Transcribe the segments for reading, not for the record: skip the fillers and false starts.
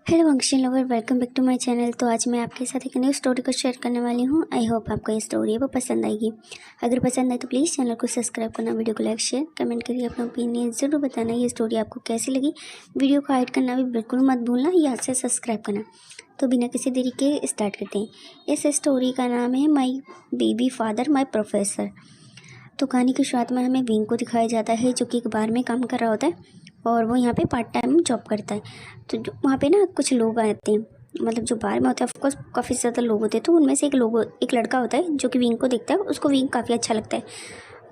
Hello function lover, welcome back to my channel. तो आज मैं आपके साथ एक न्यू स्टोरी को शेयर करने वाली हूँ। आई होप आपको ये स्टोरी है वो पसंद आएगी। अगर पसंद आए तो प्लीज़ चैनल को सब्सक्राइब करना, वीडियो को लाइक शेयर कमेंट करिए, अपना ओपिनियन ज़रूर बताना ये स्टोरी आपको कैसी लगी। वीडियो को हाइड करना भी बिल्कुल मत भूलना, याद से सब्सक्राइब करना। तो बिना किसी देरी के स्टार्ट करते हैं। इस स्टोरी का नाम है my baby father my professor. तो कहानी की शुरुआत में हमें विंग को दिखाया जाता है, जो कि एक बार में काम कर रहा होता है और वो यहाँ पे पार्ट टाइम जॉब करता है। तो वहाँ पे ना कुछ लोग आते हैं, मतलब जो बार में होता है ऑफकोर्स काफ़ी ज़्यादा लोग होते हैं। तो उनमें से एक लड़का होता है जो कि विंग को देखता है, उसको विंग काफ़ी अच्छा लगता है।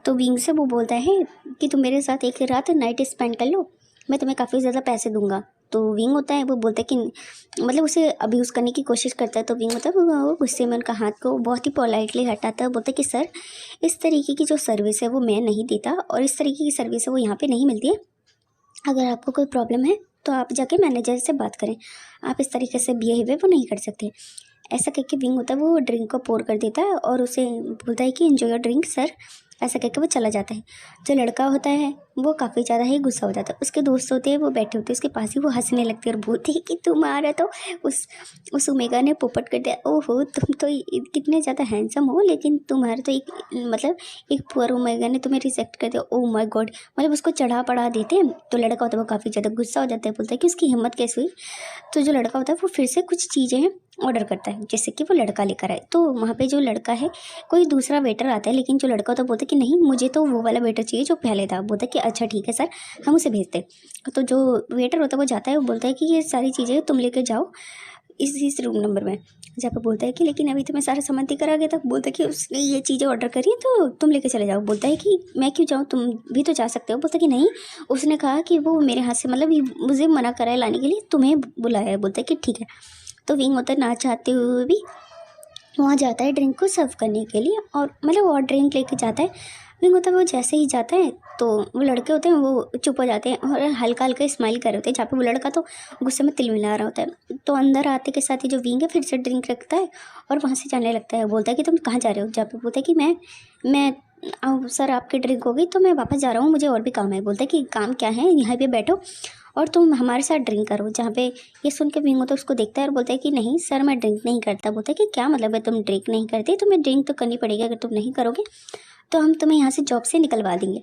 तो विंग से वो बोलता है कि तुम मेरे साथ एक रात नाइट स्पेंड कर लो, मैं तुम्हें काफ़ी ज़्यादा पैसे दूंगा। तो विंग होता है वो बोलता है कि मतलब उसे अब्यूज़ करने की कोशिश करता है। तो विंग होता है वो गुस्से में उनका हाथ को बहुत ही पोलाइटली हटाता है, बोलता है कि सर, इस तरीके की जो सर्विस है वो मैं नहीं देता और इस तरीके की सर्विस है वो यहाँ पे नहीं मिलती है। अगर आपको कोई प्रॉब्लम है तो आप जाके मैनेजर से बात करें, आप इस तरीके से बिहेवियर वो नहीं कर सकते। ऐसा कह के विंग होता है वो ड्रिंक को पोर कर देता है और उसे बोलता है कि एंजॉय योर ड्रिंक सर। ऐसा कह के वो चला जाता है। जो लड़का होता है वो काफ़ी ज़्यादा ही गुस्सा हो जाता है। उसके दोस्त होते हैं वो बैठे होते हैं उसके पास ही, वो हंसने लगते हैं और बोलते हैं कि तुम्हारा तो उस ओमेगा ने पोपट कर दिया। ओहो, तुम तो कितने ज़्यादा हैंडसम हो, लेकिन तुम्हारा तो एक मतलब एक पुअर ओमेगा ने तुम्हें रिजेक्ट कर दिया। ओह माय गॉड, मतलब उसको चढ़ा पढ़ा देते हैं। तो लड़का होता है वो काफ़ी ज़्यादा गुस्सा हो जाता है, बोलता है कि उसकी हिम्मत कैसे हुई। तो जो लड़का होता है वो फिर से कुछ चीज़ें ऑर्डर करता है जैसे कि वो लड़का लेकर आए। तो वहाँ पे जो लड़का है कोई दूसरा वेटर आता है, लेकिन जो लड़का होता है बोलता है कि नहीं, मुझे तो वो वाला वेटर चाहिए जो पहले था। बोलता है कि अच्छा ठीक है सर, हम उसे भेजते हैं। तो जो वेटर होता है वो जाता है, वो बोलता है कि ये सारी चीज़ें तुम लेके जाओ इस रूम नंबर में। जहाँ पे बोलता है कि लेकिन अभी तो मैं सारा सामान करा गया था। बोलता है कि उसने ये चीज़ें ऑर्डर करी तो तुम लेके चले जाओ। बोलता है कि मैं क्यों जाऊँ, तुम भी तो जा सकते हो। बोलता है कि नहीं, उसने कहा कि वो मेरे हाथ से मतलब मुझे मना करा है लाने के लिए, तुम्हें बुलाया है। बोलता है कि ठीक है। तो विंग होता है ना चाहते हुए भी वहाँ जाता है ड्रिंक को सर्व करने के लिए, और मतलब और ड्रिंक लेके जाता है। विंग होता है वो जैसे ही जाता है तो वो लड़के होते हैं वो चुप हो जाते हैं और हल्का हल्का स्माइल कर रहे होते हैं, जहाँ पे वो लड़का तो गुस्से में तिल मिला रहा होता है। तो अंदर आते के साथ ही जो विंग है फिर से ड्रिंक रखता है और वहाँ से जाने लगता है। बोलता है कि तुम कहाँ जा रहे हो, जहाँ पे बोलता है कि मैं सर आपकी ड्रिंक हो गई तो मैं वापस जा रहा हूँ, मुझे और भी काम है। बोलता है कि काम क्या है, यहाँ पे बैठो और तुम हमारे साथ ड्रिंक करो। जहाँ पे ये सुन के विंग तो उसको देखता है और बोलता है कि नहीं सर, मैं ड्रिंक नहीं करता। बोलता है कि क्या मतलब है तुम ड्रिंक नहीं करते, तुम्हें ड्रिंक तो करनी पड़ेगी, अगर तुम नहीं करोगे तो हम तुम्हें यहाँ से जॉब से निकलवा देंगे।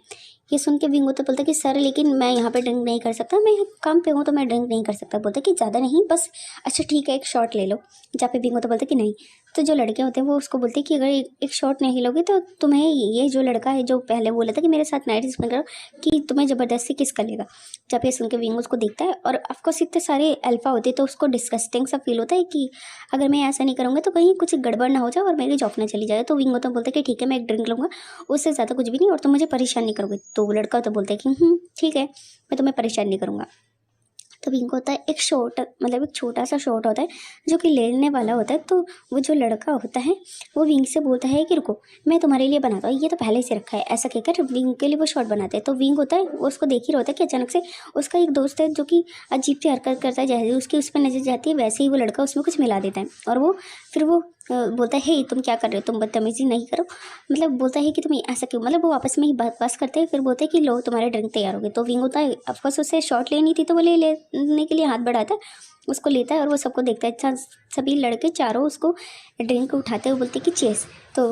ये सुन के विंगो तो बोलता है कि सर लेकिन मैं यहाँ पे ड्रिंक नहीं कर सकता, मैं यहाँ काम पे हूँ तो मैं ड्रिंक नहीं कर सकता। बोलता है कि ज़्यादा नहीं, बस अच्छा ठीक है एक शॉट ले लो। जहाँ पे विंगो तो बोलता है कि नहीं। तो जो लड़के होते हैं वो उसको बोलते हैं कि अगर एक शॉट नहीं लोगे तो तुम्हें ये जो लड़का है जो पहले बोला था कि मेरे साथ नाइट स्पेंड करो, कि तुम्हें ज़बरदस्ती किस कर लेगा। जब ये सुन के विंग उसको देखता है और ऑफकोर्स इतने सारे अल्फा होते हैं तो उसको डिस्गस्टिंग सा फील होता है कि अगर मैं ऐसा नहीं करूँगा तो कहीं कुछ गड़बड़ ना हो जाए और मेरी जॉब ना चली जाए। तो विंग तो बोलता है कि ठीक है मैं एक ड्रिंक लूँगा, उससे ज़्यादा कुछ भी नहीं, और तुम मुझे परेशान नहीं करोगे। तो वो लड़का तो बोलता है कि ठीक है, मैं तुम्हें परेशान नहीं करूँगा। तो विंग होता है एक शॉट, मतलब एक छोटा सा शॉट होता है जो कि लेने वाला होता है। तो वो जो लड़का होता है वो विंग से बोलता है कि रुको मैं तुम्हारे लिए बनाता हूँ, ये तो पहले से रखा है। ऐसा कहकर विंग के लिए वो शॉट बनाते हैं। तो विंग होता है वो उसको देख ही रहा होता है कि अचानक से उसका एक दोस्त है जो कि अजीब सी हरकत करता है, जैसे उसकी उस पर नजर जाती है वैसे ही वो लड़का उसमें कुछ मिला देता है। और वो फिर वो बोलता है हे तुम क्या कर रहे हो, तुम बदतमीजी नहीं करो। मतलब बोलता है कि तुम ऐसा क्यों, मतलब वो आपस में ही बकवास करते हैं। फिर बोलते हैं कि लो तुम्हारे ड्रिंक तैयार हो गए। तो विंग होता है ऑफकोर्स उससे शॉट लेनी थी तो वो लेने के लिए हाथ बढ़ाता है, उसको लेता है और वो सबको देखता है। अच्छा सभी लड़के चारों उसको ड्रिंक उठाते हुए बोलते हैं कि चेस। तो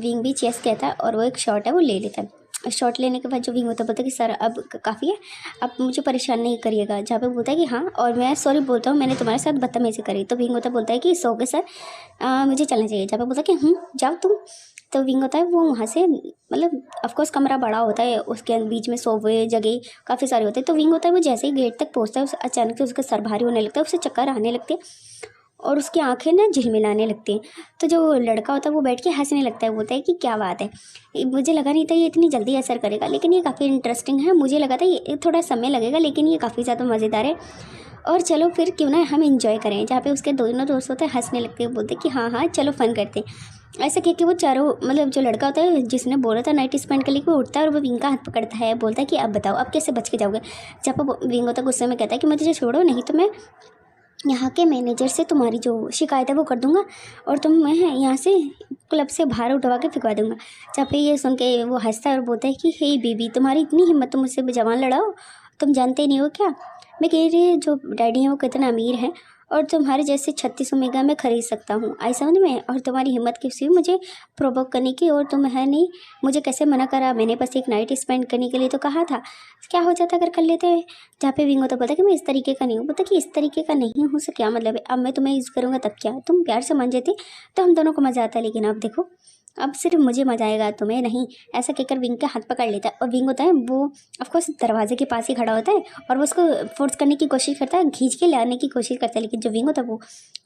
विंग भी चेस कहता है और वो एक शॉट है वो ले लेता है। शॉट लेने के बाद जो विंग होता है बोलता है कि सर अब काफ़ी है, अब मुझे परेशान नहीं करिएगा। जहाँ पे बोलता है कि हाँ और मैं सॉरी बोलता हूँ, मैंने तुम्हारे साथ बदतमीजी करी। तो विंग होता बोलता है कि सो गए सर, मुझे चलना चाहिए। जहाँ पे बोलता है कि जाओ तुम। तो विंग होता है वो वहाँ से, मतलब ऑफकोर्स कमरा बड़ा होता है, उसके बीच में सोफे जगह काफ़ी सारे होते हैं। तो विंग होता है वो जैसे ही गेट तक पहुँचता है अचानक से उसका सर भारी होने लगता है, उससे चक्कर आने लगते हैं और उसकी आंखें ना झिलमिलाने लगती हैं। तो जो लड़का होता है वो बैठ के हंसने लगता है, बोलता है कि क्या बात है, मुझे लगा नहीं था ये इतनी जल्दी असर करेगा, लेकिन ये काफ़ी इंटरेस्टिंग है। मुझे लगा था ये थोड़ा समय लगेगा लेकिन ये काफ़ी ज़्यादा मज़ेदार है, और चलो फिर क्यों ना हम इंजॉय करें। जहाँ पे उसके दोनों दोस्त होते हैं हंसने लगते हैं, बोलते हैं कि हाँ हाँ चलो फन करते हैं। ऐसे कह के वो चारों, मतलब जो लड़का होता है जिसने बोला था नाइट स्पेंड के लिए, वो उठता है और वो विंग का हाथ पकड़ता है, बोलता है कि अब बताओ अब कैसे बच के जाओगे। जब विंग होता है गुस्से में कहता है कि मुझे छोड़ो, नहीं तो मैं यहाँ के मैनेजर से तुम्हारी जो शिकायत है वो कर दूंगा और तुम मैं यहाँ से क्लब से बाहर उठवा के फिकवा दूंगा। जहाँ पे ये सुन के वो हंसता है और बोलता है कि हे बेबी, तुम्हारी इतनी हिम्मत, तुम मुझसे जवान लड़ाओ, तुम जानते नहीं हो क्या, मैं कह रही है जो डैडी हैं वो कितना अमीर है और तुम्हारे जैसे 36 ओमेगा में खरीद सकता हूँ, आई समझ में। और तुम्हारी हिम्मत किस हुई मुझे प्रोवोक करने की, और तुम है नहीं मुझे कैसे मना करा, मैंने बस एक नाइट स्पेंड करने के लिए तो कहा था, क्या हो जाता अगर कर लेते हैं। जहाँ पे विंग होता पता कि मैं इस तरीके का नहीं हूँ, पता कि इस तरीके का नहीं हूँ से क्या मतलब है। अब मैं तुम्हें यूज़ करूँगा तब क्या, तुम प्यार से मान जाती तो हम दोनों को मज़ा आता, लेकिन अब देखो अब सिर्फ मुझे मजा आएगा तुम्हें नहीं। ऐसा कहकर विंग का हाथ पकड़ लेता है और विंग होता है वो ऑफकोर्स दरवाजे के पास ही खड़ा होता है और वो उसको फोर्स करने की कोशिश करता है, खींच के लाने की कोशिश करता है, लेकिन जो विंग होता है वो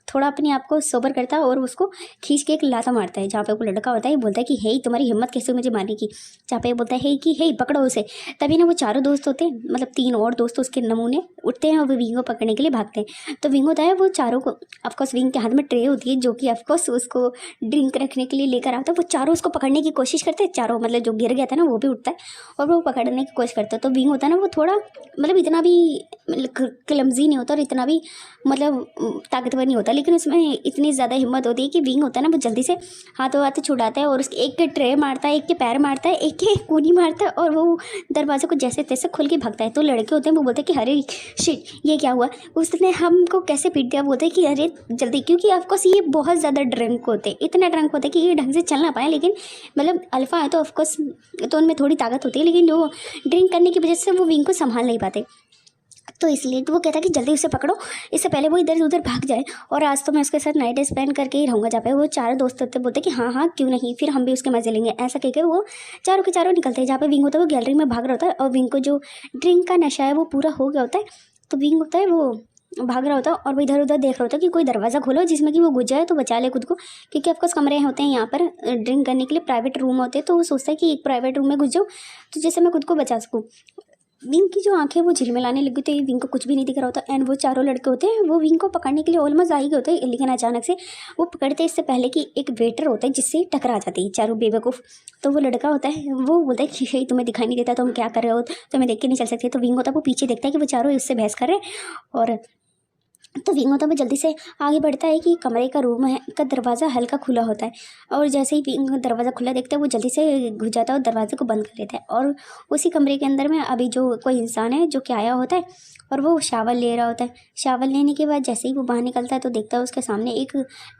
थोड़ा अपने आप को सोबर करता है और उसको खींच के एक लाता मारता है। जहाँ पे वो लड़का होता है बोलता है कि हे तुम्हारी हिम्मत कैसे मुझे मारने की। जहाँ पे बोलता है कि हे पकड़ो उसे। तभी ना वो चारों दोस्त होते हैं, मतलब 3 और दोस्त उसके नमूने उठते हैं और वो विंग को पकड़ने के लिए भागते हैं। तो विंग होता है वो चारों को ऑफकोर्स विंग के हाथ में ट्रे होती है जो कि ऑफकोर्स उसको ड्रिंक रखने के लिए लेकर आता है। वो चारों उसको पकड़ने की कोशिश करते हैं, चारों मतलब जो गिर गया था ना वो भी उठता है और वो पकड़ने की कोशिश करता है। तो विंग होता है ना वो थोड़ा मतलब इतना भी क्लमजी नहीं होता और इतना भी मतलब ताकतवर नहीं होता, लेकिन उसमें इतनी ज़्यादा हिम्मत होती है कि विंग होता है ना वो जल्दी से हाथों हाथ छुड़ाता है और उसके एक के ट्रे मारता है, एक के पैर मारता है, एक के कूनी मारता है और वो दरवाजे को जैसे तैसे खोल के भागता है। तो लड़के होते हैं वो बोलते हैं कि अरे शिट ये क्या हुआ, उसने हमको कैसे पीट दिया। बोलते हैं कि अरे जल्दी, क्योंकि ऑफकोर्स ये बहुत ज़्यादा ड्रंक होते, इतना ड्रंक होते कि ये ढंग से चल ना पाए, लेकिन मतलब अल्फ़ा है तो ऑफकोर्स तो उनमें थोड़ी ताकत होती है, लेकिन जो ड्रिंक करने की वजह से वो विंग को संभाल नहीं पाते। तो इसलिए तो वो कहता है कि जल्दी उसे पकड़ो, इससे पहले वो इधर उधर भाग जाए, और आज तो मैं उसके साथ नाइट स्पेंड करके ही रहूँगा। जहाँ पे वो चारों दोस्त होते बोलते कि हाँ हाँ क्यों नहीं, फिर हम भी उसके मजे लेंगे। ऐसा कहकर वो चारों के चारों निकलते हैं। जहाँ पे विंग होता है वो गैलरी में भाग रहा होता है और विंग को जो ड्रिंक का नशा है वो पूरा हो गया होता है। तो विंग होता है वो भाग रहा होता है और वो इधर उधर देख रहा होता है कि कोई दरवाज़ा खोलो जिसमें कि वो घुस जाए तो बचा ले खुद को, क्योंकि ऑफकोर्स कमरे होते हैं यहाँ पर ड्रिंक करने के लिए, प्राइवेट रूम होते हैं। तो वो सोचता है कि एक प्राइवेट रूम में घुस जाऊँ तो जैसे मैं खुद को बचा सकूँ। विंग की जो आंखें वो झिलमिलाने लगी तो विंग को कुछ भी नहीं दिख रहा होता एंड वो चारों लड़के होते हैं वो विंग को पकड़ने के लिए ऑलमोस्ट आ ही गए होते हैं, लेकिन अचानक से वो पकड़ते इससे पहले कि एक वेटर होता है जिससे टकरा जाती है चारों बेवकूफ़। तो वो लड़का होता है वो बोलता है कि तुम्हें दिखाई नहीं देता, तुम क्या कर रहे हो, तुम्हें देख के नहीं चल सकते। तो विंग होता है वो पीछे देखता है कि वो चारों उससे बहस कर रहे हैं, और तो विंग होता है वो जल्दी से आगे बढ़ता है कि कमरे का रूम है का दरवाज़ा हल्का खुला होता है, और जैसे ही विंग दरवाज़ा खुला देखता है वो जल्दी से घुस जाता है और दरवाजे को बंद कर लेता है। और उसी कमरे के अंदर में अभी जो कोई इंसान है जो कि आया होता है और वो शावर ले रहा होता है। शावर लेने के बाद जैसे ही वो बाहर निकलता है तो देखता है उसके सामने एक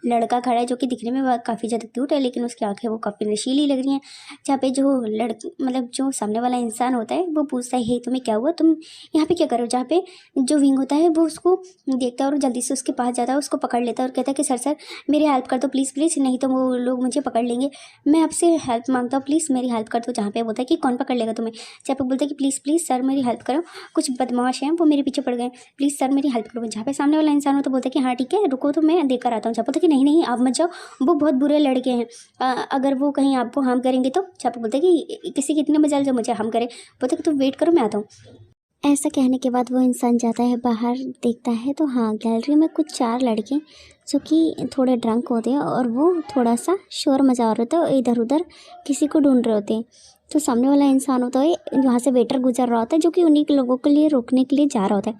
लड़का खड़ा है जो कि दिखने में काफ़ी ज़्यादा क्यूट है, लेकिन उसकी आंखें वो काफ़ी नशीली लग रही हैं। जहाँ पे जो मतलब जो सामने वाला इंसान होता है वो पूछता है हे तुम्हें क्या हुआ, तुम यहाँ पे क्या करो। जहाँ पे जो विंग होता है वो उसको देखता है और जल्दी से उसके पास जाता है, उसको पकड़ लेता है और कहता है कि सर मेरी हेल्प कर दो प्लीज़ प्लीज़, नहीं तो वो लोग मुझे पकड़ लेंगे, मैं आपसे हेल्प मांगता हूँ प्लीज़ मेरी हेल्प कर दो। जहाँ पे बोलता है कि कौन पकड़ लेगा तुम्हें। जहाँ पे बोलता है कि प्लीज़ प्लीज़ सर मेरी हेल्प करो, कुछ बदमाश हैं वो मेरे पीछे पड़ गए, प्लीज़ सर मेरी हेल्प करो। जहाँ पे सामने वाला इंसान हो तो बोलता है कि हाँ ठीक है रुको तो मैं देकर आता हूँ। जहाँ बोलता है कि नहीं नहीं आप मत जाओ, वो बहुत बुरे लड़के हैं, अगर वो कहीं आपको हार्म करेंगे तो। जहाँ पे बोलता है कि किसी कितने मजाल जो मुझे हार्म करे, बोलता है कि तुम वेट करो मैं आता हूँ। ऐसा कहने के बाद वो इंसान जाता है बाहर, देखता है तो हाँ गैलरी में कुछ 4 लड़के जो कि थोड़े ड्रंक होते हैं और वो थोड़ा सा शोर मचा रहे होते हैं और इधर उधर किसी को ढूंढ रहे होते हैं। तो सामने वाला इंसान होता है वहाँ से वेटर गुजर रहा होता है जो कि उन्हीं के लोगों के लिए रोकने के लिए जा रहा होता है।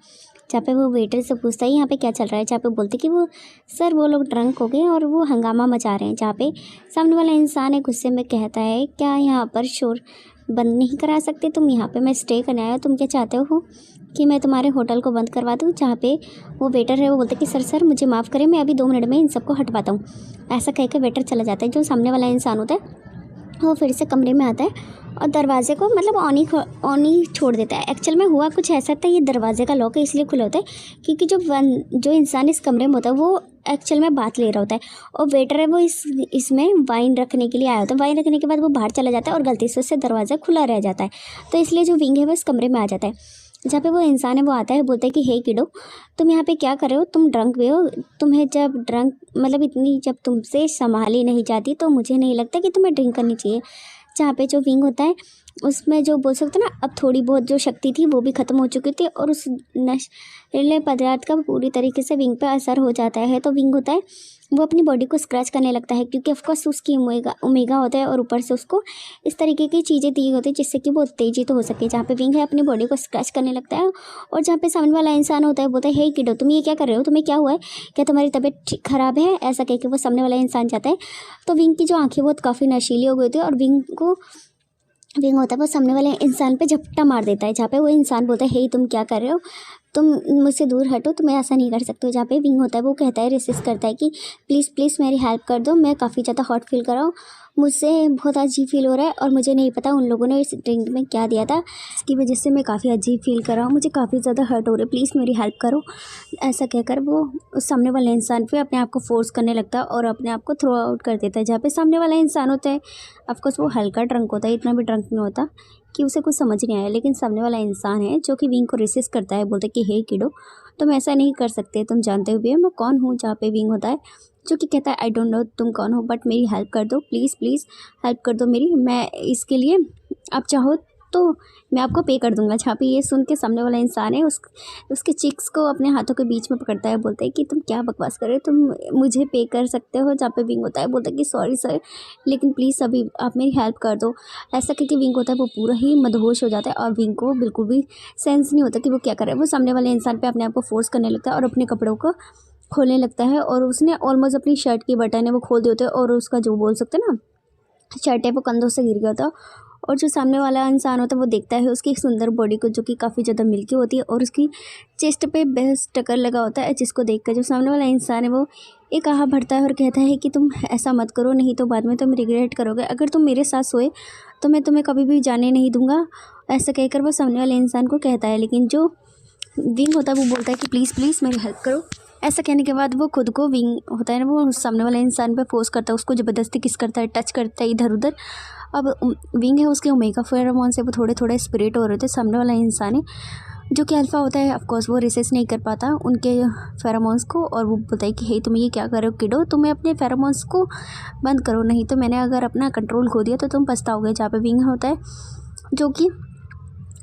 जहाँ पे वो वेटर से पूछता है यहाँ पे क्या चल रहा है। जहाँ पे बोलते कि वो सर वो लोग ड्रंक हो गए और वो हंगामा मचा रहे हैं। जहाँ पे सामने वाला इंसान एक गुस्से में कहता है क्या यहाँ पर शोर बंद नहीं करा सकते, तुम यहाँ पे मैं स्टे करने आया, तुम क्या चाहते हो कि मैं तुम्हारे होटल को बंद करवा दूँ। जहाँ पे वो वेटर है वो बोलते कि सर मुझे माफ़ करें, मैं अभी 2 मिनट में इन सबको हटवाता हूँ। ऐसा कह के वेटर चला जाता है। जो सामने वाला इंसान होता है वो फिर से कमरे में आता है और दरवाजे को मतलब ऑन ही छोड़ देता है। एक्चुअल में हुआ कुछ ऐसा था, ये दरवाजे का लॉक है इसलिए खुला होता है, क्योंकि जो इंसान इस कमरे में होता है वो एक्चुअल में बात ले रहा होता है और वेटर है वो इसमें वाइन रखने के लिए आया होता है। वाइन रखने के बाद वो बाहर चला जाता है और गलती से उससे दरवाज़ा खुला रह जाता है, तो इसलिए जो विंग है वो इस कमरे में आ जाता है। जहाँ पे वो इंसान है वो आता है, बोलता है कि हे किडो तुम यहाँ पे क्या कर रहे हो, तुम ड्रंक भी हो, तुम्हें जब ड्रंक मतलब इतनी जब तुमसे संभाली नहीं जाती तो मुझे नहीं लगता कि तुम्हें ड्रिंक करनी चाहिए। जहाँ पे जो विंग होता है उसमें जो बोल सकते ना अब थोड़ी बहुत जो शक्ति थी वो भी ख़त्म हो चुकी थी और उस नशीले पदार्थ का पूरी तरीके से विंग पे असर हो जाता है। तो विंग होता है वो अपनी बॉडी को स्क्रैच करने लगता है, क्योंकि ऑफकोर्स उसकी ओमेगा होता है और ऊपर से उसको इस तरीके की चीज़ें दी होती है जिससे कि वो उत्तेजित हो सके। जहाँ पे विंग है अपनी बॉडी को स्क्रैच करने लगता है और जहाँ पे सामने वाला इंसान होता है बोलता है हे किडो तुम ये क्या कर रहे हो, तुम्हें क्या हुआ है, क्या तुम्हारी तबीयत ख़राब है। ऐसा कह के वो सामने वाला इंसान जाता है। तो विंग की जो आँखें बहुत काफ़ी नशीली हो गई थी और विंग होता है वो सामने वाले इंसान पे झपट्टा मार देता है। जहाँ पे वो इंसान बोलता है हे तुम क्या कर रहे हो, तुम मुझसे दूर हटो, तुम ऐसा नहीं कर सकते हो। जहाँ पे विंग होता है वो कहता है, रेसिस्ट करता है कि प्लीज़ प्लीज़ मेरी हेल्प कर दो, मैं काफ़ी ज़्यादा हॉट फील कर रहा हूँ, मुझसे बहुत अजीब फील हो रहा है और मुझे नहीं पता उन लोगों ने इस ड्रिंक में क्या दिया था, इसकी वजह से मैं काफ़ी अजीब फील कर रहा हूँ, मुझे काफ़ी ज़्यादा हर्ट हो रहा है, प्लीज़ मेरी हेल्प करो। ऐसा कहकर वो उस सामने वाले इंसान पे अपने आप को फोर्स करने लगता है और अपने आप को थ्रो आउट कर देता है। जहाँ पे सामने वाला इंसान होता है, ऑफकोर्स वो हल्का ड्रंक होता है, इतना भी ड्रंक नहीं होता कि उसे कुछ समझ नहीं आया, लेकिन सामने वाला इंसान है जो कि विंग को रेसिस्ट करता है, बोलता है कि हे किडो, तुम ऐसा नहीं कर सकते, तुम जानते हुए मैं कौन हूँ। जहाँ पे विंग होता है जो कि कहता है आई डोंट नो तुम कौन हो, बट मेरी हेल्प कर दो, प्लीज़ प्लीज़ हेल्प कर दो मेरी, मैं इसके लिए आप चाहो तो मैं आपको पे कर दूंगा। जहाँ पे ये सुन के सामने वाला इंसान है उसके चिक्स को अपने हाथों के बीच में पकड़ता है, बोलता है कि तुम क्या बकवास कर रहे हो, तुम मुझे पे कर सकते हो। जहाँ पे विंग होता है बोलता है कि सॉरी सर, लेकिन प्लीज़ अभी आप मेरी हेल्प कर दो। ऐसा करके विंग होता है वो पूरा ही मदहोश हो जाता है और विंग को बिल्कुल भी सेंस नहीं होता कि वो क्या कर रहा है। वो सामने वाले इंसान पर अपने आप को फोर्स करने लगता है और अपने कपड़ों को खोलने लगता है और उसने ऑलमोस्ट अपनी शर्ट की बटन है वो खोल दिए होते हैं और उसका जो बोल सकते हैं ना शर्ट है वो कंधों से गिर गया था। और जो सामने वाला इंसान होता है वो देखता है उसकी सुंदर बॉडी को जो कि काफ़ी ज़्यादा मिल्की होती है और उसकी चेस्ट पे बेस्ट टक्कर लगा होता है, जिसको देखकर जो सामने वाला इंसान है वो एक आह भरता है और कहता है कि तुम ऐसा मत करो, नहीं तो बाद में तुम रिग्रेट करोगे, अगर तुम मेरे साथ सोए तो मैं तुम्हें कभी भी जाने नहीं दूंगा। ऐसा कहकर वो सामने वाले इंसान को कहता है, लेकिन जो विंग होता है वो बोलता है कि प्लीज़ प्लीज़ मेरी हेल्प करो। ऐसा कहने के बाद वो खुद को विंग होता है ना वो सामने वाले इंसान पे फोर्स करता है, उसको ज़बरदस्ती किस करता है, टच करता है इधर उधर। अब विंग है उसके ओमेगा फेरोमोन से वो थोड़े थोड़े स्प्रेड हो रहे थे। सामने वाला इंसान है जो कि अल्फ़ा होता है, ऑफकोर्स वो रेसिस्ट नहीं कर पाता उनके फेरोमोन्स को और वो बोलता है कि हे तुम ये क्या कर रहे हो किडो, तुम्हें अपने फेरोमोन्स को बंद करो, नहीं तो मैंने अगर अपना कंट्रोल खो दिया तो तुम पछताओगे। जहाँ पे विंग होता है जो कि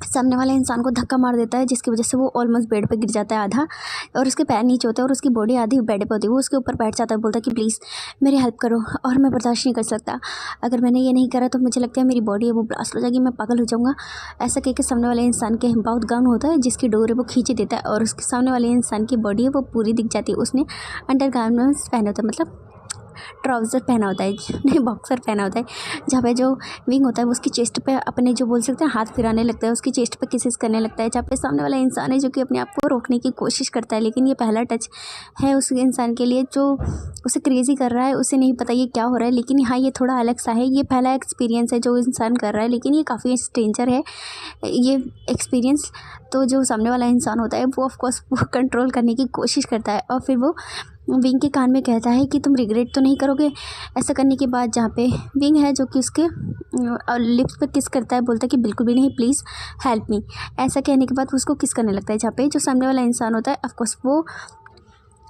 सामने वाले इंसान को धक्का मार देता है, जिसकी वजह से वो ऑलमोस्ट बेड पे गिर जाता है आधा और उसके पैर नीचे होते हैं और उसकी बॉडी आधी बेड पे होती है। वो उसके ऊपर बैठ जाता है, बोलता है कि प्लीज़ मेरी हेल्प करो और मैं बर्दाश्त नहीं कर सकता, अगर मैंने ये नहीं करा तो मुझे लगता है मेरी बॉडी है वो ब्लास्ट हो जाएगी, मैं पागल हो जाऊँगा। ऐसा कह के सामने वाले इंसान के बाउथ गाउन होता है जिसकी डोर है वो खींच देता है और उसके सामने वाले इंसान की बॉडी है वो पूरी दिख जाती है। उसने अंडर गारमेंट्स पहने होते हैं, मतलब ट्राउज़र पहना होता है, नहीं बॉक्सर पहना होता है। जहाँ पे जो विंग होता है वो उसकी चेस्ट पे अपने जो बोल सकते हैं हाथ फिराने लगता है, उसकी चेस्ट पे किसेस करने लगता है। जहाँ पे सामने वाला इंसान है जो कि अपने आप को रोकने की कोशिश करता है, लेकिन ये पहला टच है उस इंसान के लिए जो उसे क्रेज़ी कर रहा है, उसे नहीं पता ये क्या हो रहा है। लेकिन हाँ ये थोड़ा अलग सा है, ये पहला एक्सपीरियंस है जो इंसान कर रहा है, लेकिन ये काफ़ी स्ट्रेंजर है ये एक्सपीरियंस। तो जो सामने वाला इंसान होता है वो ऑफकोर्स वो कंट्रोल करने की कोशिश करता है और फिर वो विंग के कान में कहता है कि तुम रिग्रेट तो नहीं करोगे। ऐसा करने के बाद जहाँ पे विंग है जो कि उसके लिप्स पे किस करता है, बोलता है कि बिल्कुल भी नहीं, प्लीज़ हेल्प मी। ऐसा कहने के बाद वो उसको किस करने लगता है। जहाँ पे जो सामने वाला इंसान होता है ऑफकोर्स वो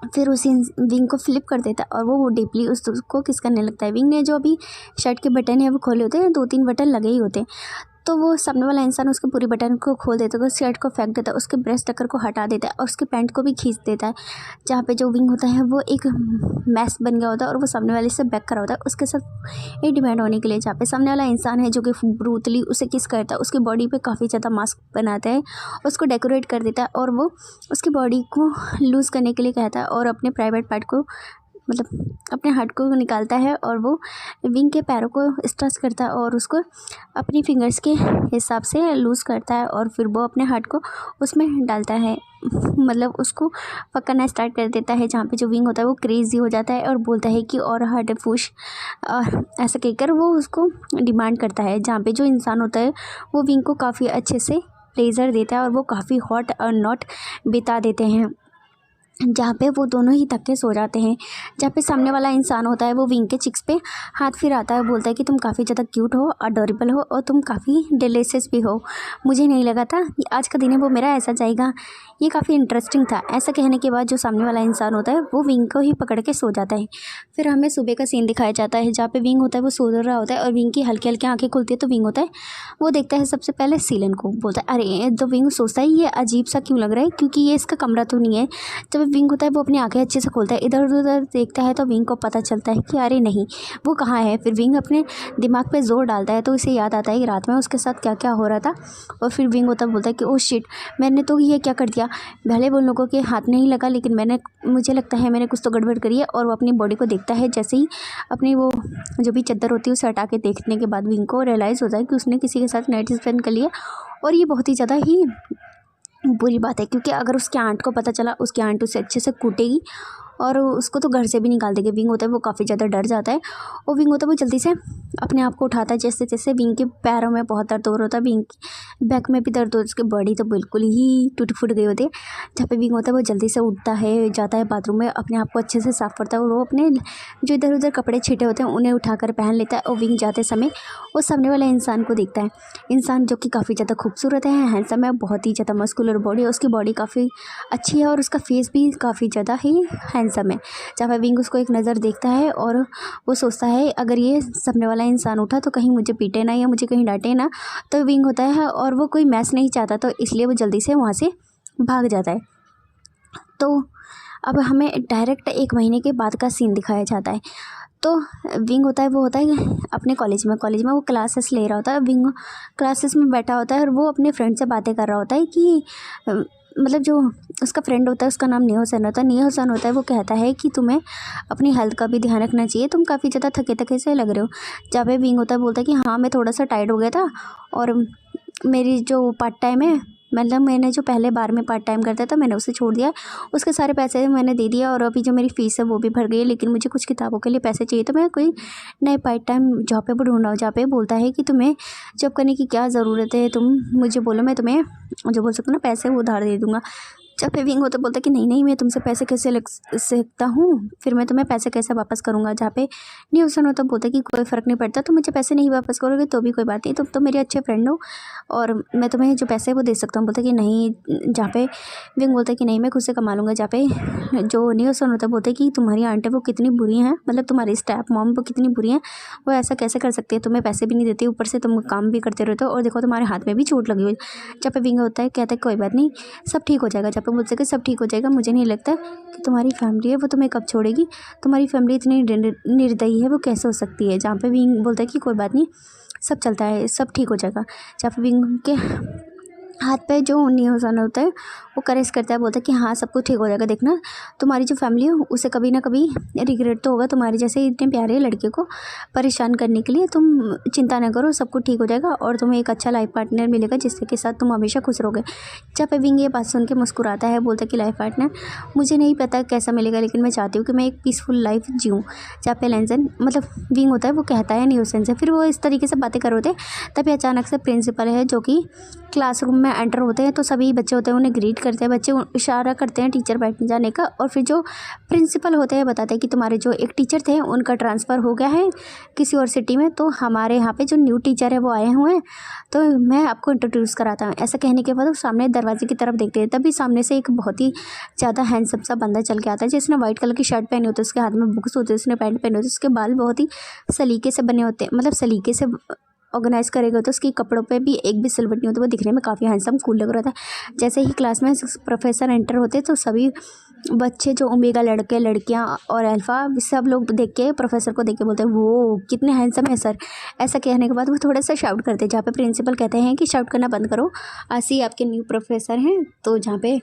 फिर उसी विंग को फ्लिप कर देता है और वो डीपली उसको किस करने लगता है। विंग ने जो अभी शर्ट के बटन है वो खोले होते हैं, 2-3 बटन लगे ही होते हैं, तो वो सामने वाला इंसान उसके पूरे बटन को खोल देता है, उसके शर्ट को फेंक देता है, उसके ब्रेस्ट टक्कर को हटा देता है और उसके पैंट को भी खींच देता है। जहाँ पे जो विंग होता है वो एक मैस बन गया होता है और वो सामने वाले से बैक करा होता है उसके साथ ये डिमांड होने के लिए। जहाँ पे सामने वाला इंसान है जो कि ब्रूटली उसे किस करता है, उसकी बॉडी पे काफ़ी ज़्यादा मास्क बनाता है, उसको डेकोरेट कर देता है और वो उसकी बॉडी को लूज़ करने के लिए कहता है और अपने प्राइवेट पार्ट को मतलब अपने हार्ट को निकालता है और वो विंग के पैरों को स्ट्रेच करता है और उसको अपनी फिंगर्स के हिसाब से लूज़ करता है और फिर वो अपने हार्ट को उसमें डालता है, मतलब उसको पकड़ना स्टार्ट कर देता है। जहाँ पे जो विंग होता है वो क्रेजी हो जाता है और बोलता है कि और हार्ट पुश, और ऐसा कहकर वो उसको डिमांड करता है। जहाँ पे जो इंसान होता है वो विंग को काफ़ी अच्छे से प्लेजर देता है और वो काफ़ी हॉट और नॉट बिता देते हैं, जहाँ पे वो दोनों ही थक के सो जाते हैं। जहाँ पे सामने वाला इंसान होता है वो विंग के चिक्स पे हाथ फिराता है, बोलता है कि तुम काफ़ी ज़्यादा क्यूट हो, अडोरेबल हो और तुम काफ़ी डिलीशियस भी हो, मुझे नहीं लगा था आज का दिन है वो मेरा ऐसा जाएगा, ये काफ़ी इंटरेस्टिंग था। ऐसा कहने के बाद जो सामने वाला इंसान होता है वो विंग को ही पकड़ के सो जाता है। फिर हमें सुबह का सीन दिखाया जाता है जहाँ पे विंग होता है वो सो रहा होता है और विंग की हल्की हल्की आँखें खुलती है। तो विंग होता है वो देखता है सबसे पहले सीलन को, बोलता है अरे, तो विंग सोचता है ये अजीब सा क्यों लग रहा है क्योंकि ये इसका कमरा तो नहीं है। जब विंग होता है वो अपनी आंखें अच्छे से खोलता है, इधर उधर देखता है तो विंग को पता चलता है कि अरे नहीं वो कहाँ है। फिर विंग अपने दिमाग पे जोर डालता है तो उसे याद आता है कि रात में उसके साथ क्या क्या हो रहा था और फिर विंग होता बोलता है कि ओह शिट, मैंने तो ये क्या कर दिया, भले वो लोगों के हाथ नहीं लगा लेकिन मुझे लगता है मैंने कुछ तो गड़बड़ करी है। और वो अपनी बॉडी को देखता है, जैसे ही अपनी वो जो भी चादर होती है उसे हटा के देखने के बाद विंग को रियलाइज़ होता है कि उसने किसी के साथ नाइट स्पेंड कर लिया और ये बहुत ही ज़्यादा ही बुरी बात है, क्योंकि अगर उसके आंट को पता चला, उसकी आंट उसे अच्छे से कूटेगी और उसको तो घर से भी निकाल देगी। विंग होता है वो काफ़ी ज़्यादा डर जाता है और विंग होता है वो जल्दी से अपने आप को उठाता है। जैसे जैसे विंग के पैरों में बहुत दर्द हो रहा होता है, विंग की बैक में भी दर्द हो, उसकी बॉडी तो बिल्कुल ही टूट फूट गई होती है। जहाँ पे विंग होता है वो जल्दी से उठता है, जाता है बाथरूम में, अपने आप को अच्छे से साफ़ करता है और वो अपने जो इधर उधर कपड़े छीटे होते हैं उन्हें उठाकर पहन लेता है। और विंग जाते समय वो सामने वाले इंसान को देखता है, इंसान जो कि काफ़ी ज़्यादा खूबसूरत है, हैंडसम है, बहुत ही ज़्यादा मस्कुलर बॉडी है, उसकी बॉडी काफ़ी अच्छी है और उसका फेस भी काफ़ी ज़्यादा ही हैंडसम है। जहाँ पे विंग उसको एक नज़र देखता है और वो सोचता है अगर ये सामने वाला इंसान उठा तो कहीं मुझे पीटे ना या मुझे कहीं डांटे ना। तो विंग होता है और वो कोई मैस नहीं चाहता, तो इसलिए वो जल्दी से वहाँ से भाग जाता है। तो अब हमें डायरेक्ट 1 महीने के बाद का सीन दिखाया जाता है। तो विंग होता है वो होता है अपने कॉलेज में वो क्लासेस ले रहा होता है। विंग क्लासेस में बैठा होता है और वो अपने फ्रेंड से बातें कर रहा होता है कि मतलब जो उसका फ्रेंड होता है उसका नाम नियोसन होता है। नियोसन होता है वो कहता है कि तुम्हें अपनी हेल्थ का भी ध्यान रखना चाहिए, तुम काफ़ी ज़्यादा थके थके से लग रहे हो। जहाँ पे विंग होता है बोलता है कि हाँ मैं थोड़ा सा टायर्ड हो गया था और मेरी जो पार्ट टाइम है, मतलब मैंने जो पहले बार में पार्ट टाइम करता था मैंने उसे छोड़ दिया, उसके सारे पैसे मैंने दे दिया और अभी जो मेरी फ़ीस है वो भी भर गई है, लेकिन मुझे कुछ किताबों के लिए पैसे चाहिए, तो मैं कोई नए पार्ट टाइम जॉब पे ढूंढ रहा हूँ। जहाँ पे बोलता है कि तुम्हें जॉब करने की क्या ज़रूरत है, तुम मुझे बोलो, मैं तुम्हें जो बोल सकता हूँ ना पैसे वो उधार दे दूँगा। जब पे विंग होता बोलता कि नहीं नहीं मैं तुमसे पैसे कैसे लग सकता हूँ, फिर मैं तुम्हें पैसे कैसे वापस करूँगा। जहाँ पे न्यूसन होता बोलता कि कोई फ़र्क नहीं पड़ता, तुम मुझे पैसे नहीं वापस करोगे तो भी कोई बात नहीं, तुम तो मेरे अच्छे फ्रेंड हो और मैं तुम्हें जो पैसे है वो दे सकता हूँ। बोलता कि नहीं, जहाँ पे विंग बोलता कि नहीं मैं खुद से कमा लूँगा। जहाँ पे जो न्यूसन होता बोलता कि तुम्हारी आंट है वो कितनी बुरी हैं, मतलब तुम्हारी स्टेप मॉम वो कितनी बुरी हैं, वो ऐसा कैसे कर सकती है, तुम्हें पैसे भी नहीं देती, ऊपर से तुम काम भी करते रहते हो और देखो तुम्हारे हाथ में भी चोट लगी हुई। जहाँ पे विंग होता है कहता है कोई बात नहीं सब ठीक हो जाएगा। जहाँ पे बोलते कि सब ठीक हो जाएगा, मुझे नहीं लगता कि तुम्हारी फैमिली है वो तुम्हें कब छोड़ेगी, तुम्हारी फैमिली इतनी निर्दयी है वो कैसे हो सकती है। जहाँ पे विंग बोलता है कि कोई बात नहीं सब चलता है, सब ठीक हो जाएगा। जहाँ पे विंग के हाथ पे जो नियोजन होता है वो करेक्ट करता है, बोलता है कि हाँ सब कुछ ठीक हो जाएगा, देखना तुम्हारी जो फैमिली है उसे कभी ना कभी रिग्रेट तो होगा तुम्हारे जैसे इतने प्यारे लड़के को परेशान करने के लिए, तुम चिंता ना करो सब कुछ ठीक हो जाएगा और तुम्हें एक अच्छा लाइफ पार्टनर मिलेगा जिसके साथ तुम हमेशा खुश रहोगे। जब विंग ये बात सुन के मुस्कुराता है, बोलता है कि लाइफ पार्टनर मुझे नहीं पता कैसा मिलेगा, लेकिन मैं चाहती हूँ कि मैं एक पीसफुल लाइफ जीऊँ। जहाँ पे लेंसन मतलब विंग होता है वो कहता है नियोसन से, फिर वो इस तरीके से बातें कर रहे थे तभी अचानक से प्रिंसिपल है जो कि क्लासरूम में एंटर होते हैं, तो सभी बच्चे होते हैं उन्हें ग्रीट करते हैं, बच्चे इशारा करते हैं टीचर बैठने जाने का और फिर जो प्रिंसिपल होते हैं बताते हैं कि तुम्हारे जो एक टीचर थे उनका ट्रांसफ़र हो गया है किसी और सिटी में, तो हमारे यहाँ पे जो न्यू टीचर है वो आए हुए हैं, तो मैं आपको इंट्रोड्यूस कराता हूँ। ऐसा कहने के बाद वो सामने दरवाजे की तरफ देखते हैं, तभी सामने से एक बहुत ही ज़्यादा हैंडसम सा बंदा चल के आता है जिसने वाइट कलर की शर्ट पहनी होती है, उसके हाथ में बुक्स होते हैं, उसने पैंट पहनी होती है, उसके बाल बहुत ही सलीके से बने होते हैं, मतलब सलीके से ऑर्गेनाइज करेगा, तो उसकी कपड़ों पे भी एक भी सिलवट नहीं होती, वो दिखने में काफ़ी हैंडसम कूल लग रहा था। जैसे ही क्लास में प्रोफेसर एंटर होते तो सभी बच्चे जो ओमेगा लड़के लड़कियां और अल्फ़ा सब लोग देख के प्रोफेसर को देख के बोलते हैं वो कितने हैंडसम है सर। ऐसा कहने के बाद वो थोड़ा सा शाउट करते हैं, जहाँ पे प्रिंसिपल कहते हैं कि शाउट करना बंद करो, आसी आपके न्यू प्रोफेसर हैं। तो जहाँ पे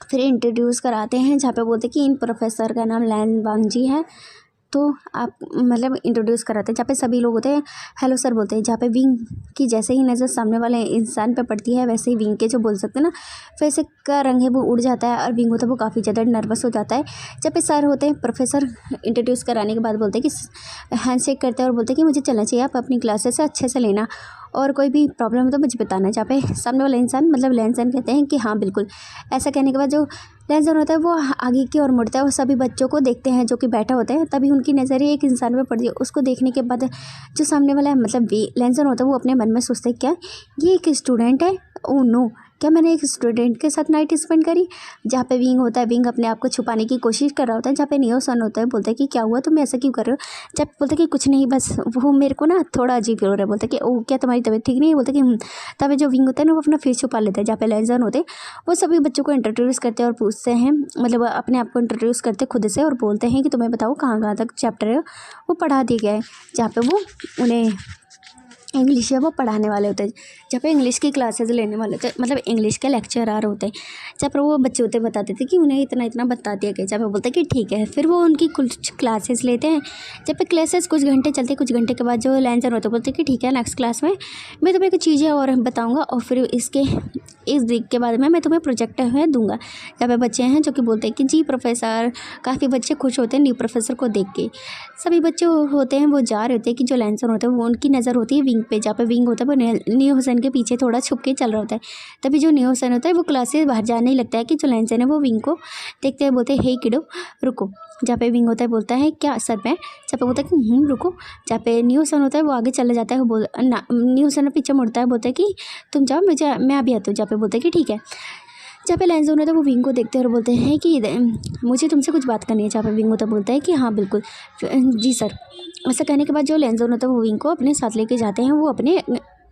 फिर इंट्रोड्यूस कराते हैं, जहाँ पे बोलते हैं कि इन प्रोफेसर का नाम लैन वांगजी है, तो आप मतलब इंट्रोड्यूस कराते हैं, जहाँ पे सभी लोग होते हैं हेलो सर बोलते हैं। जहाँ पे विंग की जैसे ही नज़र सामने वाले इंसान पे पड़ती है वैसे ही विंग के जो बोल सकते हैं ना फेस का रंग है वो उड़ जाता है और विंग होता है वो काफ़ी ज़्यादा नर्वस हो जाता है। जहाँ पे सर होते हैं प्रोफेसर इंट्रोड्यूस कराने के बाद बोलते हैं कि हैंड शेक करते हैं और बोलते हैं कि मुझे चलना चाहिए, आप अपनी क्लासेस से अच्छे से लेना और कोई भी प्रॉब्लम है तो मुझे बताना। जहाँ पे सामने वाला इंसान मतलब लेंसन कहते हैं कि हाँ बिल्कुल। ऐसा कहने के बाद जो लेंसन होता है वो आगे की ओर मुड़ता है और सभी बच्चों को देखते हैं जो कि बैठे होते हैं, तभी उनकी नज़र एक इंसान पे पड़ती है। उसको देखने के बाद जो सामने वाला है मतलब लेंसन होता है वो अपने मन में सोचता है क्या ये एक स्टूडेंट है, ओह नो क्या मैंने एक स्टूडेंट के साथ नाइट स्पेंड करी। जहाँ पे विंग होता है विंग अपने आप को छुपाने की कोशिश कर रहा होता है। जहाँ पे नियोसन होता है बोलता है कि क्या हुआ तुम ऐसा क्यों कर रहे हो। जब बोलता है कि कुछ नहीं बस वो मेरे को ना थोड़ा अजीब हो रहा है। बोलता है कि ओह क्या तुम्हारी तबीयत ठीक नहीं है। बोलता है कि तभी जो विंग होता है ना वो अपना फेस छुपा लेता है। जहाँ पे लेंसन होते हैं वो सभी बच्चों को इंट्रोड्यूस करते हैं और पूछते हैं मतलब अपने आप को इंट्रोड्यूस करते खुद से और बोलते हैं कि तुम्हें बताओ कहाँ कहाँ तक चैप्टर है वो पढ़ा दिया गया है। जहाँ पे वो उन्हें इंग्लिश है वो पढ़ाने वाले होते हैं। जहाँ पे इंग्लिश की क्लासेस लेने वाले थे, मतलब इंग्लिश के लेक्चरर होते हैं, जहाँ पर वो बच्चे होते बताते थे कि उन्हें इतना इतना बता दिया गया, जहाँ पे बोलते कि ठीक है। फिर वो उनकी कुछ क्लासेस लेते हैं, जब पे क्लासेस कुछ घंटे चलते, कुछ घंटे के बाद जो लैंसर होते बोलते कि ठीक है नेक्स्ट क्लास में मैं तुम्हें कुछ चीज़ें और बताऊँगा, और फिर इस वीक के बाद में मैं तुम्हें प्रोजेक्ट है दूँगा। जहाँ पे बच्चे हैं जो कि बोलते हैं कि जी प्रोफेसर, काफ़ी बच्चे खुश होते हैं न्यू प्रोफेसर को देख के। सभी बच्चे होते हैं वो जा रहे होते हैं कि जो लैंसर होते हैं वो उनकी नज़र होती है विंग पे, जहाँ पे विंग होता है वो न्यू हुसैन के पीछे थोड़ा छुप के चल रहा होता है। तभी जो न्यू हुसैन होता है वो क्लास से बाहर जाने ही लगता है कि जो लैंसर है वो विंग को देखते हैं, बोलते हैं हे किडो रुको। जहाँ पे विंग होता है बोलता है क्या सर मैं, जहाँ पे बोलता है कि रुको। जहाँ पे न्यू हुसैन होता है वो आगे चला जाता है, वो न्यू हुसैन पीछे मुड़ता है, बोलता है कि तुम जाओ मैं अभी आता हूँ। जहाँ पे बोलता है कि ठीक है। जहाँ पे लैंसर होता है वो विंग को देखते हैं और बोलते हैं कि मुझे तुमसे कुछ बात करनी है। जहाँ पे विंग होता बोलता है कि हाँ बिल्कुल जी सर। ऐसा कहने के बाद जो लैंसर होता है वो विंग को अपने साथ लेके जाते हैं, वो अपने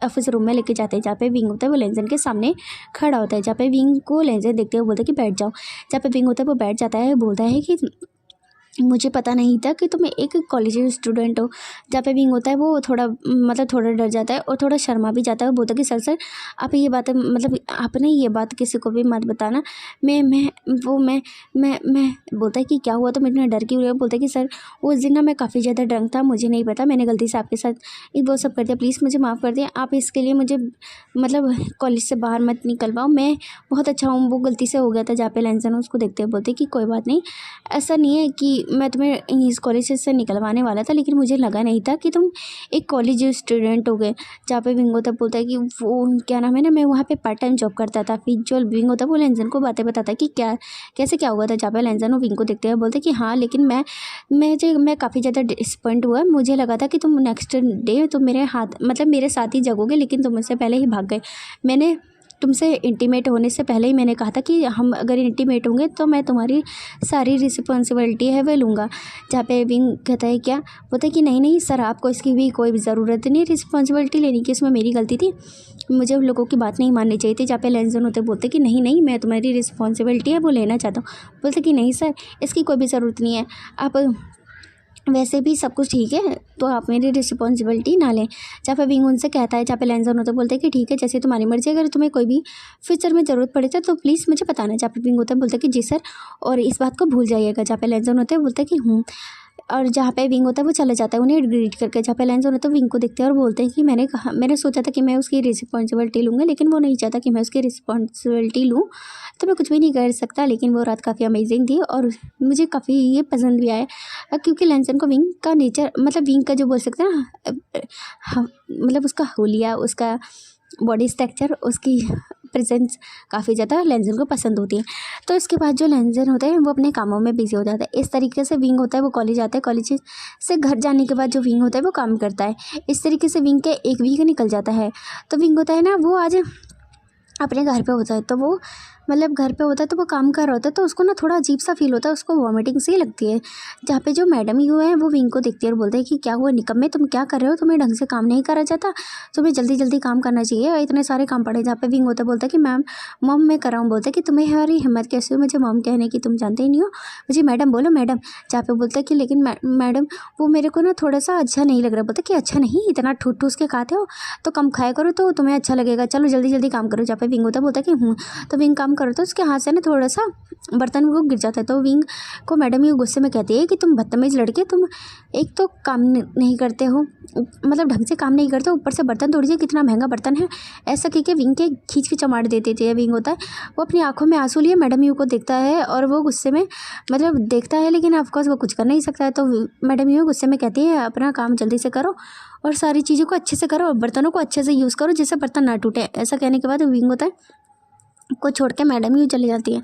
ऑफिस रूम में लेके जाते हैं, जहाँ पे विंग होता है वो लेंजन के सामने खड़ा होता है। जहाँ पे विंग को लेंजन देखते हुए बोलता है कि बैठ जाओ। जहाँ पे विंग होता है वो बैठ जाता है, बोलता है कि मुझे पता नहीं था कि तुम एक कॉलेज स्टूडेंट हो। जहाँ पे विंग होता है वो थोड़ा मतलब थोड़ा डर जाता है और थोड़ा शर्मा भी जाता है। वो बोलता है कि सर आप ये बात मतलब आपने ये बात किसी को भी मत बताना। मैं बोलता है कि क्या हुआ, तो इतना डर क्यों रहे हो। बोलता है कि सर उस दिन ना मैं काफ़ी ज़्यादा ड्रंक था, मुझे नहीं पता, मैंने गलती से आपके साथ वो सब कर दिया, प्लीज़ मुझे माफ़ कर दिया। आप इसके लिए मुझे मतलब कॉलेज से बाहर मत निकलवाओ, मैं बहुत अच्छा हूँ, वो गलती से हो गया था। जहाँ पे लैंसन उसको देखते हुए बोलते कि कोई बात नहीं, ऐसा नहीं है कि मैं तुम्हें इस कॉलेज से निकलवाने वाला था, लेकिन मुझे लगा नहीं था कि तुम एक कॉलेज स्टूडेंट हो गए। जहाँ पे विंग होता बोलता है कि वो क्या नाम है ना, मैं वहाँ पे पार्ट टाइम जॉब करता था। फिर जो विंग होता है वो लैंसन को बातें बताता है कि कैसे क्या हुआ था। जहाँ पे लैंसन और विंग को देखते हैं बोलते कि हाँ लेकिन मैं काफ़ी ज़्यादा डिसअपॉइंट हुआ, मुझे लगा था कि तुम नेक्स्ट डे तुम मेरे मेरे साथ ही जगोगे, लेकिन तुम मुझसे पहले ही भाग गए। मैंने तुमसे इंटीमेट होने से पहले ही मैंने कहा था कि हम अगर इंटीमेट होंगे तो मैं तुम्हारी सारी रिस्पॉन्सिबिलिटी है वह लूँगा। जहाँ पे विंग कहता है क्या, बोलता है कि नहीं सर आपको इसकी भी कोई ज़रूरत नहीं रिस्पॉन्सिबिलिटी लेने की, इसमें मेरी गलती थी, मुझे उन लोगों की बात नहीं माननी चाहिए थी। जहाँ पे लैंसन होते बोलते कि नहीं मैं तुम्हारी रिस्पॉन्सिबिलिटी है वो लेना चाहता हूँ। बोलते कि नहीं सर इसकी कोई भी ज़रूरत नहीं है, आप वैसे भी सब कुछ ठीक है तो आप मेरी रिस्पॉन्सिबिलिटी ना लें। जहाँ पे विंग उनसे कहता है, जहाँ पे लैंसन होता है बोलते हैं कि ठीक है जैसे तुम्हारी मर्जी, अगर तुम्हें कोई भी फ्यूचर में ज़रूरत पड़े तो प्लीज़ मुझे बताना। जहाँ पे विंग होता है बोलता है कि जी सर, और इस बात को भूल जाइएगा। जहाँ पे लैंसन होता है बोलता है कि और जहाँ पे विंग होता है वो चला जाता है उन्हें ग्रीट करके। जहाँ पे लैंसन होता है विंग को देखते हैं और बोलते हैं कि मैंने सोचा था कि मैं उसकी रिस्पॉन्सिबिलिटी लूँगा, लेकिन वो नहीं चाहता कि मैं उसकी रिस्पॉन्सिबिलिटी लूँ, तो मैं कुछ भी नहीं कर सकता। लेकिन वो रात काफ़ी अमेजिंग थी और मुझे काफ़ी ये पसंद भी आया, क्योंकि लैंसन को विंग का नेचर मतलब विंग का जो बोल सकते हैं ना, मतलब उसका होलिया, उसका बॉडी स्ट्रक्चर, उसकी प्रेजेंस काफ़ी ज़्यादा लैंसन को पसंद होती है। तो इसके बाद जो लैंसन होता है वो अपने कामों में बिजी हो जाता है। इस तरीके से विंग होता है वो कॉलेज आता है, कॉलेज से घर जाने के बाद जो विंग होता है वो काम करता है। इस तरीके से विंग के एक वीक निकल जाता है। तो विंग होता है ना वो आज अपने घर पे होता है, तो वो मतलब घर पे होता है तो वो काम कर रहा होता है, तो उसको ना थोड़ा अजीब सा फील होता है, उसको वॉमिटिंग सी लगती है। जहाँ पे जो मैडम यू है वो विंग को देखती है और बोलते हैं कि क्या हुआ निकम्मे, तुम क्या कर रहे हो, तुम्हें ढंग से काम नहीं करा जाता, तुम्हें जल्दी जल्दी काम करना चाहिए, इतने सारे काम पड़े। जहाँ पे विंग होता है बोलता है कि मॉम मैं कर रहा हूँ। बोलते हैं कि तुम्हें हमारी हिम्मत कैसे हुई मुझे मॉम कहने की, तुम जानते ही नहीं हो, मुझे मैडम बोलो मैडम। जहाँ पे बोलता है कि लेकिन मैडम वो मेरे को ना थोड़ा सा अच्छा नहीं लग रहा। बोलता है कि अच्छा नहीं, इतना ठूस ठूस के खाते हो तो कम खाया करो तो तुम्हें अच्छा लगेगा, चलो जल्दी जल्दी काम करो। जहाँ पे विंग होता है बोलता है कि तो विंग काम करो तो उसके हाथ से ना थोड़ा सा बर्तन वो गिर जाता है। तो विंग को मैडम ये गुस्से में कहती है कि तुम बदतमीज लड़के, तुम एक तो काम नहीं करते हो, मतलब ढंग से काम नहीं करते, ऊपर से बर्तन तोड़िए, कितना महंगा बर्तन है। ऐसा कह के विंग के खींच के चमाट देते थे। विंग होता है वो अपनी आंखों में आंसू लिए मैडम यू को देखता है और वो गुस्से में मतलब देखता है, लेकिन ऑफकोर्स वो कुछ कर नहीं सकता है। तो मैडम यू गुस्से में कहती है अपना काम जल्दी से करो और सारी चीज़ों को अच्छे से करो और बर्तनों को अच्छे से यूज़ करो जिससे बर्तन ना टूटे। ऐसा कहने के बाद विंग होता है को छोड़ के मैडम यू चली जाती है।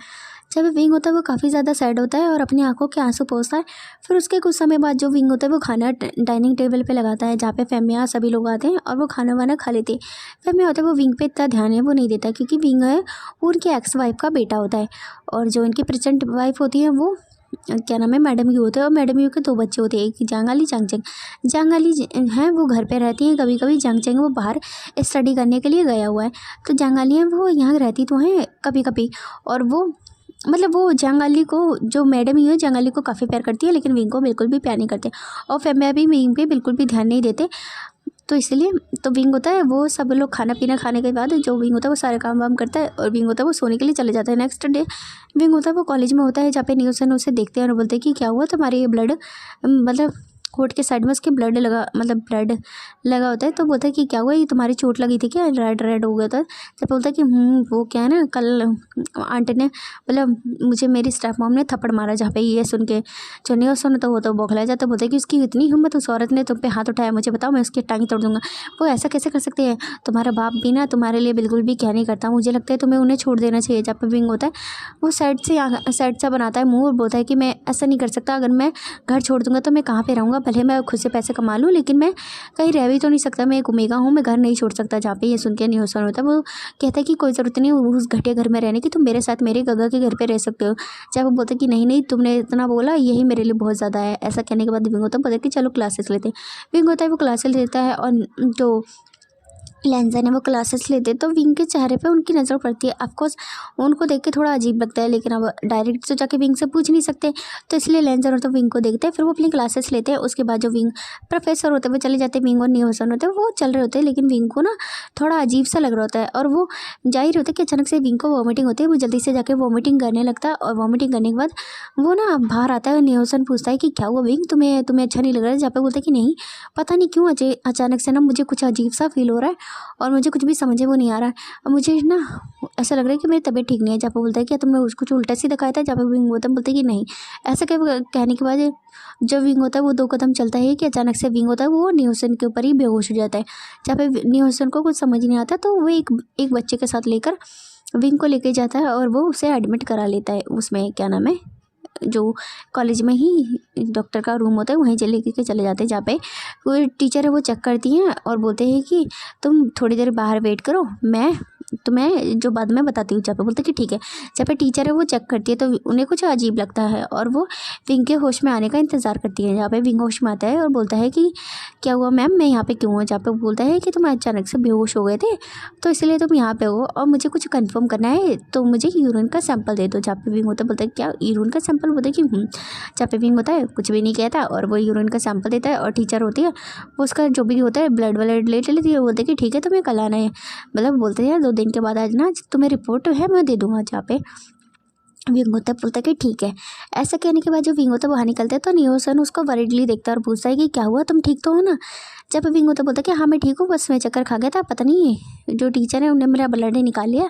जब विंग होता है वो काफ़ी ज़्यादा सैड होता है और अपनी आंखों के आंसू पोंछता है। फिर उसके कुछ समय बाद जो विंग होता है वो खाना डाइनिंग टेबल पे लगाता है, जहाँ पे फेमिया सभी लोग आते हैं और वो खाना वाना खा लेते हैं। फेमिया होता है वो विंग पे इतना ध्यान है वो नहीं देता, क्योंकि विंग है वो उनकी एक्स वाइफ का बेटा होता है और जो इनकी प्रेजेंट वाइफ होती है वो क्या नाम है मैडम यू होते हैं। और मैडम यू के दो बच्चे होते हैं, एक जांगाली जांगचेंग। जांगाली हैं वो घर पे रहती हैं कभी कभी, जांगचेंग वो बाहर स्टडी करने के लिए गया हुआ है। तो जांगाली हैं वो यहाँ रहती तो हैं कभी कभी, और वो मतलब वो जांगाली को जो मैडम यू है जांगाली को काफ़ी प्यार करती है, लेकिन विंग को बिल्कुल भी प्यार नहीं करते और फेमिया भी विंग पे बिल्कुल भी ध्यान नहीं देते। तो इसलिए तो विंग होता है वो सब लोग खाना पीना खाने के बाद जो विंग होता है वो सारे काम वाम करता है और विंग होता है वो सोने के लिए चले जाता है। नेक्स्ट डे विंग होता है वो कॉलेज में होता है, जहाँ पे न्यूसन उसे देखते हैं और बोलते हैं कि क्या हुआ तुम्हारे ये ब्लड मतलब होठ के साइड में उसके ब्लड लगा मतलब ब्लड लगा होता है। तो बोलता है कि क्या हुआ, ये तुम्हारी चोट लगी थी क्या, रेड रेड हो गया था। जब बोलता है कि वो क्या है ना, कल आंटी ने मतलब मुझे मेरी स्टेप मॉम ने थप्पड़ मारा, जहाँ पे ये सुन के जो नहीं सुन तो वो तो बौखला जाता। बोलता है कि उसकी इतनी हिम्मत, उस औरत ने तुम पे हाथ उठाया, मुझे बताओ मैं उसकी टांग तोड़ दूंगा। वो ऐसा कैसे कर सकते हैं, तुम्हारा बाप भी ना तुम्हारे लिए बिल्कुल भी क्या नहीं करता, मुझे लगता है तुम्हें उन्हें छोड़ देना चाहिए। जहाँ पे विंग होता है वो साइड से बनाता है मुँह और बोलता है कि मैं ऐसा नहीं कर सकता, अगर मैं घर छोड़ दूंगा तो मैं कहाँ पे रहूँगा, भले मैं खुद से पैसे कमा लूँ लेकिन मैं कहीं रह भी तो नहीं सकता, मैं एक ओमेगा हूँ, मैं घर नहीं छोड़ सकता। जहाँ पे ये सुन के न्यूसन होता है वो कहता है कि कोई ज़रूरत नहीं उस घटिया घर में रहने की, तुम मेरे साथ मेरे गगा के घर पे रह सकते हो। जब वो बोलते कि नहीं नहीं तुमने इतना बोला यही मेरे लिए बहुत ज़्यादा है। ऐसा कहने के बाद विंग होता है बोलता है कि चलो क्लासेस लेते हैं। विंग होता है वो क्लासेस लेता है और जो लेंजन है वो क्लासेस लेते तो विंग के चेहरे पे उनकी नज़र पड़ती है। ऑफकोर्स उनको देख के थोड़ा अजीब लगता है लेकिन अब डायरेक्ट तो जाके विंग से पूछ नहीं सकते, तो इसलिए लेंजन और तो विंग को देखते हैं। फिर वो अपनी क्लासेस लेते हैं। उसके बाद जो विंग प्रोफेसर होते हैं वो चले जाते हैं, विंग और न्यूसन होते हैं वो चल रहे होते हैं, लेकिन विंग को ना थोड़ा अजीब सा लग रहा होता है और वो जा ही रहे होते हैं कि अचानक से विंग को वॉमिटिंग होती है। वो जल्दी से जाके वॉमिटिंग करने लगता है और वॉमिटिंग करने के बाद वो ना बाहर आता है। न्यूसन पूछता है कि क्या हुआ विंग, तुम्हें अच्छा नहीं लग रहा है। जहाँ पे बोलता है कि नहीं पता नहीं क्यों अचानक से ना मुझे कुछ अजीब सा फील हो रहा है और मुझे कुछ भी समझे वो नहीं आ रहा है और मुझे ना ऐसा लग रहा है कि मेरी तबीयत ठीक नहीं है। जहाँ पे बोलता है कि तुमने उसको कुछ उल्टा सीधा खाया था। जहाँ पे विंग होता है बोलते हैं कि नहीं। ऐसा कहने के बाद जब विंग होता है वो 2 कदम चलता है कि अचानक से विंग होता है वो न्यूसन के ऊपर ही बेहोश हो जाता है। जहाँ पे न्यूसन को कुछ समझ नहीं आता तो वो एक बच्चे के साथ लेकर विंग को लेके जाता है और वो उसे एडमिट करा लेता है। उसमें क्या नाम है जो कॉलेज में ही डॉक्टर का रूम होता है वहीं चले के चले जाते हैं। जहाँ पे कोई टीचर है वो चेक करती हैं और बोलते हैं कि तुम थोड़ी देर बाहर वेट करो, मैं तुम्हें जो बाद में बताती हूँ। जहाँ पे बोलते हैं कि ठीक है। जहाँ पे टीचर है वो चेक करती है तो उन्हें कुछ अजीब लगता है और वो विंग के होश में आने का इंतज़ार करती है। जहाँ पे विंग होश में आता है और बोलता है कि क्या हुआ मैम, मैं यहाँ पे क्यों हूँ। जहाँ पे बोलता है कि तुम अचानक से बेहोश हो गए थे तो इसलिए तुम यहाँ पे हो और मुझे कुछ कंफर्म करना है तो मुझे यूरिन का सैंपल दे दो। जहाँ पे विंग होता है बोलता है क्या यूरिन का सैंपल, बोलता है कि जहाँ पे विंग होता है कुछ भी नहीं कहता और वो यूरिन का सैंपल देता है और टीचर होती है वो उसका जो भी होता है ब्लड व्लड ले लेती है। बोलते हैं कि ठीक है तुम्हें कल आना है, मतलब बोलते हैं 2 दिन के बाद आज ना तुम्हें रिपोर्ट है मैं दे दूंगा। जहाँ पे विंग होता है बोलता है कि ठीक है। ऐसा कहने के बाद जो विंग होता है बाहर निकलता है तो न्यूसन उसको वरीडली देखता है और पूछता है कि क्या हुआ, तुम ठीक तो हो ना। जब विंग होता है बोलता है कि हाँ मैं ठीक हूँ, बस मैं चक्कर खा गया था, पता नहीं जो टीचर है उन्हें मेरा ब्लड निकाल लिया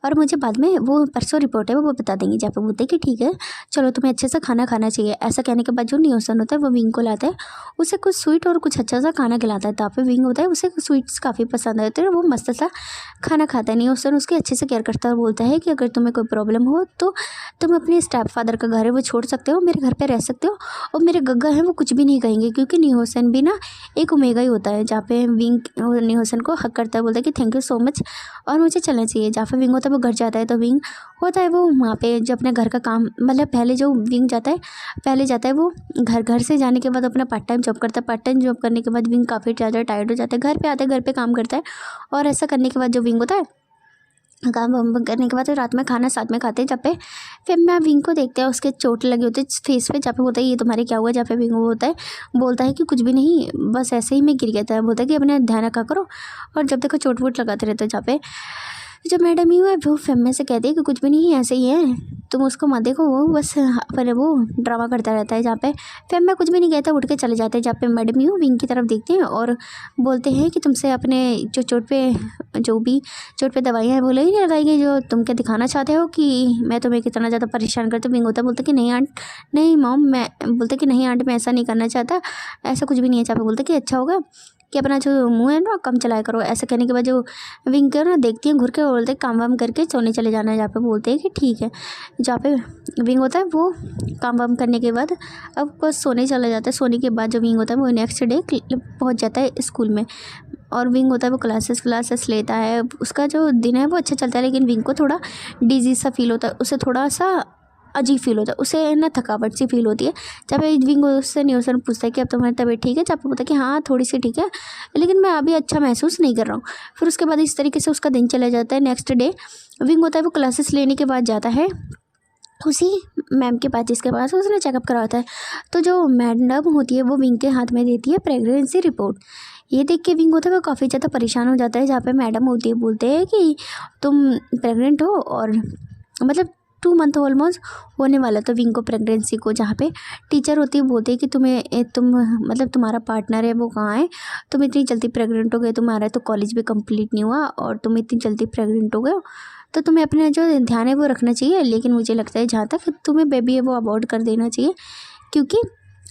और मुझे बाद में वो परसों रिपोर्ट है वो बता देंगे। जहाँ पे बोलते हैं कि ठीक है चलो तुम्हें अच्छे से खाना खाना चाहिए। ऐसा कहने के बाद जो न्यूसन होता है वो विंग को लाता है, उसे कुछ स्वीट और कुछ अच्छा सा खाना खिलाता है। तहाँ पे विंग होता है उसे स्वीट्स काफ़ी पसंद आते हैं, वो मस्त सा खाना खाता है। न्यूसन उसकी अच्छे से केयर करता है और बोलता है कि अगर तुम्हें कोई प्रॉब्लम हो तो तुम अपने स्टेप फादर का घर है वो छोड़ सकते हो, मेरे घर पे रह सकते हो और मेरे गग्गा है वो कुछ भी नहीं कहेंगे क्योंकि न्यूसन भी ना एक ओमेगा ही होता है। जहाँ पे विंग न्यूसन को हक करता है, बोलता है कि थैंक यू सो मच और मुझे चलना चाहिए। जहाँ पे विंग होता है वो घर जाता है तो विंग होता है वो वहाँ पे जो अपने घर का काम मतलब पहले जो विंग जाता है पहले जाता है वो घर से जाने के बाद अपना पार्ट टाइम जॉब करता है। पार्ट टाइम जॉब करने के बाद विंग काफ़ी ज़्यादा टायर्ड हो जाता है, घर पे आता है घर पे काम करता है और ऐसा करने के बाद जो विंग होता है काम वाम करने के बाद रात में खाना साथ में खाते हैं। जहाँ पे फिर मैं विंग को देखते हैं उसके चोट लगी होती है फेस पे। जहाँ पे बोलता है ये तुम्हारे क्या हुआ। जहाँ पे विंग होता है बोलता है कि कुछ भी नहीं बस ऐसे ही मैं गिर गया था। बोलता है कि अपने ध्यान रखा करो और जब देखो चोट वोट लगाते रहते हो। जहाँ पे जो मैडम ही हुआ है वो फेम से कहती है कि कुछ भी नहीं ऐसे ही है, तुम उसको मत देखो वो बस अपने वो ड्रामा करता रहता है। जहाँ पे फेम में कुछ भी नहीं कहता उठ के चले जाते हैं। जहाँ पे मैडम ही विंग की तरफ देखते हैं और बोलते हैं कि तुमसे अपने जो चोट पे दवाइयाँ हैं वो नहीं लगाई गई जो तुम क्या दिखाना चाहते हो कि मैं तुम्हें कितना ज़्यादा परेशान करता हूँ। विंग होता है बोलते कि नहीं आंट नहीं मॉम, मैं बोलते कि नहीं आंट मैं ऐसा नहीं करना चाहता, ऐसा कुछ भी नहीं है। जहाँ पे बोलते कि अच्छा होगा कि अपना जो मुंह है ना कम चलाया करो। ऐसा कहने के बाद जो विंग के ना देखती हैं घुर के बोलते काम वाम करके सोने चले जाना है। जहाँ पे बोलते हैं कि ठीक है। जहाँ पे विंग होता है वो काम वाम करने के बाद अब बस सोने चला जाता है। सोने के बाद जो विंग होता है वो नेक्स्ट डे पहुँच जाता है स्कूल में और विंग होता है वो क्लासेस लेता है। उसका जो दिन है वो अच्छा चलता है लेकिन विंग को थोड़ा डिजीज सा फील होता है, उसे थोड़ा सा अजीब फील होता है, उसे ना थकावट सी फील होती है। जब विंग उससे न्यूसन पूछता है कि अब तुम्हारी तबीयत ठीक है। जब बोलता है कि हाँ थोड़ी सी ठीक है लेकिन मैं अभी अच्छा महसूस नहीं कर रहा हूँ। फिर उसके बाद इस तरीके से उसका दिन चला जाता है। नेक्स्ट डे विंग होता है वो क्लासेस लेने के बाद जाता है उसी मैम के पास जिसके पास उसने चेकअप करवाता है। तो जो मैडम होती है वो विंग के हाथ में देती है प्रेगनेंसी रिपोर्ट। ये देख के विंग होता है वो काफ़ी ज़्यादा परेशान हो जाता है। जहाँ पे मैडम होती है बोलते हैं कि तुम प्रेग्नेंट हो और मतलब 2 मंथ ऑलमोस्ट होने वाला। तो विंग को प्रेगनेंसी को जहाँ पे टीचर होती है बोलती है कि तुम मतलब तुम्हारा पार्टनर है वो कहाँ है, तुम इतनी जल्दी प्रेग्नेंट हो गए, तुम्हारा तो कॉलेज भी कंप्लीट नहीं हुआ और तुम इतनी जल्दी प्रेग्नेंट हो गए हो, तो तुम्हें अपना जो ध्यान है वो रखना चाहिए। लेकिन मुझे लगता है जहाँ तक तुम्हें बेबी है वो अबॉर्ट कर देना चाहिए, क्योंकि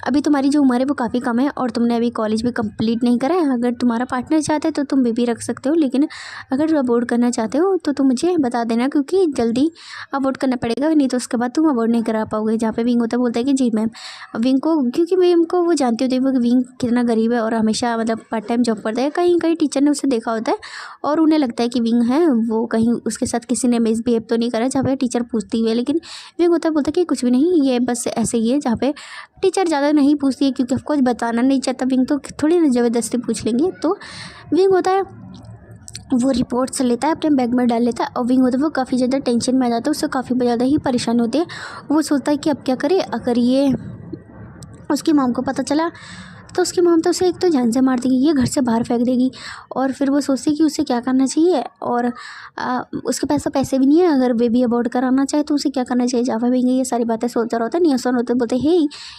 अभी तुम्हारी जो उम्र है वो काफ़ी कम है और तुमने अभी कॉलेज भी कंप्लीट नहीं करा है। अगर तुम्हारा पार्टनर चाहता है तो तुम बेबी रख सकते हो, लेकिन अगर अबॉर्ट करना चाहते हो तो तुम मुझे बता देना, क्योंकि जल्दी अबॉर्ट करना पड़ेगा, नहीं तो उसके बाद तुम अबॉर्ट नहीं करा पाओगे। जहाँ पे विंग होता है बोलता है कि जी मैम। विंग को क्योंकि मैम को वो जानती होती है वो विंग कितना गरीब है और हमेशा मतलब पार्ट टाइम जॉब करता है। कहीं कहीं टीचर ने उसे देखा होता है और उन्हें लगता है कि विंग है वो कहीं उसके साथ किसी ने मिसबिहेव तो नहीं करा। जहाँ पे टीचर पूछती है, लेकिन विंग होता है बोलता है कि कुछ भी नहीं, ये बस ऐसे ही है। जहाँ पे टीचर ज़्यादा नहीं पूछती है क्योंकि ऑफकोर्स बताना नहीं चाहता विंग, तो थोड़ी ना ज़बरदस्ती पूछ लेंगे। तो विंग होता है वो रिपोर्ट्स लेता है अपने बैग में डाल लेता है और विंग होता है वो काफ़ी ज़्यादा टेंशन में आ जाता है, उससे काफ़ी ज़्यादा ही परेशान होते हैं। वो सोचता है कि अब क्या करे, अगर ये उसकी मॉम को पता चला तो उसकी मॉम तो उसे एक तो जान से मार देगी, ये घर से बाहर फेंक देगी। और फिर वो सोचती है कि उसे क्या करना चाहिए और उसके पास तो पैसे भी नहीं है, अगर बेबी अबॉर्ट कराना चाहे तो उसे क्या करना चाहिए। जावा भी ये सारी बातें सोच रहा होता है। नियसन होते बोलते हे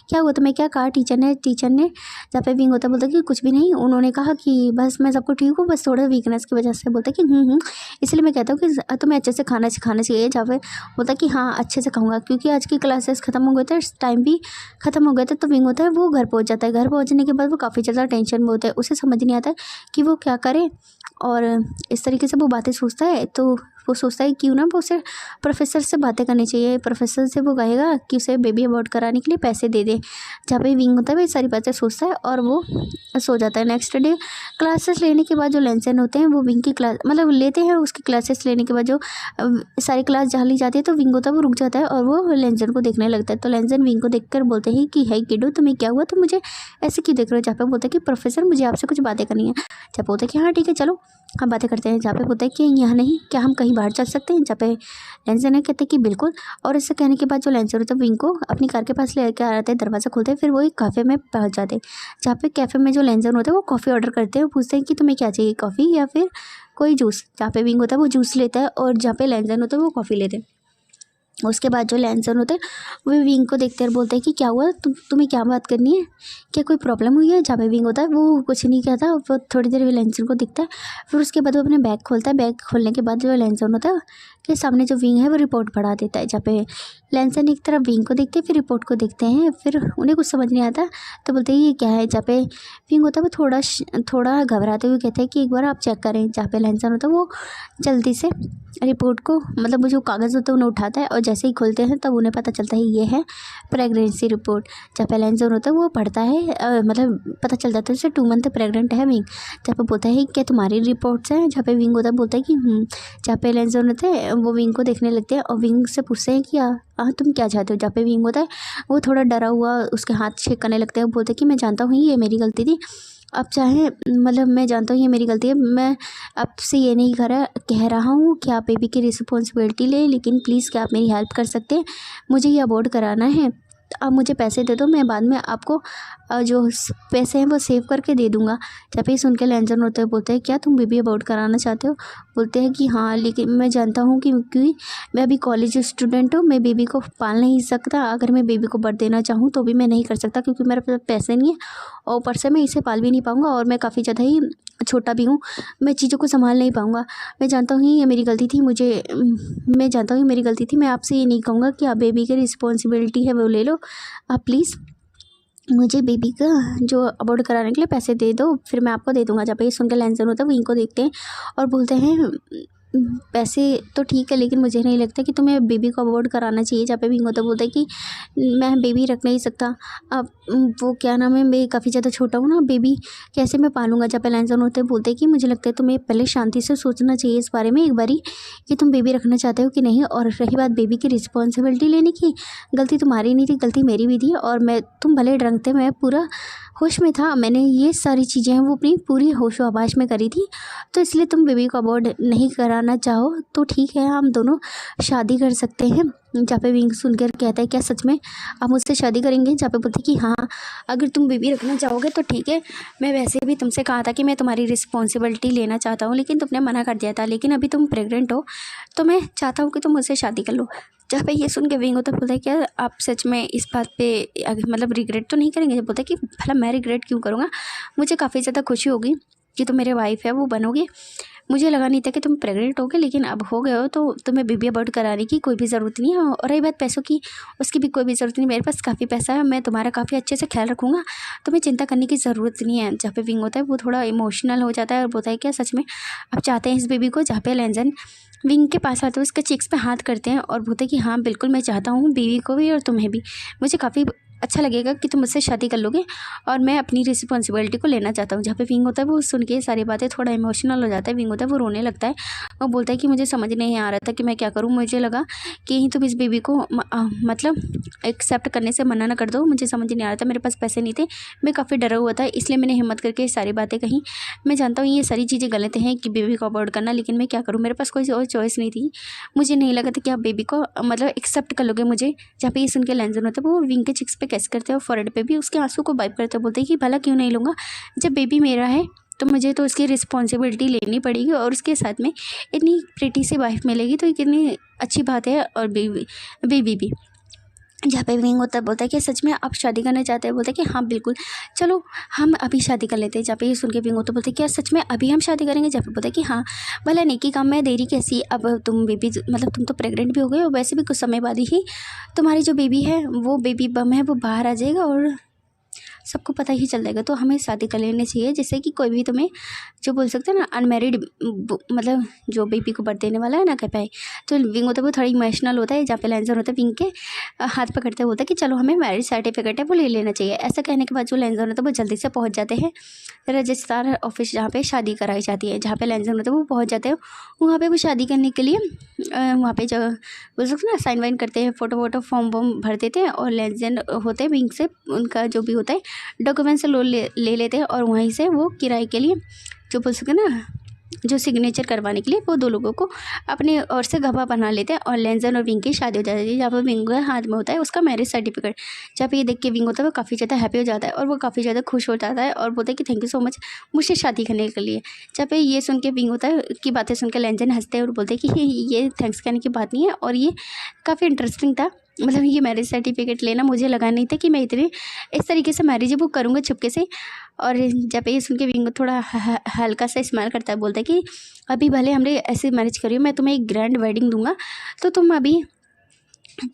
क्या हुआ तुम्हें, क्या कहा टीचर ने। जहाँ पे विंग होता बोलता कि कुछ भी नहीं, उन्होंने कहा कि बस मैं सबको ठीक हूँ, बस थोड़ा वीकनेस की वजह से। बोलता कि इसलिए मैं कहता हूँ कि तुम्हें अच्छे से खाना सिखाना चाहिए। जहाँ पे बोलता कि हाँ अच्छे से खाऊंगा, क्योंकि आज की क्लासेस ख़त्म हो गए थे, टाइम भी ख़त्म हो गया था। तो विंग होता है वो घर पहुँच जाता है। घर पहुँचने के बाद वो काफ़ी ज़्यादा टेंशन में होता है, उसे समझ नहीं आता है कि वो क्या करे और इस तरीके से वो बातें सोचता है। तो वो सोचता है क्यों ना वो उसे प्रोफेसर से बातें करनी चाहिए। प्रोफेसर से वो कहेगा कि उसे बेबी अबॉर्ट कराने के लिए पैसे दे दे। जहाँ पे विंग होता है वो सारी बातें सोचता है और वो सो जाता है। नेक्स्ट डे क्लासेस लेने के बाद जो लेसन होते हैं वो विंग की क्लास मतलब लेते हैं। उसकी क्लासेस लेने के बाद जो सारी क्लास जहाँ ली जाती है तो विंग होता है वो रुक जाता है और वो लेसन को देखने लगता है। तो लेसन विंग को देखकर बोलते हैं कि है किडो तुम्हें क्या हुआ, तो मुझे ऐसे क्यों देख रहे हो। जहाँ पे बोलता है कि प्रोफेसर मुझे आपसे कुछ बातें करनी है। जहाँ बोलता है कि हाँ ठीक है चलो हम बातें करते हैं। जहाँ पे बोलता है कि यहाँ नहीं, क्या हम कहीं बाहर चल सकते हैं। जहाँ पे लेंसर ने कहते हैं कि बिल्कुल। और इससे कहने के बाद जो लेंसर होता है विंग को अपनी कार के पास लेकर आ जाते हैं, दरवाज़ा खोलते हैं, फिर वो एक कैफ़े में पहुँच जाते हैं। जहाँ पे कैफ़े में जो लेंसर होते हैं वो कॉफ़ी ऑर्डर करते हैं, पूछते हैं कि तुम्हें क्या चाहिए, कॉफ़ी या फिर कोई जूस। जहाँ पे विंग होता है वो जूस लेता है और जहाँ पे लेंसर होता है वो कॉफ़ी लेते हैं। उसके बाद जो लेंसन होते हैं वो विंग को देखते हैं और बोलते हैं कि क्या हुआ, तुम्हें क्या बात करनी है, क्या कोई प्रॉब्लम हुई है। जहाँ पे विंग होता है वो कुछ नहीं कहता, वो थोड़ी देर लेंसन को दिखता है। फिर उसके बाद वो अपने बैग खोलता है। बैग खोलने के बाद जो लेंसन होता है के सामने जो विंग है वो रिपोर्ट पढ़ा देता है। जहाँ पे लेंसन एक तरफ विंग को देखते हैं फिर रिपोर्ट को देखते हैं, फिर उन्हें कुछ समझ नहीं आता तो बोलते हैं ये क्या है। जहाँ पे विंग होता है वो थोड़ा घबराते हुए कहते हैं कि एक बार आप चेक करें। जहाँ पे लेंसन होता है वो जल्दी से रिपोर्ट को मतलब वो जो कागज़ होता है उन्हें उठाता है और जैसे ही खोलते हैं तब उन्हें पता चलता है ये है प्रेगनेंसी रिपोर्ट। जहाँ पे लेंसन होता है वो पढ़ता है मतलब पता चल जाता है उसे 2 मंथ प्रेग्नेंट है विंग। जहाँ पे बोलता है क्या तुम्हारी रिपोर्ट्स हैं। जहाँ पे विंग होता है बोलता है कि जहाँ पे लेंसन होते हैं वो विंग को देखने लगते हैं और विंग से पूछते हैं कि तुम क्या चाहते हो। जहाँ पे विंग होता है वो थोड़ा डरा हुआ उसके हाथ शेक करने लगते हैं, बोलते हैं कि मैं जानता हूँ ये मेरी गलती थी, अब चाहे मतलब मैं जानता हूँ ये मेरी गलती है, मैं आपसे ये नहीं कह रहा हूँ कि आप बेबी की रिस्पॉन्सिबिलिटी लें, लेकिन प्लीज़ क्या आप मेरी हेल्प कर सकते हैं, मुझे ये अबॉर्ट कराना है। तो आप मुझे पैसे दे दो, मैं बाद में आपको जो पैसे हैं वो सेव करके दे दूँगा। जब भी सुन के लेंसन होते हैं बोलते हैं क्या तुम बेबी अबॉर्ट कराना चाहते हो। बोलते हैं कि हाँ लेकिन मैं जानता हूँ कि क्योंकि मैं अभी कॉलेज स्टूडेंट हूँ, मैं बेबी को पाल नहीं सकता। अगर मैं बेबी को बर्थ देना चाहूँ तो भी मैं नहीं कर सकता क्योंकि मेरे पास पैसे नहीं है और ऊपर से मैं इसे पाल भी नहीं पाऊँगा और मैं काफ़ी ज़्यादा ही छोटा भी हूँ, मैं चीज़ों को संभाल नहीं पाऊँगा। मैं जानता हूँ ये मेरी गलती थी, मैं जानता हूँ ये मेरी गलती थी। मैं आपसे ये नहीं कहूँगा कि आप बेबी की रिस्पॉन्सिबिलिटी है वो ले लो, आप प्लीज़ मुझे बेबी का जो अबॉर्ट कराने के लिए पैसे दे दो, फिर मैं आपको दे दूँगा। जब ये सुन के लेंसन होता है वो इनको देखते हैं और बोलते हैं पैसे तो ठीक है लेकिन मुझे नहीं लगता कि तुम्हें बेबी को अबॉर्ट कराना चाहिए। जहाँ पे विंग होता बोलता है कि मैं बेबी रख नहीं सकता, अब वो क्या नाम है, मैं काफ़ी ज़्यादा छोटा हूँ ना, बेबी कैसे मैं पालूंगा। जहाँ पे लेंसन होते बोलते हैं कि मुझे लगता है तुम्हें पहले शांति से सोचना चाहिए इस बारे में एक बारी कि तुम बेबी रखना चाहते हो कि नहीं। और रही बात बेबी की रिस्पॉन्सिबिलिटी लेने की, गलती तुम्हारी नहीं थी, गलती मेरी भी थी और तुम भले ड्रंक थे, मैं पूरा होश में था, मैंने ये सारी चीज़ें हैं वो अपनी पूरी होशो-हवास में करी थी। तो इसलिए तुम बेबी को अबॉर्ड नहीं कराना चाहो तो ठीक है, हम दोनों शादी कर सकते हैं। जहाँ पे विंग सुनकर कहता है, क्या सच में आप मुझसे शादी करेंगे? जहाँ पे बोलती कि हाँ, अगर तुम बेबी रखना चाहोगे तो ठीक है। मैं वैसे भी तुमसे कहा था कि मैं तुम्हारी रिस्पॉन्सिबिलिटी लेना चाहता हूँ, लेकिन तुमने मना कर दिया था। लेकिन अभी तुम प्रेग्नेंट हो तो मैं चाहता हूँ कि तुम मुझसे शादी कर लो। जहाँ पे ये सुन के विंग होता बोलता है, क्या आप सच में इस बात पे मतलब रिग्रेट तो नहीं करेंगे? बोलता है कि भला मैं रिग्रेट क्यों करूँगा, मुझे काफ़ी ज़्यादा खुशी होगी कि तुम मेरे वाइफ है वो बनोगे। मुझे लगा नहीं था कि तुम प्रेग्नेंट होगे, लेकिन अब हो गए हो तो तुम्हें बेबी अबॉर्ट कराने की कोई भी ज़रूरत नहीं है। और रही बात पैसों की, उसकी भी कोई भी ज़रूरत नहीं, मेरे पास काफ़ी पैसा है, मैं तुम्हारा काफ़ी अच्छे से ख्याल रखूँगा, तुम्हें चिंता करने की ज़रूरत नहीं है। जहाँ पे विंग होता है वो थोड़ा इमोशनल हो जाता है और बोलता है, क्या सच में आप चाहते हैं इस बेबी को? जहाँ पे लेंजन विंग के पास आते हैं, उसके चिक्स पे हाथ करते हैं और बोलते हैं कि हाँ बिल्कुल मैं चाहता हूँ बीवी को भी और तुम्हें भी। मुझे काफ़ी अच्छा लगेगा कि तुम मुझसे शादी कर लोगे और मैं अपनी रिस्पॉन्सिबिलिटी को लेना चाहता हूँ। जहाँ पे विंग होता है वो सुन के सारी बातें थोड़ा इमोशनल हो जाता है। विंग होता है वो रोने लगता है और बोलता है कि मुझे समझ नहीं आ रहा था कि मैं क्या करूँ। मुझे लगा कि तुम इस बेबी को मतलब एक्सेप्ट करने से मना ना कर दो। मुझे समझ नहीं आ रहा था, मेरे पास पैसे नहीं थे, मैं काफ़ी डरा हुआ था, इसलिए मैंने हिम्मत करके सारी बातें कही। मैं जानता हूँ ये सारी चीज़ें गलत हैं कि बेबी को अबॉर्ट करना, लेकिन मैं क्या करूँ, मेरे पास कोई और चॉइस नहीं थी। मुझे नहीं लगा था कि आप बेबी को मतलब एक्सेप्ट कर लोगे मुझे। जहाँ पे ये सुन के लेंजन होता है वो विंग के चिक्स पे कैस करते हैं और फॉरहेड पे भी उसके आंसू को वाइप करते हैं। बोलते हैं कि भला क्यों नहीं लूँगा, जब बेबी मेरा है तो मुझे तो उसकी रिस्पॉन्सिबिलिटी लेनी पड़ेगी और उसके साथ में इतनी प्रिटी सी वाइफ मिलेगी तो ये कितनी अच्छी बात है। और बेबी बेबी भी। जहाँ पे विंग होता है बोलता है कि सच में आप शादी करना चाहते हैं? बोलता है कि हाँ बिल्कुल, चलो हम अभी शादी कर लेते हैं। जहाँ पे ये सुन के विंग होता है बोलते हैं, क्या सच में अभी हम शादी करेंगे? जहाँ पे बोलता है कि हाँ, भला नेकी काम में देरी कैसी, अब तुम बेबी मतलब तुम तो प्रेग्नेंट भी हो गए और वैसे भी कुछ समय बाद ही तुम्हारी जो बेबी है वो बेबी बम है वो बाहर आ जाएगा और सबको पता ही चल जाएगा। तो हमें शादी कर लेनी चाहिए जिससे कि कोई भी तुम्हें जो बोल सकते हैं ना अनमैरिड मतलब जो बेबी को बर्थ देने वाला है ना कह पाए। तो विंग होता है वो थोड़ा इमोशनल होता है। जहाँ पे लेंजर होता है विंग के हाथ पकड़ते होता है कि चलो हमें मैरिज सर्टिफिकेट है वो ले लेना चाहिए। ऐसा कहने के बाद जो लेंजर होता है वो जल्दी से पहुँच जाते हैं रजिस्ट्रार ऑफिस जहाँ पे शादी कराई जाती है। जहाँ पे लेंजर होता है वो पहुँच जाते हैं वहाँ पे वो शादी करने के लिए वहाँ पे जो बोल सकते ना साइन वाइन करते हैं, फ़ोटो वोटो फॉर्म वॉर्म भर देते हैं और लेंजर होते हैं विंग से उनका जो भी होता है डॉक्यूमेंट्स लोन ले लेते हैं और वहीं से वो किराए के लिए जो बोल सके ना जो सिग्नेचर करवाने के लिए वो दो लोगों को अपने ओर से गवाह बना लेते हैं और लेंजन और विंग की शादी हो जाती है। जहाँ पर विंग के हाथ में होता है उसका मैरिज सर्टिफिकेट। जहाँ पे ये देख के विंग होता है वो काफ़ी ज़्यादा हैप्पी हो जाता है और वो काफ़ी ज़्यादा खुश हो जाता है और बोलता है कि थैंक यू सो मच मुझसे शादी करने के लिए। जहाँ पे ये सुन के विंग होता है की बातें सुन के लेंजन हंसते हैं और बोलते हैं कि ये थैंक्स करने की बात नहीं है और ये काफ़ी इंटरेस्टिंग था। मतलब ये मैरिज सर्टिफिकेट लेना मुझे लगा नहीं था कि मैं इतने इस तरीके से मैरिज बुक करूँगा छुपके से। और जब ये सुन के विंग थोड़ा हल्का सा स्माइल करता है, बोलता है कि अभी भले हमने ऐसे मैरिज करी हो, मैं तुम्हें एक ग्रैंड वेडिंग दूंगा तो तुम अभी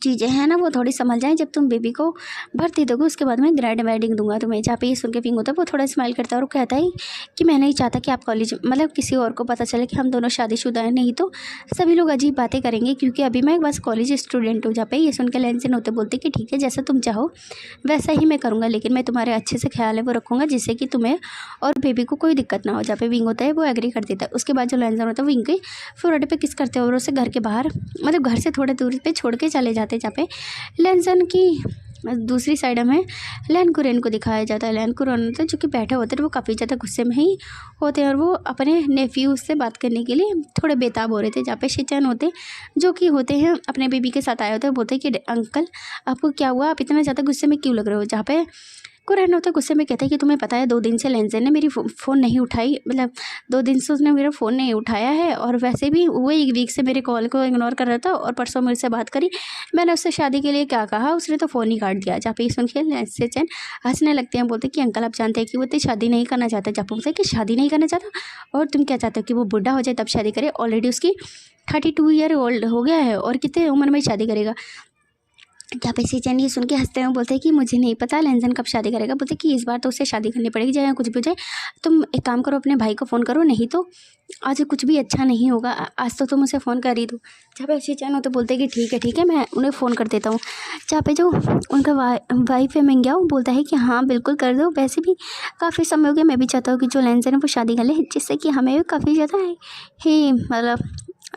चीज़ें हैं ना वो थोड़ी संभल जाएँ। जब तुम बेबी को भर्ती दोगे उसके बाद मैं ग्रैंड वेडिंग दूंगा तुम्हें। जहाँ पे ये सुन के विंग होता है वो थोड़ा स्माइल करता है और कहता है कि मैं नहीं चाहता कि आप कॉलेज मतलब किसी और को पता चले कि हम दोनों शादीशुदा हैं, नहीं तो सभी लोग अजीब बातें करेंगे क्योंकि अभी मैं बस कॉलेज स्टूडेंट हूँ। जहाँ पे ये सुन के लेंजन होते बोलते कि ठीक है जैसा तुम चाहो वैसा ही मैं करूँगा, लेकिन मैं तुम्हारे अच्छे से ख्याल है वो रखूँगा जिससे कि तुम्हें और बेबी को कोई दिक्कत ना हो। जहाँ पे विंग होता है वो एग्री कर देता है। उसके बाद जो लेंजन होता है विंग के फोरहेड पे किस करते हैं और उसे घर के बाहर मतलब घर से थोड़ा दूर पे छोड़ के चले जाते हैं। जहाँ पे लेंजन की दूसरी साइड में लैन कुरेन को दिखाया जाता है। लैन कुरेन होते हैं जो कि बैठे होते हैं वो काफ़ी ज़्यादा गुस्से में ही होते हैं और वो अपने नेफ्यू से बात करने के लिए थोड़े बेताब हो रहे थे। जहाँ पे शिचैन होते जो कि होते हैं अपने बेबी के साथ आए होते हैं, बोलते हैं कि अंकल आपको क्या हुआ, आप इतना ज़्यादा गुस्से में क्यों लग रहे हो। जहाँ पे कुरैन होता है गुस्से में कहता है कि तुम्हें पता है 2 दिन से लेंजन ने मेरी फ़ोन नहीं उठाई, मतलब 2 दिन से उसने मेरा फ़ोन नहीं उठाया है और वैसे भी वो 1 वीक से मेरे कॉल को इग्नोर कर रहा था और परसों मेरे से बात करी, मैंने उससे शादी के लिए क्या कहा उसने तो फ़ोन ही काट दिया। जहाँ पे ये सुन के शिचैन हंसने लगते हैं, बोलते कि अंकल आप जानते हैं कि वो तो शादी नहीं करना चाहता। जहाँ पे बोलते हैं कि शादी नहीं करना चाहता और तुम क्या चाहते हो कि वो बुढ़ा हो जाए तब शादी करे, ऑलरेडी उसकी 32 ईयर ओल्ड हो गया है और कितने उम्र में शादी करेगा। क्या पे शिचैन ये सुन के हंसते हैं, बोलते हैं कि मुझे नहीं पता लेंजन कब शादी करेगा। बोलते कि इस बार तो उससे शादी करनी पड़ेगी चाहे कुछ भी हो जाए। तुम एक काम करो अपने भाई को फ़ोन करो, नहीं तो आज कुछ भी अच्छा नहीं होगा। आज तो तुम उसे फ़ोन कर ही दो। जहाँ पे शिचैन होते बोलते कि ठीक है मैं उन्हें फ़ोन कर देता हूँ। जहाँ पे जो उनका वाइफ है मिंग्याओ बोलता है कि हाँ बिल्कुल कर दो, वैसे भी काफ़ी समय हो गया, मैं भी चाहता हूँ कि जो लेंजन है वो शादी कर ले जिससे कि हमें भी काफ़ी ज़्यादा ही मतलब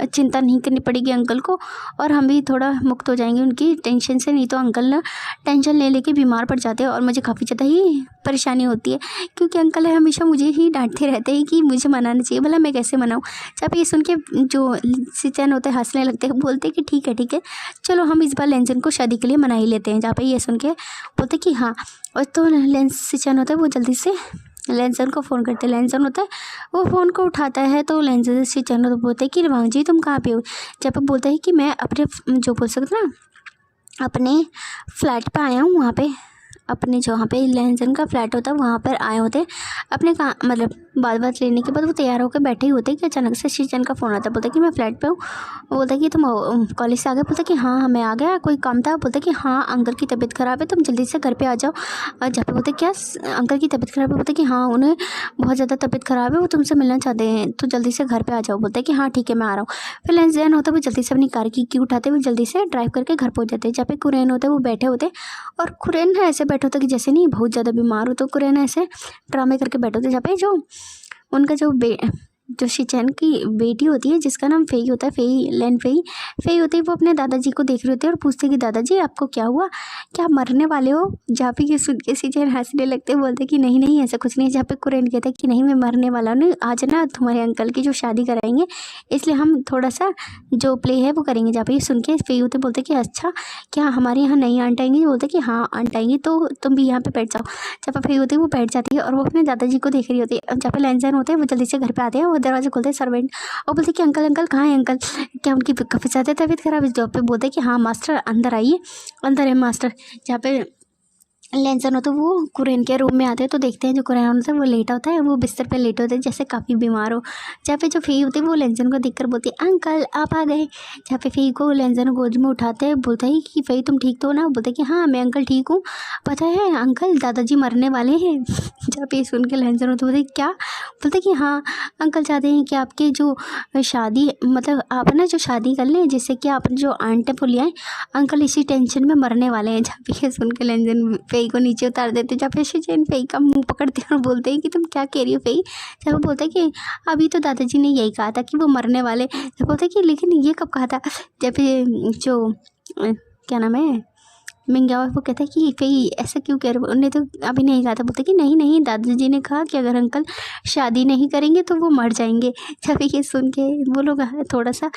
चिंता नहीं करनी पड़ेगी अंकल को, और हम भी थोड़ा मुक्त हो जाएंगे उनकी टेंशन से। नहीं तो अंकल ना टेंशन ले लेके बीमार पड़ जाते हैं और मुझे काफ़ी ज़्यादा ही परेशानी होती है, क्योंकि अंकल है हमेशा मुझे ही डांटते रहते हैं कि मुझे मनाना चाहिए। भला मैं कैसे मनाऊँ। जब ये सुन के जो सिचन होते हैं हंसने लगते हैं, बोलते कि ठीक है चलो हम इस बार लेंजन को शादी के लिए मना ही लेते हैं। जहाँ पे ये सुन के बोलते कि हाँ, और तो सिचन होता है वो जल्दी से लेंसन को फ़ोन करते। लेंसन होता है वो फ़ोन को उठाता है तो लेंसन सिचन तो बोलते हैं कि रिवांग जी तुम कहाँ पे हो। जब पे बोलता है कि मैं अपने जो बोल सकते ना अपने फ्लैट पे आया हूँ, वहाँ पे अपने जहाँ पे लेंसन का फ्लैट होता है वहाँ पर आए होते अपने मतलब बात लेने के बाद वो तैयार होकर बैठे ही होते कि अचानक से सिचन का फ़ोन आता है। बोलता कि मैं फ्लैट पे हूँ। वो बोलता कि तुम कॉलेज से आ गए। बोलता कि हाँ मैं आ गया, कोई काम था। बोलता कि हाँ अंकल की तबीयत ख़राब है, तुम जल्दी से घर पे आ जाओ। और जहाँ पे बोलते क्या अंकल की तबीयत ख़राब है। बोलता कि हाँ उन्हें बहुत ज़्यादा तबीयत ख़राब है, वो तुमसे मिलना चाहते हैं, तो जल्दी से घर पर आ जाओ। बोलता कि हाँ ठीक है मैं आ रहा हूँ। फिर लेंसन होता है वो जल्दी से अपनी कार की उठाते हुए जल्दी से ड्राइव करके घर पहुँच जाते हैं। जहाँ पे कुरैन होता है वो बैठे होते और कुरैन ऐसे बैठे होता कि जैसे नहीं बहुत ज़्यादा बीमार हो, तो कुरैन ऐसे ड्रामे करके बैठे होते। जहाँ पे जो उनका जो शिचैन की बेटी होती है जिसका नाम फेई होता है, फेई होती है, वो अपने दादाजी को देख रही होती है और पूछते हैं कि दादाजी आपको क्या हुआ, क्या आप मरने वाले हो। जहाँ पे ये सुन के शिचैन हंसने लगते हैं, बोलते कि नहीं ऐसा कुछ नहीं। जहाँ पे कुरैन कहता है कि नहीं मैं मरने वाला नहीं, आज ना तुम्हारे अंकल की जो शादी कराएंगे इसलिए हम थोड़ा सा जो प्ले है वो करेंगे। जहाँ पे ये सुन के फेई होते बोलते कि अच्छा क्या हमारे यहाँ नई आंट आएंगी। बोलते कि हाँ आंट आएंगी तो तुम भी यहाँ पे बैठ जाओ। जहाँ पे फेई होती है वो बैठ जाती है और वो अपने दादाजी को देख रही होती है। जहाँ पे लेंसन होते हैं वो जल्दी से घर पे आते हैं, दरवाजा खोलते हैं सर्वेंट और बोलते कि अंकल कहाँ है अंकल, क्या उनकी काफ़ी ज़्यादा तबीयत खराब है। जॉब पे बोलते हैं कि हाँ मास्टर अंदर आइए, अंदर है मास्टर। जहाँ पे लेंसन होता है वो कुरैन के रूम में आते हैं तो देखते हैं जो कुरैन होता है वो लेटा होता है, वो बिस्तर पे लेटे होते हैं जैसे काफ़ी बीमार हो। जहाँ पे जो फेई होती है वो लेंसन को देखकर बोलती है अंकल आप आ गए। जहाँ पे फेई को लेंसन गोद में उठाते हैं, बोलता है कि फेई तुम ठीक तो हो ना। बोलते कि हाँ मैं अंकल ठीक हूँ, पता है अंकल दादाजी मरने वाले हैं। जहाँ पे सुन के लेंसन होते बोलते क्या, बोलते कि हाँ अंकल चाहते हैं कि आपके जो शादी मतलब आप ना जो शादी कर लें जिससे कि आप जो आंट है वो ले आए, अंकल इसी टेंशन में मरने वाले हैं। जहाँ पे सुन के लेंसन फेई को नीचे उतार देते। जब फिर शिचैन फेई का मुंह पकड़ते हैं और बोलते हैं कि तुम क्या कह रही हो फेई। जब वो बोलता है कि अभी तो दादाजी ने यही कहा था कि वो मरने वाले। जब बोलता है कि लेकिन ये कब कहा था। जब जो क्या नाम है मिंग्या वो कहता है कि फेई ऐसा क्यों कह रहे हो, उन्हें तो अभी नहीं कहा था। बोलते कि नहीं दादाजी ने कहा कि अगर अंकल शादी नहीं करेंगे तो वो मर जाएंगे। जब ये सुन के वो लोग थोड़ा सा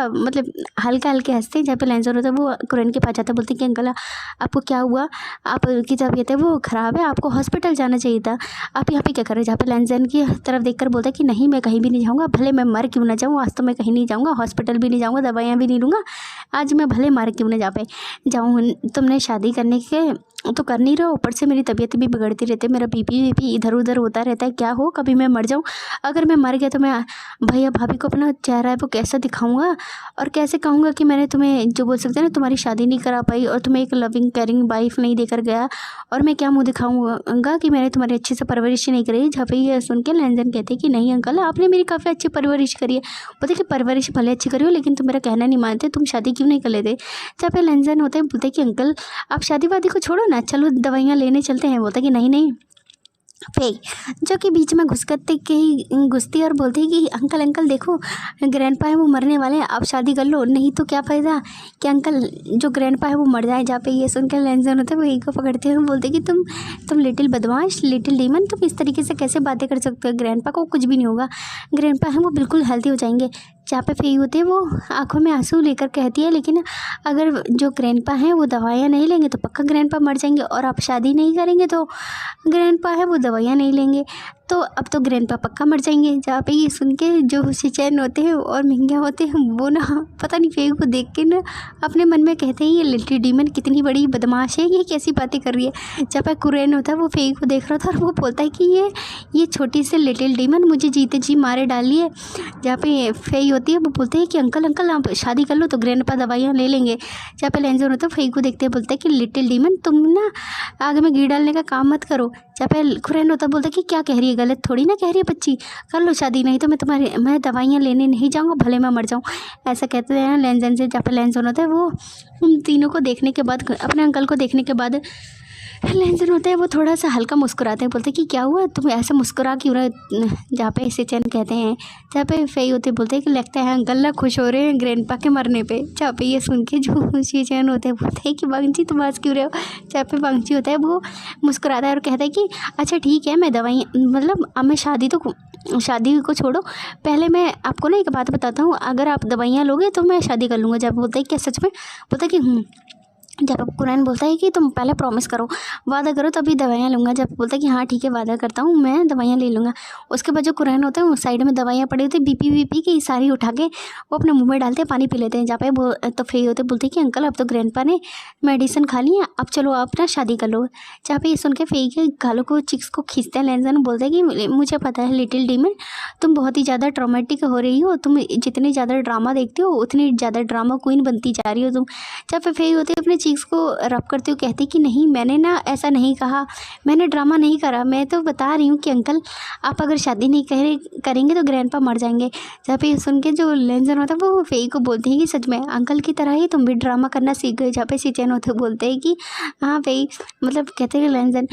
मतलब हल्का हंसते हैं। जहाँ पे लेंसन होता है वो कुरैन के पास जाता है, बोलते कि अंकल आपको क्या हुआ, आपकी तबीयत है वो ख़राब है, आपको हॉस्पिटल जाना चाहिए था, आप यहाँ पे क्या कर रहे हैं। जहाँ पे लेंसन की तरफ देखकर बोलता है कि नहीं मैं कहीं भी नहीं जाऊँगा, भले मैं मर क्यों ना जाऊँ, आज तो मैं कहीं नहीं जाऊँगा, हॉस्पिटल भी नहीं जाऊँगा, दवाइयाँ भी नहीं लूँगा, आज मैं भले मर क्यों ना जहाँ पे जाऊँ। तुमने शादी करने के तो कर नहीं रहे हो, ऊपर से मेरी तबीयत भी बिगड़ती रहती है, मेरा बीपी इधर उधर होता रहता है, क्या हो कभी मैं मर जाऊँ। अगर मैं मर गया तो मैं भैया भाभी को अपना चेहरा है वो कैसा दिखाऊंगा और कैसे कहूँगा कि मैंने तुम्हें जो बोल सकते हैं ना तुम्हारी शादी नहीं करा पाई और तुम्हें एक लविंग केयरिंग वाइफ नहीं देकर गया, और मैं क्या मुँह दिखाऊँगा कि मैंने तुम्हारी अच्छे से परवरिश नहीं करी। जहाँ पे ये सुन के लेंसन कहते हैं कि नहीं अंकल आपने मेरी काफ़ी अच्छी परवरिश करी है। बोलते कि परवरिश भले अच्छी करी हो लेकिन तुम मेरा कहना नहीं मानते, तुम शादी क्यों नहीं कर लेते। जहाँ पे लेंसन होते हैं बोलते कि अंकल आप शादी वादी को छोड़ो ना, चलो दवाइयाँ लेने चलते हैं। बोलता कि नहीं फेई जो कि बीच में घुसती और बोलती है कि अंकल देखो ग्रैंडपा है वो मरने वाले हैं, आप शादी कर लो, नहीं तो क्या फ़ायदा कि अंकल जो ग्रैंडपा है वो मर जाए। जहाँ पे ये सुनकर लेंसन होता है वो एक को पकड़ते हैं, बोलते कि तुम लिटिल बदमाश लिटिल डीमन, तुम इस तरीके से कैसे बातें कर सकते हो, ग्रैंडपा को कुछ भी नहीं होगा, ग्रैंडपा है वो बिल्कुल हेल्दी हो जाएंगे। जहाँ पे फेई होती है वो आंखों में आंसू लेकर कहती है लेकिन अगर जो ग्रैंडपा हैं वो दवाइयाँ नहीं लेंगे तो पक्का ग्रैंडपा मर जाएंगे, और आप शादी नहीं करेंगे तो ग्रैंडपा है वो दवाइयाँ नहीं लेंगे तो अब तो ग्रैंडपा पक्का मर जाएंगे। जहाँ पे ये सुन के जो शिचैन होते हैं और मिंग्या होते हैं वो ना पता नहीं फेई को देख के ना अपने मन में कहते हैं ये लिटिल डीमन कितनी बड़ी बदमाश है, ये कैसी बातें कर रही है। जब पे कुरैन होता है वो फेई को देख रहा था और वो बोलता है कि ये छोटी सी लिटिल डीमन मुझे जीते जी मारे डाली है। जहाँ पे फेई होती है वो बोलते हैं कि अंकल आप शादी कर लो तो ग्रैंडपा दवाइयाँ ले लेंगे। जहाँ पे लेंसन होता है फेई को देखते हैं बोलता है कि लिटिल डीमन तुम ना आगे में घी डालने का काम मत करो। जहाँ पे कुरैन होता है बोलता है कि क्या कह रही है, गलत थोड़ी ना कह रही है बच्ची, कर लो शादी, नहीं तो मैं दवाइयाँ लेने नहीं जाऊँगा, भले मैं मर जाऊँ, ऐसा कहते हैं लेंसन से। जहाँ पे लेंसन होता है वो उन तीनों को देखने के बाद अपने अंकल को देखने के बाद लेंजन होता है वो थोड़ा सा हल्का मुस्कुराते हैं, बोलते हैं कि क्या हुआ, तुम ऐसे मुस्कुरा क्यों रहे हो? जहाँ पे सिचेन कहते हैं, जहाँ पे फेई होते बोलते हैं कि लगता है अंकल ना खुश हो रहे हैं ग्रैंडपा के मरने पे। जहाँ पे ये सुन के जो सिचेन होते हैं बोलते हैं कि वांगजी तुम हंस क्यों रहे हो? जहाँ पे वांगजी होता है वो मुस्कुराता है और कहता है कि अच्छा ठीक है, मैं दवाई मतलब अब मैं शादी को छोड़ो, पहले मैं आपको ना एक बात बताता हूँ, अगर आप दवाइयाँ लोगे तो मैं शादी कर लूँगा। जब बोलता है क्या सच में? बोलता है कि जब कुरैन बोलता है कि तुम पहले प्रॉमिस करो, वादा करो तभी दवाइयाँ लूँगा। जब बोलता है कि हाँ ठीक है वादा करता हूँ, मैं दवाइयाँ ले लूँगा। उसके बाद जो कुरैन होता है वो साइड में दवाइयाँ पड़ी होती है, बीपी वीपी की सारी उठा के वो अपने मुंह में डालते हैं, पानी पी लेते हैं। जहाँ पे वो तो फ्री होते बोलते हैं कि अंकल अब तो ग्रैंडपा ने मेडिसिन खा ली है, अब चलो आप ना शादी कर लो। जहाँ पे ये सुन के फेई के गालों को चिक्स को खींचते हैं लेंजन, बोलते हैं कि मुझे पता है लिटिल डीमन, तुम बहुत ही ज़्यादा ट्रॉमेटिक हो रही हो, तुम जितनी ज़्यादा ड्रामा देखती हो उतनी ज़्यादा ड्रामा क्वीन बनती जा रही हो तुम। जहाँ पे फेई होते अपने चीक्स को रब करते हुए कहती कि नहीं मैंने ना ऐसा नहीं कहा, मैंने ड्रामा नहीं करा, मैं तो बता रही हूँ कि अंकल आप अगर शादी नहीं करेंगे तो ग्रैंडपा मर जाएंगे। जहाँ पे सुन के जो लेंजन होता है वो फेई को बोलते हैं कि सच में अंकल की तरह ही तुम भी ड्रामा करना सीख गए। जहाँ पे सिचेन होते बोलते हैं कि हाँ फेई, मतलब कहते हैं लेंजन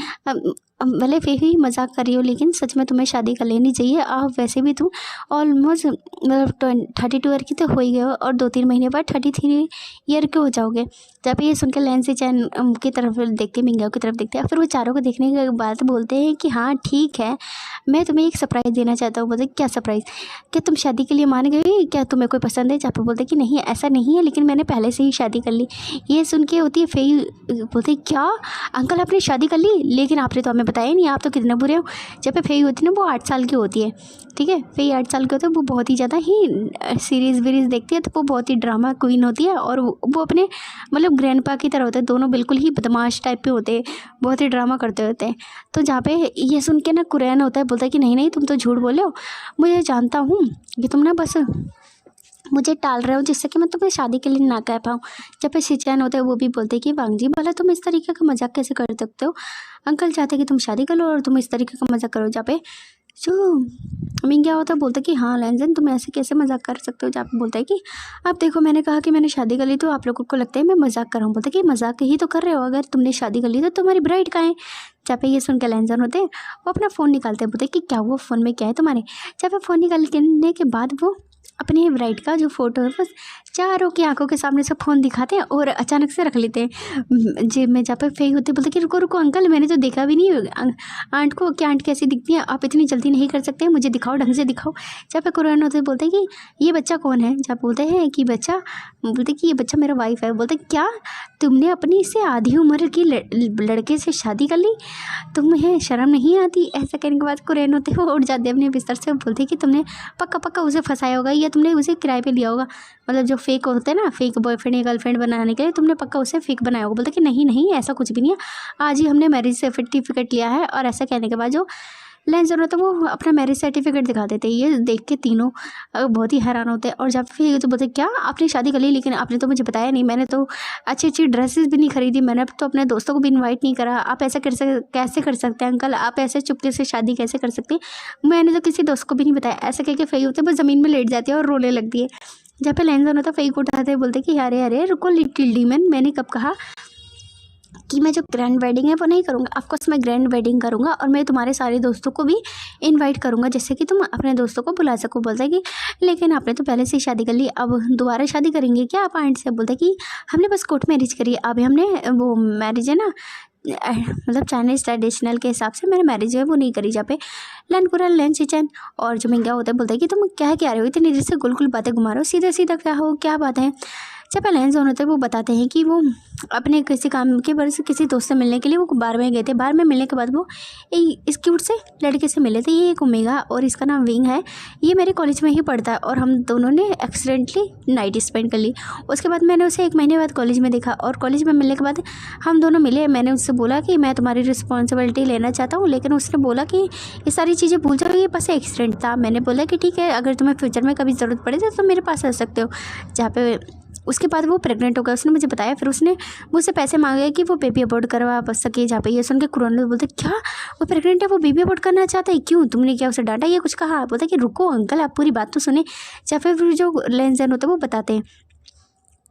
भले फेई ही मजाक कर रही हो लेकिन सच में तुम्हें शादी कर लेनी चाहिए, आप वैसे भी तुम ऑलमोस्ट मतलब 32 ईयर की तो हो ही गए हो और 2-3 महीने बाद 33 ईयर के हो जाओगे। जब ये सुनकर लेन से चैन की तरफ देखते, मिंगाओ की तरफ देखते हैं, फिर वो चारों को देखने के बाद बोलते हैं कि हाँ ठीक है, मैं तुम्हें एक सरप्राइज़ देना चाहता हूँ। बोलते क्या सरप्राइज़? क्या तुम शादी के लिए मान गई? क्या तुम्हें कोई पसंद है? जहाँ पे बोलते कि नहीं ऐसा नहीं है, लेकिन मैंने पहले से ही शादी कर ली। ये सुन के होती है फेई बोलते क्या अंकल आपने शादी कर ली? लेकिन आपने तो हमें बताया नहीं, आप तो कितने बुरे हो। जब पे फेई होती है ना वो 8 साल की होती है, ठीक है, फेई 8 साल की होती है, वो बहुत ही ज़्यादा ही सीरीज़ वीरीज़ देखती है, तो वो बहुत ही ड्रामा क्वीन होती है और वो अपने मतलब ग्रैंडपा की तरह होते हैं, दोनों बिल्कुल ही बदमाश टाइप के होते हैं, बहुत ही ड्रामा करते होते हैं। तो जहाँ पे ये सुन के ना कुरैन होता है बोलता है कि नहीं नहीं तुम तो झूठ बोले हो, मुझे जानता हूँ कि तुम ना बस मुझे टाल रहे हो जिससे कि मैं तुम्हें शादी के लिए ना कह पाऊँ। जब पे सिचैन होता है वो भी बोलते हैं कि वांगजी भला तुम इस तरीके का मजाक कैसे कर सकते हो? अंकल चाहते कि तुम शादी कर लो और तुम इस तरीके का मजाक करो। जहाँ पे जो मिंग होता है बोलता है कि हाँ लेंजन तुम ऐसे कैसे मजाक कर सकते हो? जहाँ पे बोलता है कि अब देखो मैंने कहा कि मैंने शादी कर ली तो आप लोगों को लगता है मैं मजाक कर रहा हूँ। बोलता है कि मजाक ही तो कर रहे हो, अगर तुमने शादी कर ली तो तुम्हारी ब्राइड कहाँ है? जहाँ पे ये सुन के लेंजन होते हैं वो अपना फ़ोन निकालते हैं, बोलते हैं कि क्या वो फ़ोन में क्या है तुम्हारे? जहाँ पे फ़ोन निकालने के बाद वो अपनी ब्राइड का जो फ़ोटो है बस चारों की आंखों के सामने से फ़ोन दिखाते हैं और अचानक से रख लेते हैं जेब में। जहाँ पे फेक होते बोलते कि रुको रुको अंकल मैंने तो देखा भी नहीं आंट को, क्या आंट कैसी दिखती है? आप इतनी जल्दी नहीं कर सकते, मुझे दिखाओ, ढंग से दिखाओ। जहाँ पे कुरैन होते बोलते हैं कि ये बच्चा कौन है? जहाँ बोलते हैं कि बच्चा, बोलते कि ये बच्चा मेरा वाइफ है। बोलते क्या तुमने अपनी से आधी उम्र की लड़के से शादी कर ली? तुम्हें शर्म नहीं आती? ऐसा कहने के बाद कुरैन होते वो उठ जाते अपने बिस्तर से, बोलते कि तुमने पक्का पक्का उसे फंसाया होगा या तुमने उसे किराए पे लिया होगा, मतलब जो फेक होते हैं ना फेक बॉयफ्रेंड या गर्लफ्रेंड बनाने के लिए तुमने पक्का उसे फेक बनाया होगा। बोलते कि नहीं नहीं ऐसा कुछ भी नहीं है, आज ही हमने मैरिज सर्टिफिकेट लिया है। और ऐसा कहने के बाद जो लेंजर होता है वो अपना मैरिज सर्टिफिकेट दिखा देते हैं। ये देख के तीनों बहुत ही हैरान होते हैं और जब फिर तो बोलते क्या आपने शादी कर ली लेकिन आपने तो मुझे बताया नहीं, मैंने तो अच्छी अच्छी ड्रेसेस भी नहीं खरीदी, मैंने तो अपने दोस्तों को भी इनवाइट नहीं करा, आप ऐसा कैसे कर सकते हैं अंकल? आप ऐसे चुपके से शादी कैसे कर सकते हैं? मैंने तो किसी दोस्त को भी नहीं बताया। ऐसा कह के फेई होते वो ज़मीन में लेट जाती है और रोने लगती है। जहाँ पे लेंजर होता है फेई को उठाते हैं, बोलते कि अरे अरे रुको लिटिल डीमन, मैंने कब कहा कि मैं जो ग्रैंड वेडिंग है वो नहीं करूँगा? ऑफकोर्स मैं ग्रैंड वेडिंग करूँगा और मैं तुम्हारे सारे दोस्तों को भी इनवाइट करूँगा जिससे कि तुम अपने दोस्तों को बुला सको। बोलता है कि लेकिन आपने तो पहले से ही शादी कर ली, अब दोबारा शादी करेंगे क्या आप आंट से? बोलता है कि हमने बस कोर्ट मैरिज करी, अभी हमने वो मैरिज है ना मतलब चाइनीज़ ट्रेडिशनल के हिसाब से मैंने मैरिज है वो नहीं करी। जहाँ पे लेन सिचैन और जो मिंगा होता है बोलता है कि तुम क्या रहे हो इतनी देर से गुल गुल बातें घुमा रहे हो, सीधा सीधा क्या हो, क्या बात है? जब लेंस ऑन होते हैं वो बताते हैं कि वो अपने किसी काम के वजह से किसी दोस्त से मिलने के लिए वो बार में गए थे। बार में मिलने के बाद वो इस क्यूट से लड़के से मिले थे। ये एक ओमेगा और इसका नाम विंग है, ये मेरे कॉलेज में ही पढ़ता है और हम दोनों ने एक्सीडेंटली नाइट स्पेंड कर ली। उसके बाद मैंने उसे 1 महीने बाद कॉलेज में देखा और कॉलेज में मिलने के बाद हम दोनों मिले। मैंने उससे बोला कि मैं तुम्हारी रिस्पॉन्सिबिलिटी लेना चाहता हूँ, लेकिन उसने बोला कि ये सारी चीज़ें भूल जाओ, ये बस एक्सीडेंट था। मैंने बोला कि ठीक है, अगर तुम्हें फ्यूचर में कभी ज़रूरत पड़े तो मेरे पास आ सकते हो। जहाँ पे उसके बाद वो प्रेग्नेंट हो गया, उसने मुझे बताया। फिर उसने मुझसे पैसे मांगे कि वो बेबी अबॉर्ट करवा सके। जहाँ पे ये सुन के कुरैन बोलते क्या वो प्रेग्नेंट है, वो बेबी अबॉर्ट करना चाहता है? क्यों, तुमने क्या उसे डांटा या कुछ कहा? बोलता कि रुको अंकल आप पूरी बात तो सुने। या फिर जो लेंजन होता है वो बताते हैं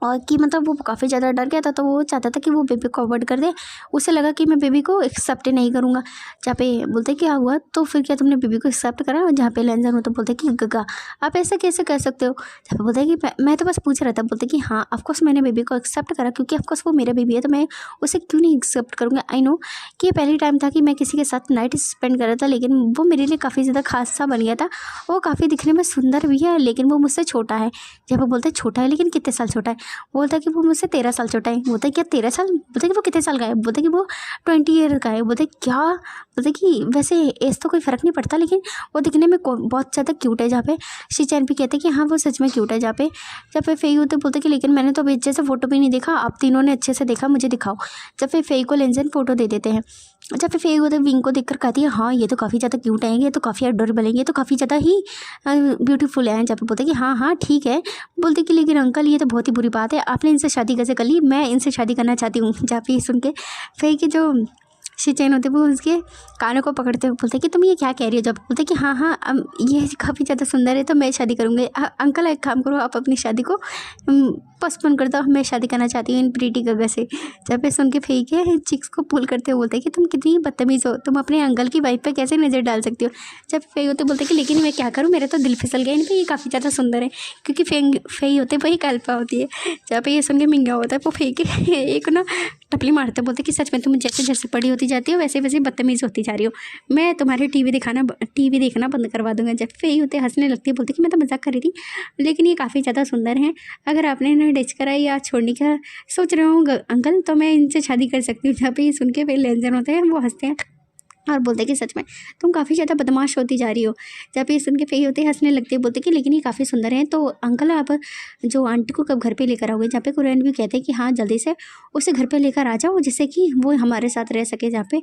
और कि मतलब वो काफ़ी ज़्यादा डर गया था, तो वो चाहता था कि वो बेबी को अवॉइड कर दे। उसे लगा कि मैं बेबी को एक्सेप्ट नहीं करूँगा। जहाँ पे बोलते क्या हुआ, तो फिर क्या तुमने बेबी को एक्सेप्ट करा? जहाँ पे लेंजर हो तो बोलते कि गगा आप ऐसा कैसे कर सकते हो? जहाँ पे बोलते कि मैं तो बस पूछ रहा था। बोलते कि हाँ ऑफकोर्स मैंने बेबी को एक्सेप्ट करा, क्योंकि ऑफकोर्स वो मेरा बेबी है, तो मैं उसे क्यों नहीं एक्सेप्ट करूँगा। आई नो कि ये पहली टाइम था कि मैं किसी के साथ नाइट स्पेंड कर रहा था, लेकिन वो मेरे लिए काफ़ी ज़्यादा खास सा बन गया था। वो काफ़ी दिखने में सुंदर भी है, लेकिन वो मुझसे छोटा है। जब वो बोलते छोटा है, लेकिन कितने साल छोटा है? बोलता कि वो मुझसे 13 साल छोटा है। बोलता क्या 13 साल? बोलता कि वो कितने साल का है? बोलता कि वो 20 ईयर का है। बोलते क्या? बोलते कि वैसे एज तो कोई फ़र्क नहीं पड़ता, लेकिन वो दिखने में बहुत ज़्यादा क्यूट है। जहाँ पे शीचैन भी कहते कि हाँ वो सच में क्यूट है। जहाँ पे फेई होते बोलते कि लेकिन मैंने तो अभी अच्छे से फ़ोटो भी नहीं देखा, आप तीनों ने अच्छे से देखा, मुझे दिखाओ। जब फिर फेई को लेंजन फ़ोटो दे देते हैं। जब फिर फेई होते विंग को देखकर कहती है हाँ ये तो काफ़ी ज़्यादा क्यूट है, ये तो काफ़ी अडोरेबल है, ये तो काफ़ी ज़्यादा ही ब्यूटीफुल है। जब बोलते कि हाँ हाँ ठीक है। बोलते कि लेकिन अंकल ये तो बहुत ही बुरी बात है, आपने इनसे शादी कैसे कर ली? मैं इनसे शादी करना चाहती हूँ। जहाँ पे सुन के फेई के जो शिचैन होते वो उसके कानों को पकड़ते हुए बोलते कि तुम ये क्या कह रही हो? जब बोलते कि हाँ हाँ ये काफ़ी ज़्यादा सुंदर है, तो मैं शादी करूँगी। अंकल एक काम करो, आप अपनी शादी को पोस्टपोन कर दो, मैं शादी करना चाहती हूँ इन प्रीटी गगा से। जब पे सुन के फेई के चिक्स को पुल करते हुए बोलते कि तुम कितनी बदतमीज़ हो, तुम अपने अंकल की वाइफ पे कैसे नज़र डाल सकती हो? जब फेई होते बोलते कि लेकिन मैं क्या करूँ, मेरा तो दिल फिसल गया इन पर, ये काफ़ी ज़्यादा सुंदर है। क्योंकि फेई होते वही कल्पा होती है। जहाँ पे ये सुन के मिंगा होता है, वो फेई के एक ना टपली मारते बोलते कि सच में तुम जैसे जैसे बड़ी होती जाती हो वैसे वैसे बदतमीज़ होती जा रही हो, मैं तुम्हारे टीवी देखना बंद करवा दूंगा। जब फेई होते हंसने लगती है, बोलते कि मैं तो मजाक कर रही थी, लेकिन ये काफ़ी ज़्यादा सुंदर हैं। अगर आपने इन्हें डिच करा या छोड़ने का सोच रहे हो अंकल, तो मैं इनसे शादी कर सकती हूँ। जहाँ पे ये सुन के फेई लेंजर होते हैं वो हंसते हैं और बोलते कि सच में तुम काफ़ी ज़्यादा बदमाश होती जा रही हो। जब ये सुन के फेई होते हंसने लगते हैं, बोलते कि लेकिन ये काफ़ी सुंदर हैं, तो अंकल आप जो आंटी को कब घर पे लेकर आओगे? जहाँ पे कुरैन भी कहते हैं कि हाँ जल्दी से उसे घर पे लेकर आ जाओ, जिससे कि वो हमारे साथ रह सके। जहाँ पे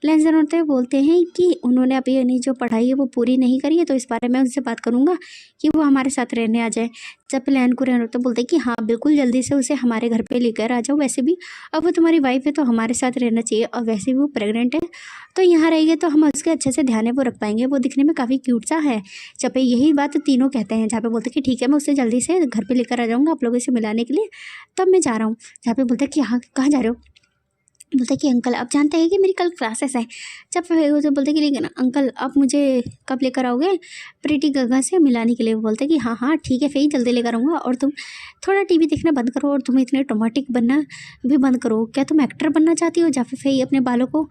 लेंजर होते हैं बोलते हैं कि उन्होंने अभी यानी जो पढ़ाई है वो पूरी नहीं करी है, तो इस बारे में उनसे बात करूँगा कि वो हमारे साथ रहने आ जाए। जब लैन को रहने होते बोलते हैं कि हाँ बिल्कुल जल्दी से उसे हमारे घर पे लेकर आ जाओ। वैसे भी अब वो तुम्हारी वाइफ है, तो हमारे साथ रहना चाहिए, और वैसे भी वो प्रेग्नेंट है, तो यहाँ रहेगी तो हम उसके अच्छे से ध्यान है वो रख पाएंगे, वो दिखने में काफ़ी क्यूट सा है। जब पे यही बात तीनों कहते हैं, जहाँ पे बोलते कि ठीक है मैं उसे जल्दी से घर पे लेकर आ जाऊँगा आप लोगों से मिलाने के लिए, तब मैं जा रहा हूँ। जहाँ पे बोलते कि हाँ कहाँ जा रहे हो? बोलते कि अंकल आप जानते हैं कि मेरी कल क्लासेस है। जब वो तो बोलते कि लेकिन अंकल आप मुझे कब लेकर आओगे प्रीति गगा से मिलाने के लिए? वो बोलते कि हाँ हाँ ठीक है फिर जल्दी लेकर आऊँगा, और तुम थोड़ा टीवी देखना बंद करो, और तुम इतने रोमांटिक बनना भी बंद करो। क्या तुम एक्टर बनना चाहती हो? जहाँ पे फेई अपने बालों को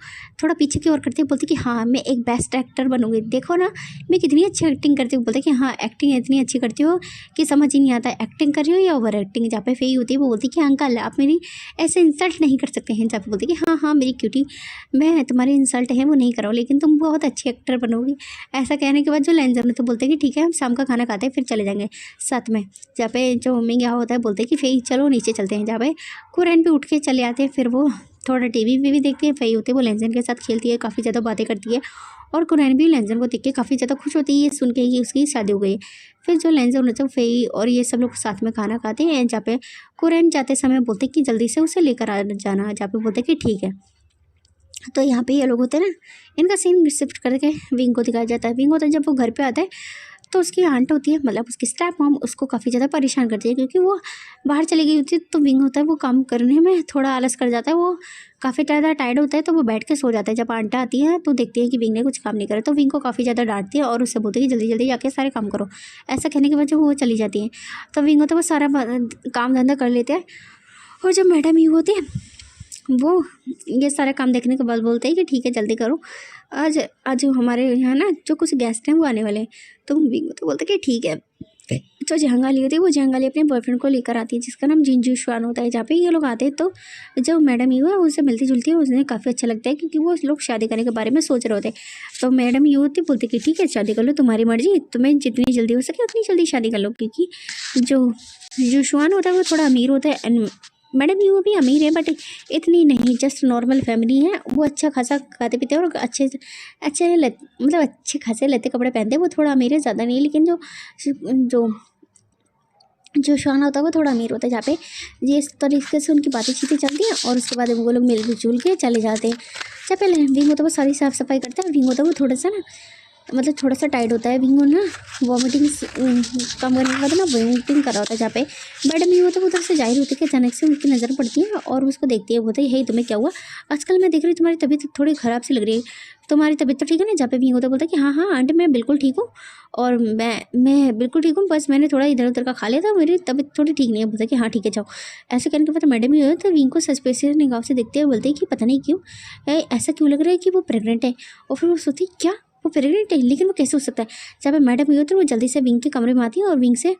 थोड़ा पीछे की ओर करती है, बोलती कि हाँ मैं एक बेस्ट एक्टर बनूंगी, देखो ना मैं कितनी अच्छी एक्टिंग करती हूँ। बोलते कि हाँ एक्टिंग इतनी अच्छी करती हो कि समझ ही नहीं आता एक्टिंग कर रही हो या ओवर एक्टिंग। जहाँ पे फेई होती है वो बोलती कि अंकल आप मेरी ऐसे इंसल्ट नहीं कर सकते हैं। जहाँ पे बोलती कि हाँ हाँ मेरी क्यूटी, मैं तुम्हारी इंसल्ट है वो नहीं कराऊँ, लेकिन तुम बहुत अच्छी एक्टर बनोगी। ऐसा कहने के बाद जो लेंजर ने तो बोलते हैं कि ठीक है हम शाम का खाना खाते हैं फिर चले जाएंगे साथ में। जहाँ पे जो मम्मी क्या होता है बोलते हैं कि फेई चलो नीचे चलते हैं। जहाँ पे कुरैन भी उठ के चले आते हैं, फिर वो थोड़ा टीवी भी देखती है। फेई होती है वो लेंजर के साथ खेलती है, काफ़ी ज़्यादा बातें करती है, और कुरैन भी लेंजर को देख के काफ़ी ज़्यादा खुश होती है ये सुन के कि उसकी शादी हो गई है। फिर जो लेंजर होता है फेई और ये सब लोग साथ में खाना खाते हैं। जहाँ पे कुरैन जाते समय बोलते कि जल्दी से उसे लेकर आ जाना। जहाँ पे बोलते कि ठीक है। तो यहाँ पे ये लोग होते हैं ना, इनका सीन शिफ्ट करके विंग को दिखाया जाता है। विंग होता है जब वो घर पे आता है तो उसकी आंट होती है, मतलब उसकी स्टेप मॉम उसको काफ़ी ज़्यादा परेशान करती है, क्योंकि वो बाहर चली गई होती है। तो विंग होता है वो काम करने में थोड़ा आलस कर जाता है, वो काफ़ी ज़्यादा टायर्ड होता है, तो वो बैठ के सो जाता है। जब आंटा आती है तो देखती है कि विंग ने कुछ काम नहीं करा, तो विंग को काफ़ी ज़्यादा डांटती है और उससे बोलती है कि जल्दी जल्दी जाके सारे काम करो। ऐसा कहने के बाद जो वो चली जाती है, तो विंग होता है वो सारा काम धंधा कर लेते हैं। और जब मैडम ही होती है वो ये सारा काम देखने के बाद बोलते हैं कि ठीक है जल्दी करो, आज आज हमारे यहाँ ना जो कुछ गेस्ट हैं वो आने वाले हैं। तो विंग तो बोलते हैं कि ठीक है। जो जहंगाली होती है वो जहंगाली अपने बॉयफ्रेंड को लेकर आती है, जिसका नाम जिंजू शुआन होता है। जहाँ पे ये लोग आते हैं तो जो मैडम यू है उनसे मिलती जुलती है, उन्हें काफ़ी अच्छा लगता है, क्योंकि वो लोग शादी करने के बारे में सोच रहे होते हैं। तो मैडम यू होती बोलती कि ठीक है शादी कर लो, तुम्हारी मर्जी, तुम्हें जितनी जल्दी हो सके उतनी जल्दी शादी कर लो। क्योंकि जो शुआन होता है वो थोड़ा अमीर होता है, मैडम यू भी अमीर है बट इतनी नहीं, जस्ट नॉर्मल फैमिली है। वो अच्छा खासा खाते पीते हैं और अच्छे मतलब अच्छे खासे लेते कपड़े पहनते हैं। वो थोड़ा अमीर है, ज़्यादा नहीं, लेकिन जो जो शान होता है वो थोड़ा अमीर होता है। जहाँ पे ये इस तरीके से उनकी बातें चीतें चलती हैं और उसके बाद वो लोग मिल जुल के चले जाते हैं। जहाँ पे विंग होता है वो सारी साफ़ सफाई करता है। विंग होता है वो थोड़ा सा ना मतलब थोड़ा सा टाइट होता है विंग, ना वॉमिटिंग कम करने के बाद ना वॉमिटिंग कर रहा होता है। जहाँ पे मैडम ये होता है उधर से जाहिर होती है कि अचानक से उनकी नज़र पड़ती है और उसको देखती है, बोलते है हे तुम्हें क्या हुआ, आजकल मैं देख रही हूँ तुम्हारी तबीयत थोड़ी ख़राब सी लग रही है, तुम्हारी तबीयत तो ठीक है ना। जहाँ पे विंग होता है बोलता है कि हाँ हाँ आंटी मैं बिल्कुल ठीक हूँ और मैं बिल्कुल ठीक हूँ, बस मैंने थोड़ा इधर उधर का खा लिया था, मेरी तबीयत थोड़ी ठीक नहीं है। बोलता है कि हाँ ठीक है जाओ। ऐसे कहने के बाद मैडम ये तो विंग को सस्पेशियस निगाह से देखते हुए बोलते हैं कि पता नहीं क्यों ऐसा क्यों लग रहा है कि वो प्रेग्नेंट है। और फिर वो सोचती क्या वो प्रेग्नेंट है, लेकिन वो कैसे हो सकता है। जब मैडम ये होती है वो जल्दी से विंग के कमरे में आती है और विंग से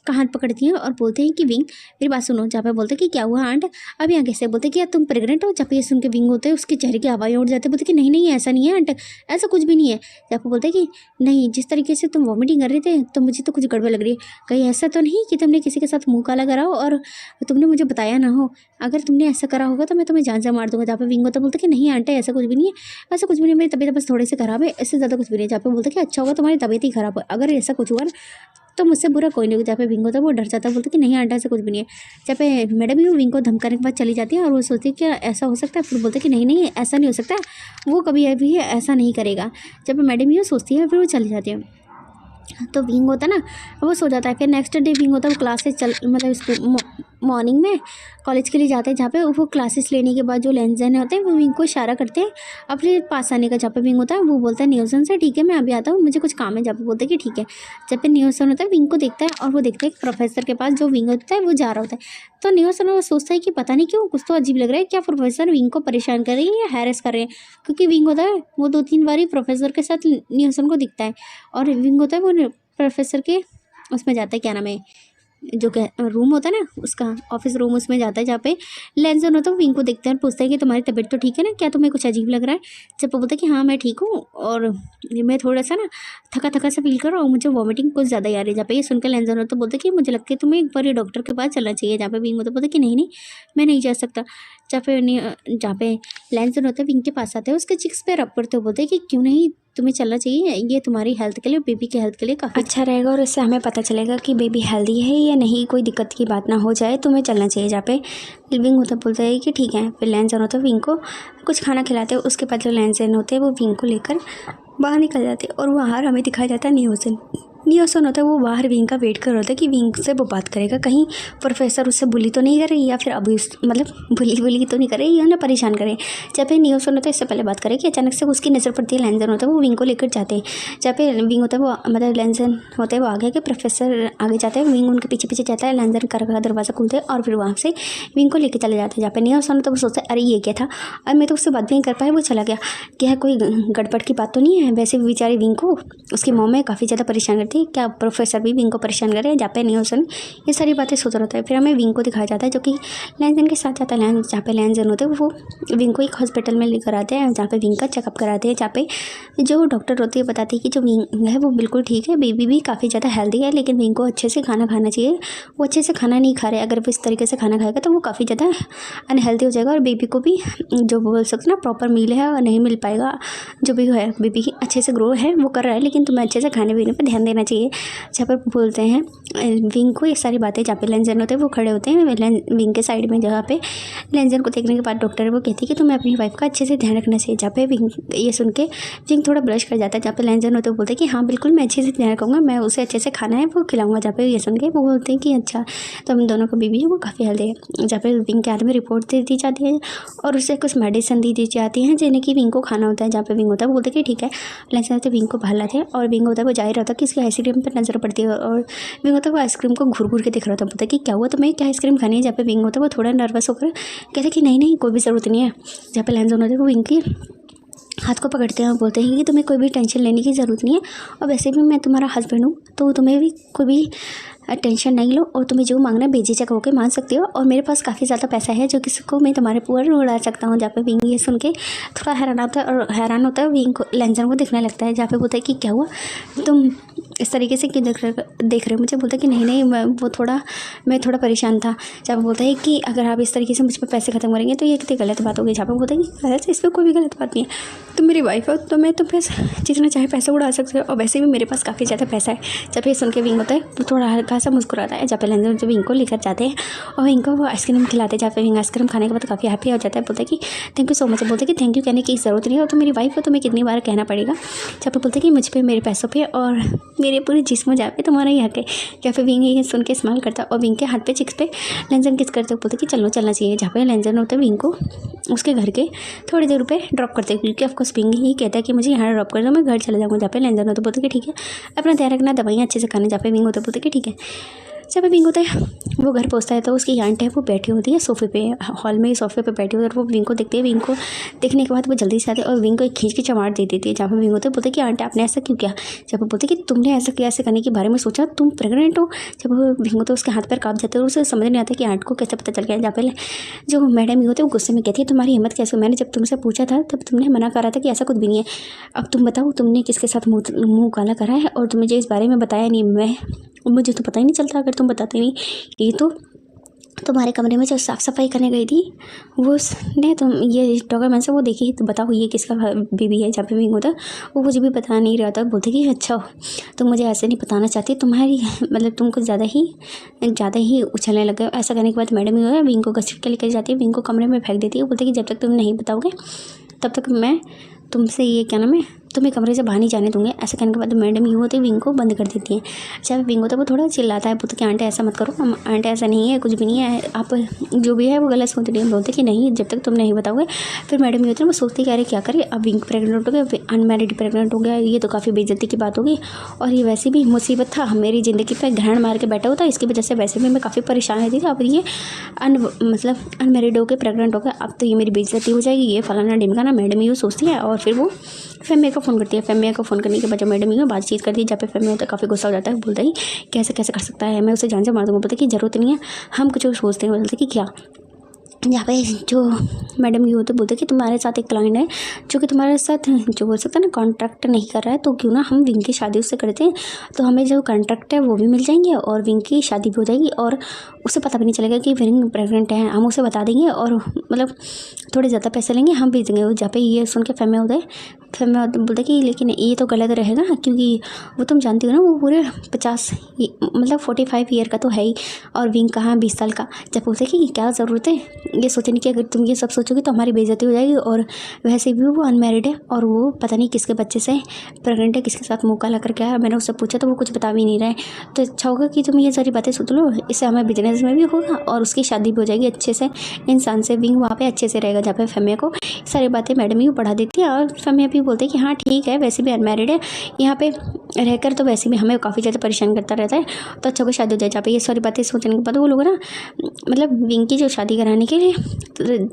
हाथ पकड़ती हैं और बोलते हैं कि विंग मेरी बात सुनो। जहाँ पे बोलते हैं कि क्या हुआ आंट, अब यहाँ कैसे, बोलते हैं कि यार तुम प्रेग्नेंट हो। जब ये सुन के विंग होते हैं उसके चेहरे की हवाएं उड़ जाते हैं, बोलते कि नहीं नहीं ऐसा नहीं है आंट, ऐसा कुछ भी नहीं है। जहाँ पे बोलते हैं कि नहीं, जिस तरीके से तुम वॉमिटिंग कर रहे थे तो मुझे तो कुछ गड़बड़ लग रही है, कहीं ऐसा तो नहीं कि तुमने किसी के साथ मुँह काला करा हो और तुमने मुझे बताया ना हो, अगर तुमने ऐसा करा होगा तो मैं तुम्हें जान से मार दूंगा। जहाँ पे विंग होता है बोलते कि नहीं आंटी ऐसा कुछ भी नहीं है, ऐसा कुछ भी नहीं, मेरी तबीयत बस थोड़ी सी खराब है, इससे ज़्यादा कुछ भी नहीं। जहाँ पे बोलते कि अच्छा होगा तुम्हारी तबीयत ही खराब हो, अगर ऐसा कुछ हुआ ना तो मुझसे बुरा कोई नहीं होगा। जहाँ पे विंग होता है वो डर जाता है, बोलते कि नहीं आंटा ऐसा कुछ भी नहीं है। जहाँ पे मैडम भी विंग को धमकाने के बाद चली जाती है और वो सोचती है कि ऐसा हो सकता है, फिर बोलते कि नहीं नहीं ऐसा नहीं हो सकता, वो कभी भी ऐसा नहीं करेगा। जब पे मैडम ये सोचती है फिर वो चली जाती है। तो विंग होता है ना वो सो जाता है। फिर नेक्स्ट डे विंग होता है वो क्लासेस मतलब स्कूल मॉर्निंग में कॉलेज के लिए जाते हैं। जहाँ पे वो क्लासेस लेने के बाद जो लेंजन होते हैं वो विंग को इशारा करते हैं अपने पास आने का। जहाँ पे विंग होता है वो बोलता है न्यूसन से ठीक है मैं अभी आता हूँ, मुझे कुछ काम है। जहाँ पे बोलते हैं कि ठीक है। जब पे न्यूसन होता है विंग को देखता है और वो देखता है प्रोफेसर के पास जो विंग होता है वो जा रहा होता है। तो न्यूसन वो सोचता है कि पता नहीं क्यों कुछ तो अजीब लग रहा है, क्या प्रोफेसर विंग को परेशान कर रही है या हैरेस कर रहे हैं। क्योंकि विंग होता है वो 2-3 बार ही प्रोफेसर के साथ न्यूसन को दिखता है और विंग होता है वो प्रोफेसर के उसमें जाता है, क्या नाम है जो रूम होता है ना उसका ऑफिस रूम, उसमें जाता है। जहाँ पे लेंसन होता है वो विंग को देखता है और पूछता है कि तुम्हारी तबीयत तो ठीक है ना, क्या तुम्हें कुछ अजीब लग रहा है। जब वो बोलता है कि हाँ मैं ठीक हूँ और मैं थोड़ा सा ना थका थका सा फील कर रहा हूँ, मुझे वॉमिटिंग कुछ ज़्यादा आ रही है। जहाँ पे ये सुनकर लेंसन होता है बोलता है कि मुझे लगता है तुम्हें एक बार ये डॉक्टर के पास चलना चाहिए। जहाँ पे विंग होता है बोलता है कि नहीं नहीं मैं नहीं जा सकता। जहाँ पे लेंसन होता है विंग के पास आते हैं उसके चिक्स पे रब करते हुए बोलते हैं कि क्यों नहीं तुम्हें चलना चाहिए, ये तुम्हारी हेल्थ के लिए बेबी के हेल्थ के लिए काफ़ी अच्छा रहेगा और इससे हमें पता चलेगा कि बेबी हेल्दी है या नहीं, कोई दिक्कत की बात ना हो जाए, तुम्हें चलना चाहिए। जहाँ पे विंग होता बोलता है कि ठीक है। फिर लेंसन होता है विंग को कुछ खाना खिलाते हैं। उसके बाद जो लेंसन होते हैं वो विंग को लेकर बाहर निकल जाते हैं और बाहर हमें दिखाया जाता है न्यूसन होता है वो बाहर विंग का वेट कर रहा होता है कि विंग से वो बात करेगा, कहीं प्रोफेसर उससे बुली तो नहीं कर रही या फिर अभी मतलब बुली तो नहीं कर रही या ना परेशान करे। जब पे न्यूसन होता है इससे पहले बात करे कि अचानक से उसकी नज़र पड़ती है लेंसन होता है वो विंग को लेकर जाते हैं। जब पे विंग होता है वो मतलब लेंसन होता है वो आगे के प्रोफेसर आगे जाता है, विंग उनके पीछे पीछे जाता है, लेंसन का दरवाज़ा खुलते हैं और फिर वहाँ से विंग को लेकर चले जाते हैं। जहाँ पे न्यूसन होता है वो सोचता है अरे ये क्या था, और मैं तो उससे बात भी नहीं कर पाया, वो चला गया, क्या कोई गड़बड़ की बात तो नहीं है। वैसे भी बेचारी विंग को उसकी मॉम में काफ़ी ज़्यादा परेशान करती है, क्या प्रोफेसर भी विंग को परेशान कर रहे हैं। जहाँ पे न्यूसन ये सारी बातें सोच रहा होता है। फिर हमें विंग को दिखाया जाता है जो कि लेंसन के साथ जाता है। जहाँ पे लेंसन होते हैं वो विंग को एक हॉस्पिटल में लेकर आते हैं जहाँ पे विंग का चेकअप कराते हैं। जहाँ पे जो डॉक्टर होती है बताती है कि जो विंग है वो बिल्कुल ठीक है, बेबी भी काफ़ी ज़्यादा हेल्दी है, लेकिन विंग को अच्छे से खाना खाना चाहिए, वो अच्छे से खाना नहीं खा रहे। अगर वो इस तरीके से खाना खाएगा तो वो काफ़ी ज़्यादा अनहेल्दी हो जाएगा और बेबी को भी जो बोल सकते ना प्रॉपर मील है और नहीं मिल पाएगा। जो भी है बेबी की अच्छे से ग्रो है वो कर रहा है, लेकिन तुम्हें अच्छे से खाने पीने पर ध्यान देना चाहिए। जहाँ पर बोलते हैं विंग को ये सारी बातें। जहाँ पे लेंसन होते हैं वो खड़े होते हैं विंग के साइड में। जहाँ पे लेंसन को देखने के बाद डॉक्टर वो कहती है कि तुम्हें अपनी वाइफ का अच्छे से ध्यान रखना चाहिए। जहाँ पे विंग ये सुन के विंग थोड़ा ब्लश कर जाता है। जहाँ पे लेंसन होते हैं बोलते हैं कि हाँ बिल्कुल मैं अच्छे से ध्यान रखूँगा, मैं उसे अच्छे से खाना है वो खिलाऊँगा। जहाँ पे ये सुन के वो बोलते हैं कि अच्छा तो हम दोनों का बेबी है वो काफ़ी हेल्दी है। जहाँ पे विंग के हाथ में रिपोर्ट दे दी जाती है और उसे कुछ मेडिसिन दी जाती हैं जिन्हें कि विंग को खाना होता है। जहाँ पे विंग होता है बोलते हैं कि ठीक है। लेंसन होते विंग को बाहर लाते हैं और विंग होता है वो जाहिर होता है कि इसकी आइसक्रीम पर नजर पड़ती है और विंग होता है वो आइसक्रीम को घूर घूर के देख रहा था। बोलता है कि क्या हुआ तुम्हें, क्या आइसक्रीम खानी है। जहाँ पे विंग होता है वो थोड़ा नर्वस होकर कहते हैं कि नहीं नहीं कोई भी ज़रूरत नहीं है। जहाँ पे लेंसन होता है वो विंग की हाथ को पकड़ते हैं और बोलते हैं कि तुम्हें कोई भी टेंशन लेने की ज़रूरत नहीं है और वैसे भी मैं तुम्हारा हस्बैंड हूँ तो तुम्हें भी कोई भी टेंशन नहीं लो और तुम्हें जो मांगना है बेझिझक होकर मांग सकती हो और मेरे पास काफ़ी ज़्यादा पैसा है जो किसी को मैं तुम्हारे पूरा उड़ा सकता हूँ। जहाँ पे विंग ये सुन के थोड़ा हैरान होता है और हैरान होता है विंग को लेंसन को दिखने लगता है। जहाँ पे बोलता है कि क्या हुआ, तुम इस तरीके से क्यों देख रहे हो मुझे? बोलता है कि नहीं मैं थोड़ा परेशान था। जहाँ पे बोलता है कि अगर आप इस तरीके से मुझ पर पैसे ख़त्म करेंगे तो ये कितनी गलत बात होगी। जहाँ पे बोलता है कि गलत, इसमें कोई भी गलत बात नहीं है, तुम मेरी वाइफ हो तो मैं तुम पे जितना चाहे पैसा उड़ा सकते हो, और वैसे भी मेरे पास काफ़ी ज़्यादा पैसा है। जब ये सुन के विंग होता है वो थोड़ा हल्का सा मुस्कुराता है। जहाँ पे लेंजर जो विंग को लेकर जाते हैं और विंग को वो आइसक्रीम खिलाते हैं। जहाँ पे विंग आइसक्रीम खाने के बाद काफ़ी हैप्पी हो जाता है। बोलता है कि थैंक यू सो मच। बोलते हैं कि थैंक यू कहने की ज़रूरत नहीं है, और तो मेरी वाइफ है तो मैं कितनी बार कहना पड़ेगा। जहाँ पे बोलते हैं कि मुझ पर, मेरे पैसों पर और मेरे पूरे जिस्म जा पे तुम्हारा ही हक है। जहाँ पे विंग ये सुन के स्माइल करता है और विंग के हाथ पे चिक्स पे लेंजर किस करते बोलते कि चलना चाहिए। जहाँ पे लेंजर होता है विंग को उसके घर के थोड़ी देर पे ड्रॉप करते हैं, क्योंकि ऑफकोर्स विंग ही कहता है कि मुझे यहाँ ड्रॉप कर दो, मैं घर चले जाऊँगा। जहाँ पे लेंजर होता बोलते कि ठीक है, अपना ध्यान रखना, दवाइयाँ अच्छे से खाना। जहाँ पे विंग होता बोलते कि ठीक है। जब विंग होता है वो घर पहुंचता है तो उसकी आंट है वो बैठी होती है सोफ़े पे, हॉल में सोफ़े पे बैठी होती है। और वो विंग को देखते हैं। विंग को देखने के बाद वो जल्दी से आते हैं और विंग को एक खींच की चमाट दे देती है। जहाँ पे विंग होते हैं बोलते कि आंटी आपने ऐसा क्यों किया? जब वो बोलते कि तुमने ऐसा किया, ऐसे करने के बारे में सोचा, तुम प्रेग्नेंट हो? जब वो विंग होते उसके हाथ पैर काँप जाते हैं और उसे समझ नहीं आता कि आंट को कैसे पता चल गया। जहाँ पे जो मैडम होते हैं वो गुस्से में कहती है तुम्हारी हिम्मत कैसे? मैंने जब तुमसे पूछा था तब तुमने मना करा था कि ऐसा कुछ भी नहीं है। अब तुम बताओ तुमने किसके साथ मुँह काला करा है और तुम मुझे इस बारे में बताया नहीं। मुझे तो पता ही नहीं चलता अगर तुम बताते नहीं। ये तो तुम्हारे कमरे में जो साफ़ सफाई करने गई थी वो उसने तुम ये डॉक्यूमेंट से वो देखी, तो बताओ ये किसका बेबी है? जहाँ पे विंग होता वो मुझे भी बता नहीं रहा था। बोलते कि अच्छा तुम मुझे ऐसे नहीं बताना चाहती, तुम्हारी मतलब तुम कुछ ज़्यादा ही उछलने लगे। ऐसा करने के बाद मैडम ही है विंग को घसीट के लेकर जाती है, विंग को कमरे में फेंक देती है। बोलते कि जब तक तुम नहीं बताओगे तब तक मैं तुमसे ये क्या नाम है तुम्हें कमरे से बाहर नहीं जाने दूंगे। ऐसा कहने के बाद मैडम यूँ होती है विंग को बंद कर देती है। जब विंग होता है वो थोड़ा चिल्लाता है, बोलते कि आंटी ऐसा मत करो, आंटी ऐसा नहीं है, कुछ भी नहीं है, आप जो भी है वो गलत सोच रही है। बोलते कि नहीं जब तक तुम नहीं बताओगे। फिर मैडम ये होती है वो सोचती कि अरे क्या करे, अब विंग प्रेग्नेंट हो गया, अनमैरिड प्रेग्नेंट हो गया, ये तो काफ़ी बेइज्जती की बात होगी। और ये वैसे भी मुसीबत था, मेरी ज़िंदगी पर ग्रहण मार के बैठा होता, इसकी वजह से वैसे भी मैं काफ़ी परेशान रहती थी। अब ये अनमैरिड होकर प्रेग्नेंट हो गया, अब तो ये मेरी बेइज्जती हो जाएगी, ये फलाना ढिमकाना। मैडम ये सोचती है और फिर वो फेमिया को फ़ोन करती है। फेमिया को फ़ोन करने के बाद जब मैडम ये बातचीत करती है, जहाँ पे फेमिया होता है काफ़ी गुस्सा हो जाता है। बोलता है कैसे कर सकता है, मैं उसे जान से मार दूँगा। बोलते कि ज़रूरत नहीं है, हम कुछ और सोचते हैं। बोलते कि क्या? यहाँ पे जो मैडम ये होते बोलते कि तुम्हारे साथ एक क्लाइंट है जो कि तुम्हारे साथ जो बोल सकता है ना कॉन्ट्रैक्ट नहीं कर रहा है, तो क्यों ना हम विंग की शादी उससे करते हैं, तो हमें जो कॉन्ट्रैक्ट है वो भी मिल जाएंगे और विंग की शादी भी हो जाएगी और उसे पता भी नहीं चलेगा कि विंग प्रेग्नेंट है। हम उसे बता देंगे और मतलब थोड़े ज़्यादा पैसे लेंगे, हम भेज देंगे। जहाँ पे ये सुन के फेमिया होता है, फेमिया बोलते कि लेकिन ये तो गलत रहेगा, क्योंकि वो तुम जानती हो ना वो पूरे 45 ईयर का तो है ही, और विंग कहाँ 20 साल का। जब बोलते कि क्या ज़रूरत है ये सोचने की, अगर तुम ये सब सोचोगे तो हमारी बेइज्जती हो जाएगी। और वैसे भी वो अनमैरिड है और वो पता नहीं किसके बच्चे से प्रेग्नेंट है, किसके साथ मुँह काला करके आया। मैंने उससे पूछा तो वो कुछ बता भी नहीं रहा है। तो अच्छा होगा कि तुम ये सारी बातें सुन लो, इससे हमें बिजनेस में भी होगा और उसकी शादी भी हो जाएगी अच्छे से इंसान से। विंग वहाँ पे अच्छे से रहेगा। जहाँ पे फेमिया को सारी बातें मैडम ही पढ़ा देती है और फेमिया भी बोलते हैं कि हाँ ठीक है, वैसे भी अनमैरिड है, यहाँ पे रहकर तो वैसे भी हमें काफ़ी ज़्यादा परेशान करता रहता है, तो अच्छा को शादी हो जाए। जहाँ पे ये सारी बातें सोचने के बाद वो लोग ना मतलब विंग की जो शादी कराने के लिए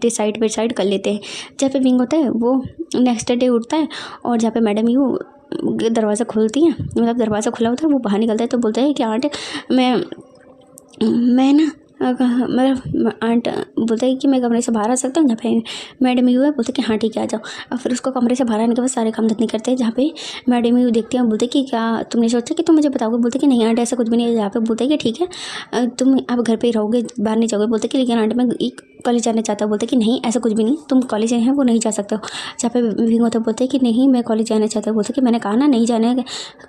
डिसाइड कर लेते हैं। जहाँ पे विंग होता है वो नेक्स्ट डे उठता है और जहाँ पे मैडम यू दरवाज़ा खोलती है, मतलब दरवाज़ा खुला होता है, वो बाहर निकलता है तो बोलता है कि आंट मैं ना मतलब आंट बोलता है कि मैं कमरे से बाहर आ सकता हूँ। जहाँ पे मैडम यू है बोलते कि हाँ ठीक है आ जाओ। और फिर उसको कमरे से बाहर आने के बाद सारे काम धंधे करते हैं। जहाँ पे मैडम यू देखती हैं, बोलते कि क्या तुमने सोचा कि तुम मुझे बताओगे? बोलते कि नहीं आंट ऐसा कुछ भी नहीं है। जहाँ पे बोलते हैं कि ठीक है तुम आप घर पे ही रहोगे, बाहर नहीं जाओगे। बोलते कि लेकिन आंट मैं कॉलेज जाना चाहता हूँ। बोलते कि नहीं ऐसा कुछ भी नहीं, तुम कॉलेज हैं वो नहीं जा सकते हो। जहाँ पे विंग होता है बोलते हैं कि नहीं मैं कॉलेज जाना चाहता हूँ। बोलते कि मैंने कहा ना नहीं जाने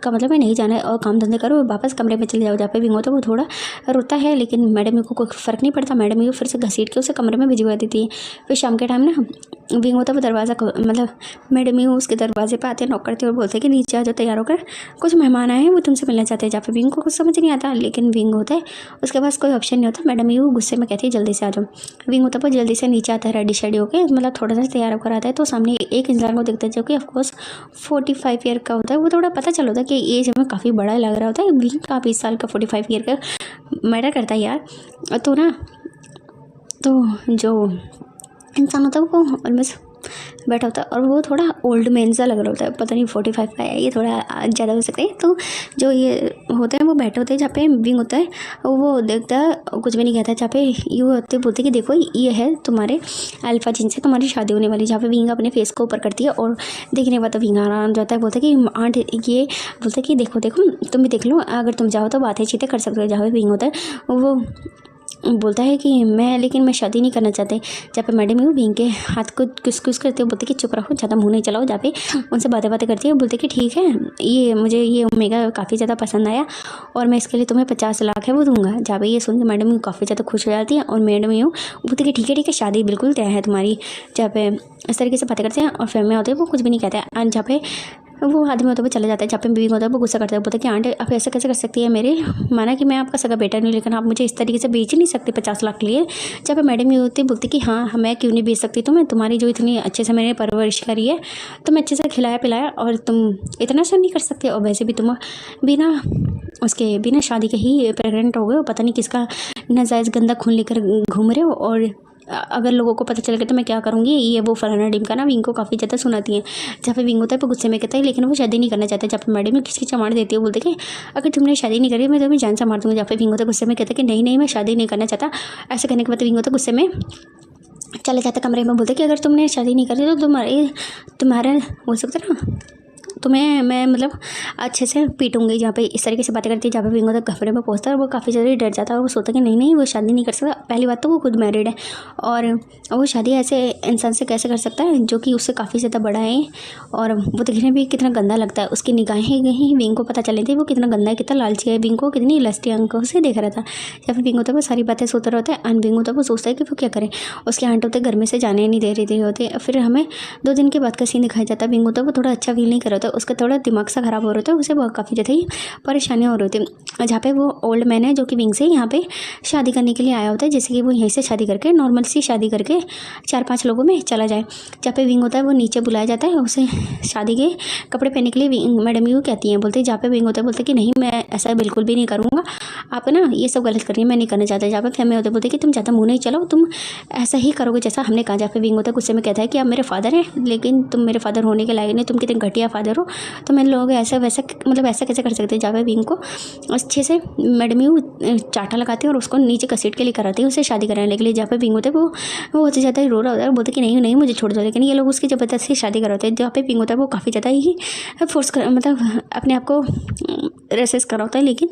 का मतलब मैं नहीं जाना है और काम धंधे करो वापस कमरे में चले जाओ। जहाँ पे विंग होता है वो थोड़ा रोता है, लेकिन मैडम को कोई फ़र्क नहीं पड़ता। मैडम ये फिर से घसीट के उसे कमरे में भिजवा देती है। फिर शाम के टाइम ना विंग होता है वो दरवाज़ा मतलब मैडम ये उसके दरवाजे पे आते हैं, नॉक करते हैं और बोलते हैं कि नीचे आ जाओ तैयार होकर, कुछ मेहमान आए हैं वो तुमसे मिलना चाहते हैं। जहाँ पे विंग को कुछ समझ नहीं आता, लेकिन विंग होता है उसके पास कोई ऑप्शन नहीं होता। मैडम ये गुस्से में कहती है जल्दी से आ जाओ। विंग होता है वो जल्दी से नीचे आता है रेडी शेडी होकर, मतलब थोड़ा सा तैयार होकर आता है तो सामने एक इंसान को देखता है जो कि ऑफकोर्स 45 ईयर का होता है। वो थोड़ा पता चल होता है कि एज हमें काफ़ी बड़ा लग रहा होता है। विंग का 20 साल का 45 ईयर का मैटर करता है यार। तो ना तो जो इंसान होता है वो ऑलमोस्ट बैठा होता है और वो थोड़ा ओल्ड मैन सा लग रहा होता है, पता नहीं 45 का है, ये थोड़ा ज़्यादा हो सकता है। तो जो ये होते हैं वो बैठे होते हैं जहाँ पे विंग होता है, वो देखता है कुछ भी नहीं कहता। जहाँ पे ये होते बोलते कि देखो ये है तुम्हारे अल्फा जिनसे तुम्हारी शादी होने वाली। जहाँ पे विंग अपने फेस को ऊपर करती है और देखने के बाद तो विंग आराम जाता है, बोलता है कि आंट ये बोलता है कि देखो देखो तुम भी देख लो, अगर तुम चाहो तो बातें चीतें कर सकते हो। जहाँ पे विंग होता है वो बोलता है कि लेकिन मैं शादी नहीं करना चाहते। जहाँ पे मैडम है विंग के हाथ को कुछ करते हो, बोलते कि चुप रहो, ज़्यादा मुंह नहीं चलाओ। जहाँ पे उनसे बातें करती है, बोलते कि ठीक है, ये मुझे ये ओमेगा काफ़ी ज़्यादा पसंद आया और मैं इसके लिए तुम्हें 50 लाख है वो दूंगा। जहाँ पे ये सुन के मैडम यू काफ़ी ज़्यादा खुश हो जाती है और मैडम यू बोलते कि ठीक है शादी बिल्कुल तय है तुम्हारी। जहाँ पे इस तरीके से बातें करते हैं और फैमिली होते हैं वो कुछ भी नहीं कहते हैं। एंड जहाँ पे वो आदमी होता है वो चले जाता है। जहाँ पे बीवी होता है वो गुस्सा करता है, बोलता है कि आंटी आप ऐसा कैसे कर सकती है मेरे, माना कि मैं आपका सगा बेटा नहीं, लेकिन आप मुझे इस तरीके से बेच ही नहीं सकते 50 लाख के लिए। जहाँ पे मैडम ये होती है बोलती कि हाँ मैं क्यों नहीं बेच सकती, तो मैं तुम्हारी जो इतनी अच्छे से मैंने परवरिश करी है, तुम्हें अच्छे से खिलाया पिलाया और तुम इतना सब नहीं कर सकते। और वैसे भी तुम बिना शादी के ही प्रेग्नेंट हो गए हो, पता नहीं किसका नाजायज़ गंदा खून लेकर घूम रहे हो, और अगर लोगों को पता चल गया तो मैं क्या करूँगी। ये वो फलाना टीम का ना विंग को काफ़ी ज़्यादा सुनाती है। जहाँ पे विंग होता है वो गुस्से में कहता है लेकिन वो शादी नहीं करना चाहता। जहाँ पे मैडम में किसकी चमाड़ देती है, बोलते कि अगर तुमने शादी नहीं करी मैं तुम्हें जान से मार दूँगा। जहाँ पे विंग होता है गुस्से में कहता है कि नहीं मैं शादी नहीं करना चाहता। ऐसे कहने के बाद विंग होता है गुस्से में चले जाते कमरे में, बोलते कि अगर तुमने शादी नहीं करी तो तुम्हारे बोल सकते ना तुम्हें मैं मतलब अच्छे से पीटूंगी। जहाँ पे इस तरीके से बातें करती है। जहाँ पे विंग होता है कमरे में पहुँचता है और वो काफ़ी ज़्यादा डर जाता है और वो सोचता है कि नहीं वो शादी नहीं कर सकता। पहली बात तो वो खुद मैरिड है और वो शादी ऐसे इंसान से कैसे कर सकता है जो कि उससे काफ़ी ज़्यादा बड़ा है और वो दिखने में भी कितना गंदा लगता है। उसकी निगाहें गई विंग को पता चली थी वो कितना गंदा है, कितना लालची है। विंग को कितनी लस्टी आंखों से देख रहा था। या फिर विंग होता है वो सारी बातें सोच रहा होता है। अन विंग होता है वो सोचता है कि वो क्या करे। उसके आंट होते घर में से जाने नहीं दे रही होती। फिर हमें 2 दिन के बाद का सीन दिखाया जाता है। विंग होता है वो थोड़ा अच्छा फील नहीं कर रहा था, उसका थोड़ा दिमाग सा ख़राब हो रहा था, उसे बहुत काफ़ी ज़्यादा ही परेशानियाँ हो रही थी। जहाँ पे वो ओल्ड मैन है जो कि विंग से यहाँ पे शादी करने के लिए आया होता है, जैसे कि वो यहीं से शादी करके नॉर्मल सी शादी करके 4-5 लोगों में चला जाए। जहाँ पे विंग होता है वो नीचे बुलाया जाता है, उसे शादी के कपड़े पहनने के लिए मैडम यू कहती हैं, बोलते जहाँ पे विंग होता है बोलते कि नहीं मैं ऐसा बिल्कुल भी नहीं करूँगा, आप ना ये सब गलत कर रही है, मैं नहीं करना चाहता। जहाँ पे फैमिली होते बोलते कि तुम ज़्यादा मुँह नहीं चलाओ, तुम ऐसा ही करोगे जैसा हमने कहा। जहाँ पे विंग होता है गुस्से में कहता है कि आप मेरे फादर हैं लेकिन तुम मेरे फादर होने के लायक नहीं, तुम कितने घटिया फादर हो, तो मैंने लोग ऐसा वैसा मतलब ऐसा कैसे कर सकते हैं। जहाँ पे विंग को अच्छे से मैडम यू चाटा लगाते हैं और उसको नीचे घसीट के लेकर आते हैं उसे शादी कराने के लिए। जहाँ पे विंग होता है वो बहुत ज़्यादा ही रो रहा होता है, बोलते कि नहीं मुझे छोड़ दो, लेकिन ये लोग उसकी ज़बरदस्ती शादी कराते हैं। जहाँ पे विंग होता है वो काफ़ी ज़्यादा ही फोर्स कर मतलब अपने आप को रेसिस्ट कर होता है, लेकिन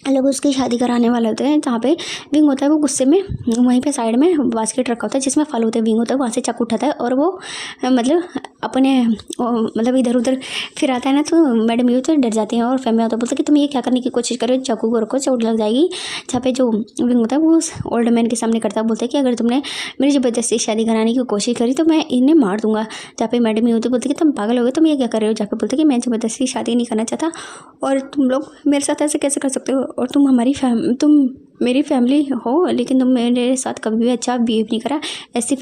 लोग उसकी शादी कराने वाले होते हैं। जहाँ पे विंग होता है वो गुस्से में वहीं पे साइड में बास्केट रखा होता है जिसमें फल होते हैं। विंग होता है वहाँ से चाकू उठाता है और वो मतलब अपने मतलब इधर उधर फिर आता है ना, तो मैडम यू तो डर जाती हैं और फैमिली होता है बोलते कि तुम ये क्या करने की कोशिश करो, चाकू को रखो चोट लग जाएगी। जहाँ पे जो विंग होता है वो उस ओल्ड मैन के सामने करता है, बोलते हैं कि अगर तुमने मेरी ज़बरदस्ती शादी कराने की कोशिश करी तो मैं इन्हें मार दूंगा। जहाँ पे मैडम यू होती बोलती कि तुम पागल हो गए, तुम ये क्या कर रहे हो। जहाँ पे बोलते कि मैं ज़बरदस्ती शादी नहीं करना चाहता और तुम लोग मेरे साथ ऐसे कैसे कर सकते हो, और तुम मेरी फैमिली हो लेकिन तुम मेरे साथ कभी भी अच्छा बिहेव नहीं करा। ऐसी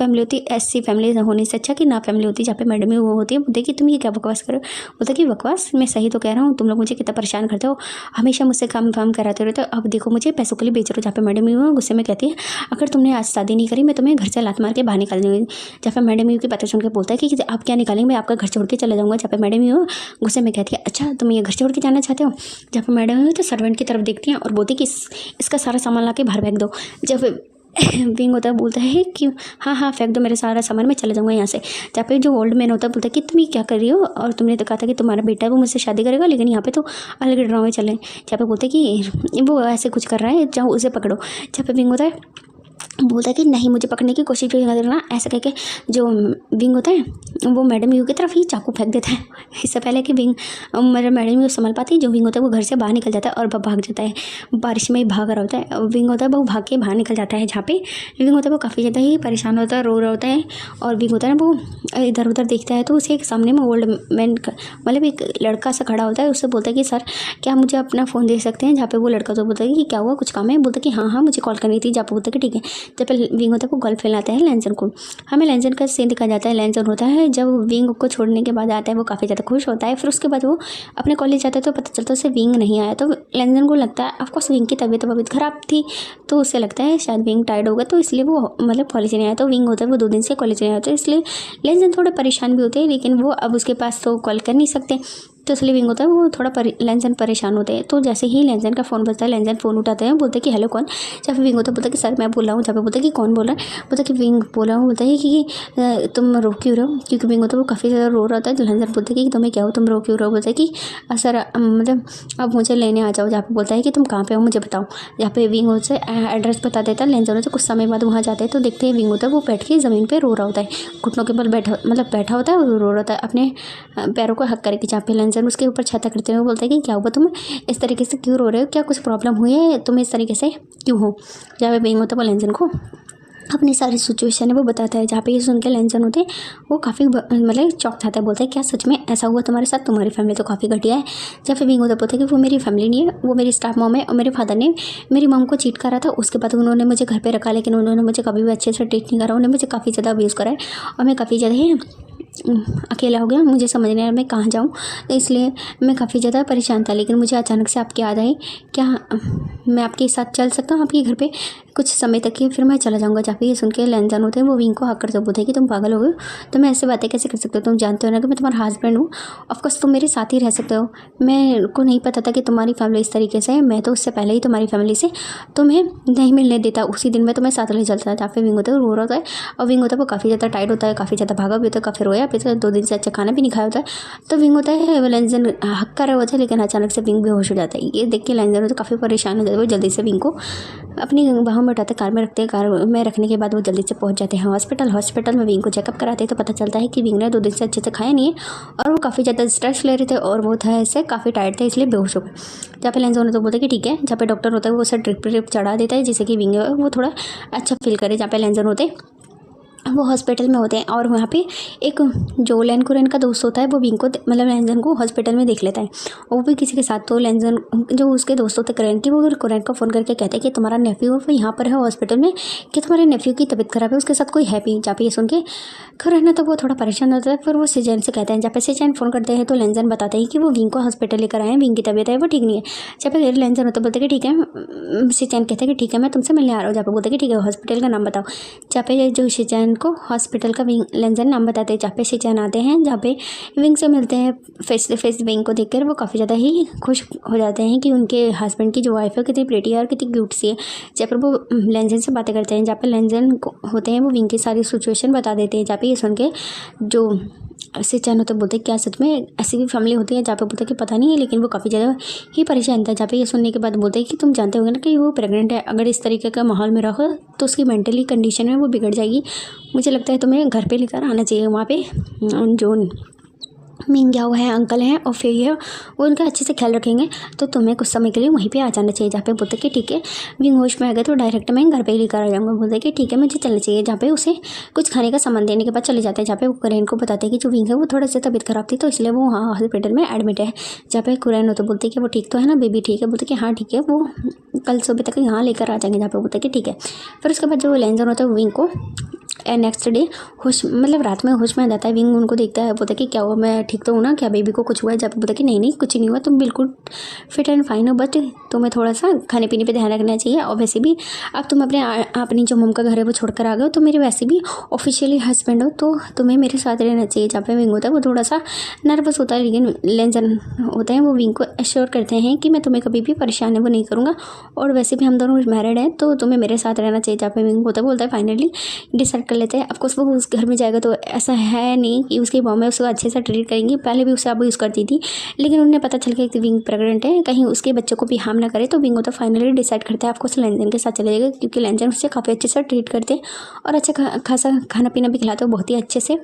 फैमिली होने से अच्छा कि ना फैमिली होती। जहाँ पे मैडम वो होती है बोलते कि तुम ये क्या बकवास करो, बोलते कि बकवास मैं सही तो कह रहा हूँ, तुम लोग मुझे कितना परेशान करते हो, हमेशा मुझसे काम कराते रहते हो, अब देखो मुझे पैसों के लिए बेच रहे हो। जहाँ पे मैडम यू गुस्से में कहती है अगर तुमने आज शादी नहीं करी मैं तुम्हें घर से लात मार के बाहर निकाल दूँगी। जहाँ पे मैडम यू की बातें सुन के बोलता है कि आप क्या निकालेंगे, मैं आपका घर छोड़ के चला जाऊँगा। जहाँ पे मैडम यू गुस्से में कहती है अच्छा तुम ये घर छोड़ के जाना चाहते हो। जहाँ पे मैडम यू तो सर्वेंट की तरफ देखती हैं और बोलती कि इसका सारा सामान ला के बाहर फेंक दो। जब विंग होता है बोलता है कि हाँ फेंक दो मेरे सारा सामान, मैं चले जाऊँगा यहाँ से। जहाँ पे जो ओल्ड मैन होता है बोलता है कि तुम ये क्या कर रही हो, और तुमने तो कहा था कि तुम्हारा बेटा है वो मुझसे शादी करेगा, लेकिन यहाँ पे तो अलग ड्रामे चले। जहाँ पे बोलते कि वो ऐसे कुछ कर रहा है, जाओ उसे पकड़ो। जहाँ पे विंग होता है बोलता है कि नहीं मुझे पकड़ने की कोशिश भी नहीं करना। ऐसा कह के जो विंग होता है वो मैडम यू की तरफ ही चाकू फेंक देता है। इससे पहले कि मैडम यू संभल पाती, जो विंग होता है वो घर से बाहर निकल जाता है और भाग जाता है। बारिश में ही भाग रहा होता है विंग होता है वो भाग के बाहर निकल जाता है। जहाँ पे विंग होता है वो काफ़ी ज़्यादा ही परेशान होता है, रो रहा होता है। और विंग होता है ना वो इधर उधर देखता है तो उसे एक सामने में ओल्ड मैन मतलब एक लड़का सा खड़ा होता है। उससे बोलता है कि सर क्या मुझे अपना फ़ोन दे सकते हैं। जहाँ पे वो लड़का तो बोलता है कि क्या हुआ कुछ काम है, बोलता है कि हाँ मुझे कॉल करनी थी। जहाँ पे बोलता है कि ठीक है। जब विंग होता है वो गॉल फैलाता है लैंजन को। हमें लैंजन का सीन दिखाया जाता है। लैंजन होता है जब विंग को छोड़ने के बाद आता है वो काफ़ी ज़्यादा खुश होता है। फिर उसके बाद वो अपने कॉलेज जाता है तो पता चलता है उसे विंग नहीं आया। तो लैंजन को लगता है ऑफकोर्स विंग की तबीयत ख़राब थी, तो उसे लगता है शायद विंग टायर्ड होगा, तो इसलिए वो मतलब कॉलेज नहीं आया। तो विंग होता है वो 2 दिन से कॉलेज नहीं आया, तो इसलिए लैंजन थोड़े परेशान भी होते हैं, लेकिन वो अब उसके पास तो कॉल कर नहीं सकते, तो इसलिए विंग होता है वो थोड़ा लैंजन परेशान होते हैं। तो जैसे ही लैंजन का फ़ोन बजता है, लैंजन फ़ोन उठाते हैं, बोलते हैं कि हेलो कौन। जब विंग होता है बोलता है कि सर मैं बोल रहा हूँ। जब बोलता है कि कौन बोल रहा है, बोलता है कि विंग बोल रहा हूँ। बोलता है कि तुम रो क्यों रहो, क्योंकि विंग होता है वो काफ़ी ज़्यादा रो रहा था। तो लैंजन बोलता है कि तुम्हें क्या हो, तुम रो क्यों रहो। बोलता है कि सर मतलब अब मुझे लेने आ जाओ। जहाँ पे बोलता है कि तुम कहाँ पे हो मुझे बताओ। जहाँ पे विंग होता है एड्रेस बता देता है। लैंजन होता है कुछ समय बाद वहाँ जाते हैं तो देखते हैं विंग होता है वो बैठ के ज़मीन पर रो रहा होता है, घुटनों के बल बैठा होता है और रो रहा होता है अपने पैरों को हक करके। जहाँ पे लैंजन उसके ऊपर छाता करते हुए बोलता है कि क्या हुआ, तुम इस तरीके से क्यों रो रहे हो, क्या कुछ प्रॉब्लम हुई है, तुम इस तरीके से क्यों हो। जहाँ पे विंग होता है वो लैंजन को अपनी सारी सिचुएशन है वो बताता है। जहाँ पे ये सुन के लैंजन होते हैं वो काफ़ी मतलब चौंक जाता है। बोलता है क्या सच में ऐसा हुआ तुम्हारे साथ, तुम्हारी फैमिली तो काफ़ी घटिया है। जहाँ पे विंग होता है बोलता है कि वो मेरी फैमिली नहीं है, वो मेरी स्टाफ मॉम है और मेरे फादर ने मेरी मॉम को चीट करा था। उसके बाद उन्होंने मुझे घर पर रखा, लेकिन उन्होंने मुझे कभी भी अच्छे से ट्रीट नहीं करा। उन्होंने मुझे काफ़ी ज़्यादा अब्यूज़ करा है और मैं काफ़ी ज़्यादा ही अकेला हो गया, मुझे समझ नहीं आ रहा मैं कहाँ जाऊँ, तो इसलिए मैं काफ़ी ज़्यादा परेशान था। लेकिन मुझे अचानक से आपकी याद आई, क्या मैं आपके साथ चल सकता हूँ आपके घर पे कुछ समय तक ही, फिर मैं चला जाऊँगा। जहाँ पे ये सुन के लैंजन होते हैं वो विंग को हक करते बोलते हैं कि तुम पागल हो गए, तो मैं ऐसे बातें कैसे कर सकते हो, तुम जानते हो ना कि मैं तुम्हारा हस्बैंड हूँ, ऑफकोर्स तुम मेरे साथ ही रह सकते हो। मैं को नहीं पता था कि तुम्हारी फैमिली इस तरीके से है, मैं तो उससे पहले ही तुम्हारी फैमिली से तुम्हें नहीं मिलने देता, उसी दिन मैं तुम्हें साथ ले चलता था। जहाँ पे विंग होता है वो रो रहा होता है और विंग होता है वो काफ़ी ज़्यादा टाइट होता है, काफ़ी ज़्यादा भागा भी होता है, काफ़ी रोया भी होता है, 2 दिन से अच्छा खाना भी नहीं खाया होता है। तो विंग होता है लैंजन हक कर रहा होता है, लेकिन अचानक से विंग बेहोश हो जाता है। ये देख के लैंजन होता है काफ़ी परेशान हो जाता है। वो जल्दी से विंग को अपनी बाहों में उठाते कार में रखते हैं। कार में रखने के बाद वो जल्दी से पहुंच जाते हैं हॉस्पिटल में विंग को चेकअप कराते हैं। तो पता चलता है कि विंग ने 2 दिन से अच्छे से खाया नहीं है और वो काफ़ी ज़्यादा स्ट्रेस ले रहे थे और वो था ऐसे काफ़ी टायर्ड थे, इसलिए बेहोश हो गए। जहाँ पे लैंजन होता है बोलते हैं कि ठीक है। जहाँ पे डॉक्टर होता है वो उसे ड्रिप चढ़ा देता है जिससे कि विंग वो थोड़ा अच्छा फील करे। जहाँ पे लैंजन होते वो हॉस्पिटल में होते हैं और वहाँ पे एक जो लैन कुरैन का दोस्त होता है वो विंग को मतलब लैंजन को हॉस्पिटल में देख लेता है, वो भी किसी के साथ। तो लैंजन जो उसके दोस्त होते कुरैन की, वो कुरैन को फ़ोन करके कहते हैं कि तुम्हारा नेफ्यू वो यहाँ पर है हॉस्पिटल में, कि तुम्हारे नेफ्यू की तबीयत ख़राब है, उसके साथ कोई है भी। जहाँ पे ये सुन के कुरैन तो वो थोड़ा परेशान होता है। फिर वो सिजैन से कहते हैं, जहाँ पे सिजैन फ़ोन करते हैं तो लैंजन बताते हैं कि वो विंग को हॉस्पिटल लेकर आए हैं, विंग की तबीयत है वो ठीक नहीं है। जहाँ पे लैंजन होता है बोलते कि ठीक है। सिजैन कहते हैं कि ठीक है मैं तुमसे मिलने आ रहा हूँ। जहाँ पे बोलते कि ठीक है हॉस्पिटल का नाम बताओ। जहाँ पे जो सिजैन को हॉस्पिटल का विंग लैंजन नाम बताते हैं। जहाँ पे सिजैन आते हैं, जहाँ पे विंग से मिलते हैं फेस टू फेस। विंग को देखकर वो काफ़ी ज़्यादा ही खुश हो जाते हैं कि उनके हस्बैंड की जो वाइफ है कितनी प्रेटी है और कितनी क्यूट सी है। जहाँ पर वो लैंजन से बातें करते हैं, जहाँ पे लैंजन होते हैं वो विंग की सारी सिचुएशन बता देते हैं। जहाँ पे ये सुन के जो सिजैन होते बोलते हैं क्या सच में ऐसी भी फैमिली होती है। जहाँ पे बोलते हैं कि पता नहीं है, लेकिन वो काफ़ी ज़्यादा ही परेशान था। जहाँ पे ये सुनने के बाद बोलते हैं कि तुम जानते होगे ना कि वो प्रेग्नेंट है, अगर इस तरीके का माहौल में रहो तो उसकी मेंटली कंडीशन है वो बिगड़ जाएगी। मुझे लगता है तुम्हें घर पे लेकर आना चाहिए। वहाँ पे जो मिंग हुआ है अंकल हैं और फिर ये वो उनका अच्छे से ख्याल रखेंगे, तो तुम्हें कुछ समय के लिए वहीं पे आ जाना चाहिए। जहाँ पे बोलते कि ठीक है। विंग होश में आ गए तो डायरेक्ट मैं घर पे ही लेकर आ जाऊँगा। बोलते कि ठीक है मुझे चलना चाहिए। जहाँ पे उसे कुछ खाने का सामान देने के बाद चले जाते हैं। जहाँ पे वो कुरैन को बताते हैं कि जो विंग है वो थोड़ा सा तबीयत खराब थी तो इसलिए वो वहाँ हॉस्पिटल में एडमिट है। जहाँ पे कुरैन होते बोलते कि वो ठीक तो है ना, बेबी ठीक है। बोलते कि हाँ ठीक है, वो कल सुबह तक यहाँ लेकर आ जाएंगे। जहाँ पे बोलते कि ठीक है। फिर उसके बाद जो लैंजन होता है विंग को नेक्स्ट डे होश मतलब रात में होश में आ जाता है। विंग उनको देखता है, बोलता है कि क्या हुआ, मैं ठीक तो हूँ ना, क्या बेबी को कुछ हुआ है। जब बोलता है कि नहीं कुछ नहीं हुआ, तुम बिल्कुल फिट एंड फाइन हो, बट तुम्हें थोड़ा सा खाने पीने पे ध्यान रखना चाहिए। और वैसे भी अब तुम अपनी जो मम का घर है वो छोड़ कर आ गए हो, तो मेरे वैसे भी ऑफिशियली हस्बैंड हो, तो तुम्हें मेरे साथ रहना चाहिए। जहाँ पे विंग होता है वो थोड़ा सा नर्वस होता है, लेकिन लैंजन होते हैं वो विंग को एश्योर करते हैं कि मैं तुम्हें कभी भी परेशान है वो नहीं करूँगा, और वैसे भी हम दोनों मैरिड हैं तो तुम्हें मेरे साथ रहना चाहिए। जहाँ पे विंग होता है बोलता है फाइनली डिसाइड कर लेते हैं। ऑफकोर्स वो उस घर में जाएगा तो ऐसा है नहीं कि उसकी मॉम है उसको अच्छे से ट्रीट करेंगी, पहले भी उसे अब यूज़ करती थी, लेकिन उन्हें पता चल गया कि विंग प्रेग्नेंट है, कहीं उसके बच्चों को भी हार्म ना करे। तो विंग होता फाइनली डिसाइड करता है ऑफकोर्स लैंजन के साथ चले जाएगा, क्योंकि लैंजन उससे काफ़ी अच्छे से ट्रीट करते हैं और अच्छा खासा खाना पीना भी खिलाते हैं बहुत ही अच्छे से,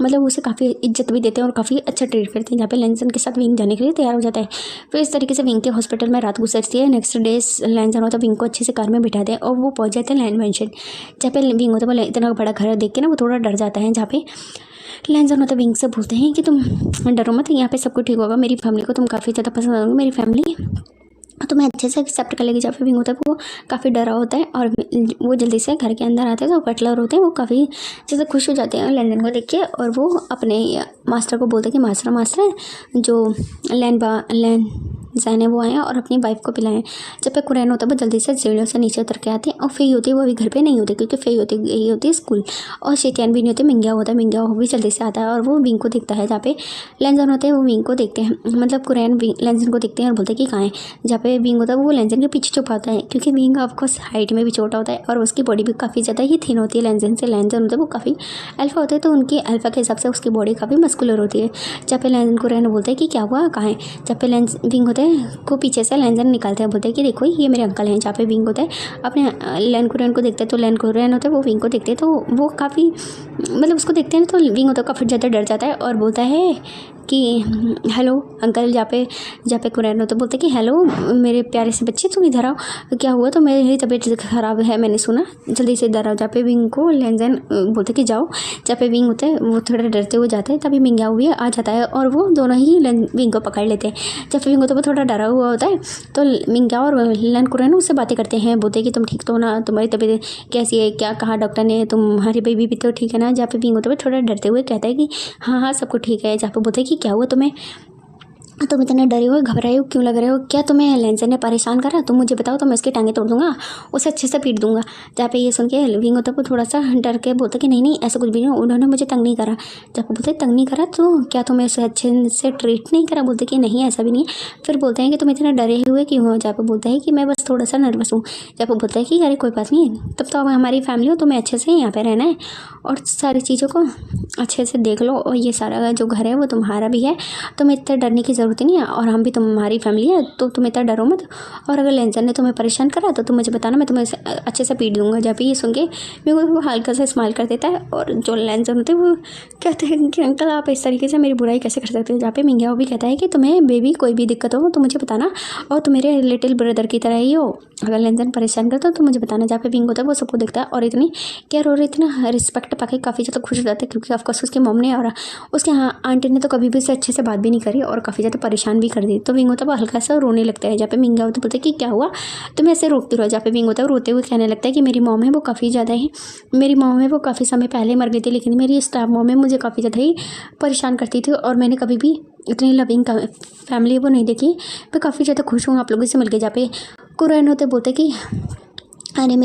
मतलब उसे काफ़ी इज्जत भी देते हैं और काफ़ी अच्छा ट्रीट करते हैं। जहाँ पे लैंजन के साथ विंग जाने के लिए तैयार हो जाता है। फिर इस तरीके से विंग के हॉस्पिटल में रात गुजरती है। नेक्स्ट डे लैंजन होता है विंग को अच्छे से कार में बिठाते हैं और वो पहुँच जाते हैं लैंड मेंशन। जहाँ पे विंग होता है वो इतना बड़ा घर देख के ना वो थोड़ा डर जाता है। जहाँ पे लैंजन होता है विंग से बोलते हैं कि तुम डरो मत, यहाँ पे सब कुछ ठीक होगा, मेरी फैमिली को तुम काफ़ी ज़्यादा पसंद आओगे, मेरी फैमिली तो मैं अच्छे से एक्सेप्ट कर लेगी। जहाँ पे विंग होता है वो काफ़ी डरा होता है और वो जल्दी से घर के अंदर आते हैं। तो बटलर होते हैं वो काफ़ी जैसे खुश हो जाते हैं लैंजन को देख के, और वो अपने मास्टर को बोलते हैं कि मास्टर जो लैंजन है वो आए और अपनी वाइफ को पिलाएं। जब पे कुरैन होता है वो जल्दी से सीढ़ियों से नीचे उतर के आते हैं, और फेई होती है वो अभी घर पे नहीं होती क्योंकि फेई होती यही होती है स्कूल, और शैतान भी नहीं होती, मिंग्या होता है। मिंग्या वो भी जल्दी से आता है और वो विंग को देखता है। जहाँ पे लैंजन होते हैं वो विंग को देखते हैं, मतलब कुरैन लैंजन को देखते हैं और बोलते हैं कि कहाँ है। जहाँ पे विंग होता है वो लैंजन के पीछे छुपा होता है क्योंकि विंग ऑफकोर्स हाइट में भी छोटा होता है और उसकी बॉडी भी काफ़ी ज़्यादा ही थिन होती है लैंजन से। लैंजन होता है वो काफ़ी अल्फा होते हैं, तो उनकी अल्फा के हिसाब से उसकी बॉडी काफ़ी मस्कुलर होती है। जहाँ पे लैंजन कुरैन बोलते हैं कि क्या हुआ, कहाँ है। जहाँ पे विंग होते हैं को पीछे से लैंजन निकालते हैं, बोलते हैं कि देखो ये मेरे अंकल हैं। जहाँ पे विंग होता है अपने लैन कुरैन को देखते हैं, तो लैन कुरैन होता है वो विंग को देखते हैं, तो वो काफ़ी मतलब उसको देखते हैं तो विंग होता है काफ़ी ज़्यादा डर जाता है और बोलता है कि हेलो अंकल। जहाँ पे कुरैन होता है बोलते हैं कि हेलो मेरे प्यारे से बच्चे, तुम इधर आओ, क्या हुआ। तो मेरी तबीयत ख़राब है, मैंने सुना, जल्दी से इधर आओ। जहाँ पे विंग को लैंजन बोलते कि जाओ। जहाँ पे विंग होता है वो थोड़ा डरते हुए जाते हैं, तभी मिंग्या भी आ जाता है और वो दोनों ही विंग को पकड़ लेते हैं। जब विंग होता है वो थोड़ा डरा हुआ होता है, तो मिंग्या और लैन कुरैन उससे बातें करते हैं, बोलते हैं कि तुम ठीक तो हो ना, तुम्हारी तबीयत कैसी है, क्या कहा डॉक्टर ने, तुम्हारी बेबी भी तो ठीक है ना। जहाँ पे विंग होता है थोड़ा डरते हुए कहता है कि हाँ सब कुछ ठीक है। जहाँ पे बोलते हैं कि क्या हुआ तुम्हें, तुम इतने डरे हो घबराए हो क्यों लग रहे हो, क्या तुम्हें लैंजन ने परेशान करा, तुम मुझे बताओ तो मैं इसकी टांगें तोड़ दूंगा, उसे अच्छे से पीट दूंगा। जहाँ पे ये सुन के विंग होता है वो थोड़ा सा डर के बोलता कि नहीं ऐसा कुछ भी नहीं, उन्होंने मुझे तंग नहीं करा। जब बोलते तंग नहीं करा तो क्या तुम्हें उसे अच्छे से ट्रीट नहीं करा, बोलते कि नहीं ऐसा भी नहीं है। फिर बोलते हैं कि तुम इतने डरे हुए क्यों हो। जहाँ पे बोलता है कि मैं बस थोड़ा सा नर्वस हूँ। जहाँ पे बोलता है कि अरे कोई बात नहीं, तब तो अब हमारी फैमिली हो, तुम्हें अच्छे से यहाँ पे रहना है और सारी चीज़ों को अच्छे से देख लो, और ये सारा जो घर है वो तुम्हारा भी है, तुम्हें इतना डरने की ज़रूरत नहीं है, और हम भी तुम्हारी फैमिली है, तो तुम इतना डरो मत। और अगर लैंजन ने तुम्हें परेशान करा तो तुम मुझे बताना, मैं तुम्हें अच्छे से पीट दूंगा। जब ये सुन के मेरे को वो हल्का सा स्माइल कर देता है, और जो लैंजन होते हैं वो कहते हैं कि अंकल आप इस तरीके से मेरी बुराई कैसे कर सकते हो। जहाँ पे मिंग्या वो भी कहता है कि तुम्हें बेबी कोई भी दिक्कत हो तो मुझे बताना, और तुम मेरे लिटिल ब्रदर की तरह ही हो, अगर लैंजन परेशान करता हो तो मुझे बताना। जहाँ पे विंग होता है वो सबको देखता है और इतनी केयर और इतना रिस्पेक्ट पाके काफ़ी ज़्यादा खुश हो जाता है, क्योंकि ऑफकोर्स उसकी मम ने और उसके आंटी ने तो कभी भी उससे अच्छे से बात भी नहीं करी और काफ़ी ज़्यादा परेशान भी कर दी। तो विंग होता है वो हल्का सा रोने लगता है। जहाँ पे मिंग्या होता है बोलते कि क्या हुआ, तुम ऐसे रोकती रहो। जहाँ पे विंग होता है रोते हुए कहने लगता है कि मेरी मॉम है वो काफ़ी ज़्यादा ही मेरी मॉम है वो काफ़ी समय पहले मर गई थी, लेकिन मेरी स्टाफ मॉम है मुझे काफ़ी ज़्यादा ही परेशान करती थी और मैंने कभी भी इतनी लविंग फैमिली वो नहीं देखी। मैं काफ़ी ज़्यादा खुश हूँ आप लोगों से मिलकर। जहाँ पे कुरैन होते बोलते कि अरे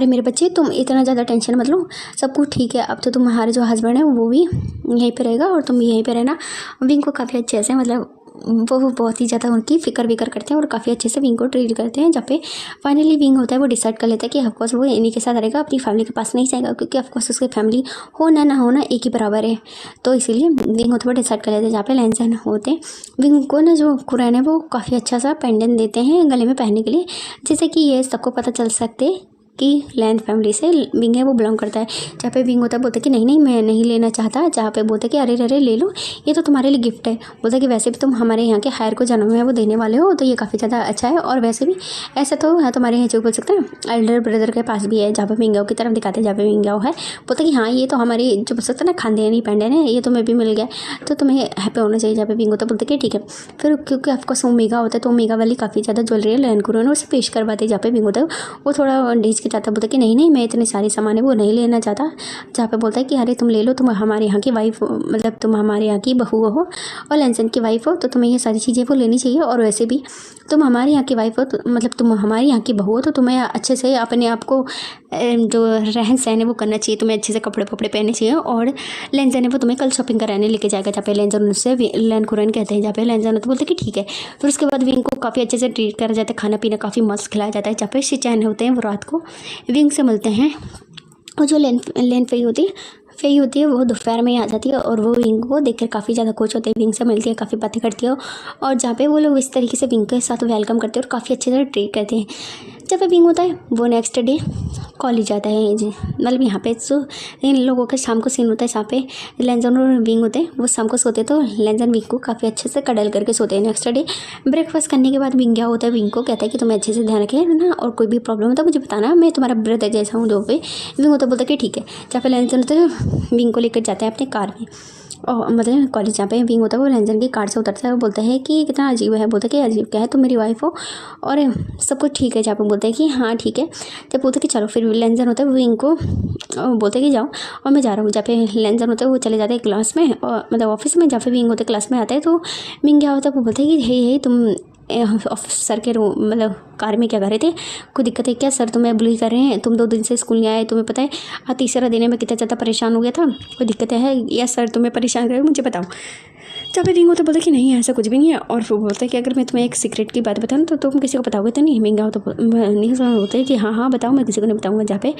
मेरे बच्चे तुम इतना ज़्यादा टेंशन मत लो, सब कुछ ठीक है। अब तो तुम्हारे जो हस्बैंड है वो भी यहीं पे रहेगा और तुम भी यहीं पे रहना। विंग को काफ़ी अच्छे से मतलब वो बहुत ही ज़्यादा उनकी फिक्र करते हैं और काफ़ी अच्छे से विंग को ट्रीट करते हैं। जहाँ पे फाइनली विंग होता है वो डिसाइड कर लेता है कि ऑफकोर्स वो इन्हीं के साथ रहेगा, अपनी फैमिली के पास नहीं जाएगा, क्योंकि ऑफकोर्स उसकी फैमिली होना ना होना एक ही बराबर है। तो इसीलिए विंग होता है वो डिसाइड कर लेते हैं। जहाँ पे लैंजन होते हैं विंग को ना जो कुरैन है वो काफ़ी अच्छा सा पेंडेंट देते हैं गले में पहनने के लिए, जिससे कि ये सबको पता चल सकते कि लैंड फैमिली से विंग है वो बिलोंग करता है। जहाँ पे विंग होता है बोलता है कि नहीं मैं नहीं लेना चाहता। जहाँ पे बोलता है कि अरे ले लो, ये तो तुम्हारे लिए गिफ्ट है। बोलता है कि वैसे भी तुम हमारे यहाँ के हायर को जन्म है वो देने वाले हो, तो ये काफ़ी ज़्यादा अच्छा है, और वैसे भी ऐसा तो है तुम्हारे यहाँ जो बोल सकते हैं एल्डर ब्रदर के पास भी है। जहाँ पे मिंग्याओ की तरफ दिखाते हैं जहाँ पे मिंग्याओ है, बोलता है कि हाँ ये तो हमारी जो बोल सकते हैं ना खानदानी पेंडेंट है, ये तुम्हें भी मिल गया, तो तुम्हें हैप्पी होना चाहिए। जहाँ पे विंग होता है बोलते कि ठीक है। फिर क्योंकि ऑफकोर्स ओमेगा होता है तो ओमेगा वाली काफ़ी ज़्यादा ज्वेलरी लैंड कुरैन उसे पेश करवाते। जहाँ पे विंग होता है वो थोड़ा डीज के जाता है, बोलता है कि नहीं मैं इतने सारे सामान है वो नहीं लेना चाहता। जहाँ पे बोलता है कि अरे तुम ले लो, तुम हमारे यहाँ की वाइफ मतलब तुम हमारे यहाँ की बहू हो और लैंजन की वाइफ हो, तो तुम्हें ये सारी चीज़ें वो लेनी चाहिए। और वैसे भी तुम हमारे यहाँ की वाइफ हो तो मतलब तुम हमारे यहाँ की बहू हो, तो तुम्हें अच्छे से अपने आप को जो रहन सहन है वो करना चाहिए, तुम्हें अच्छे से कपड़े पहनने चाहिए। और लैंजन है वो तुम्हें कल शॉपिंग कराने लेके जाएगा। जहाँ पे लैंजन उससे लैंड कुरैन कहते हैं। जहाँ पे लैंजन तो बोलते कि ठीक है। फिर उसके बाद विंग को काफ़ी अच्छे से ट्रीट करा जाता है, खाना पीना काफ़ी मस्त खिलाया जाता है। जहाँ पे शिचैन होते हैं वो रात को विंग से मिलते हैं, और जो लैन फेई होती है वो दोपहर में आ जाती है और वो विंग को देखकर काफ़ी ज़्यादा खुश होते हैं, विंग से मिलती है, काफ़ी बातें करती है, और जहाँ पे वो लोग इस तरीके से विंग के साथ वेलकम करते हैं और काफ़ी अच्छे से ट्रीट करते हैं। जब पे विंग होता है वो नेक्स्ट डे कॉलेज जाता है जी, मतलब यहाँ पे जो इन लोगों का शाम को सीन होता है जहाँ पे लैंजन और विंग होते हैं वो शाम को सोते हैं, तो लैंजन विंग को काफ़ी अच्छे से कडल करके सोते हैं। नेक्स्ट डे ब्रेकफास्ट करने के बाद विंग क्या होता है विंग को कहता है कि तुम्हें अच्छे से ध्यान रखें ना, और कोई भी प्रॉब्लम होता है मुझे बताना, मैं तुम्हारा ब्रदर जैसा हूँ। जो पे विंग होता है बोलता है कि ठीक है। जहाँ पे लैंजन होता है विंग को लेकर जाते हैं अपने कार में, और मतलब कॉलेज जहाँ पे विंग होता है वो लेंजन की कार से उतरता है और बोलता है कि कितना अजीब है। बोलता है कि अजीब क्या है, तुम मेरी वाइफ हो और सब कुछ ठीक है। जहाँ पे बोलता है कि हाँ ठीक है। जब बोलते कि चलो, फिर लेंजन होता है वो विंग को बोलते कि जाओ और मैं जा रहा हूँ। जहाँ पे लेंजन होता है वो चले जाते हैं क्लास में और मतलब ऑफिस में। जहाँ पे विंग होते हैं क्लास में आते हैं तो विंग क्या होता है वो बोलते हैं कि हे तुम सर के रूम मतलब कार में क्या कर रहे थे, कोई दिक्कत है क्या? सर तुम्हें बुली कर रहे हैं, तुम 2 दिन से स्कूल नहीं आए, तुम्हें पता है आज तीसरा दिन है, मैं कितना ज़्यादा परेशान हो गया था, कोई दिक्कत है या सर तुम्हें परेशान कर रहे हो, मुझे बताओ। जब भी रिंग होता बोलते कि नहीं ऐसा कुछ भी नहीं है। और फिर बोलता है कि अगर मैं तुम्हें एक सीक्रेट की बात बताऊँ तो तुम किसी को बताओगे तो नहीं? महंगा हो तो नहीं होता है कि हाँ बताओ, मैं किसी को नहीं बताऊँगा। जहाँ पे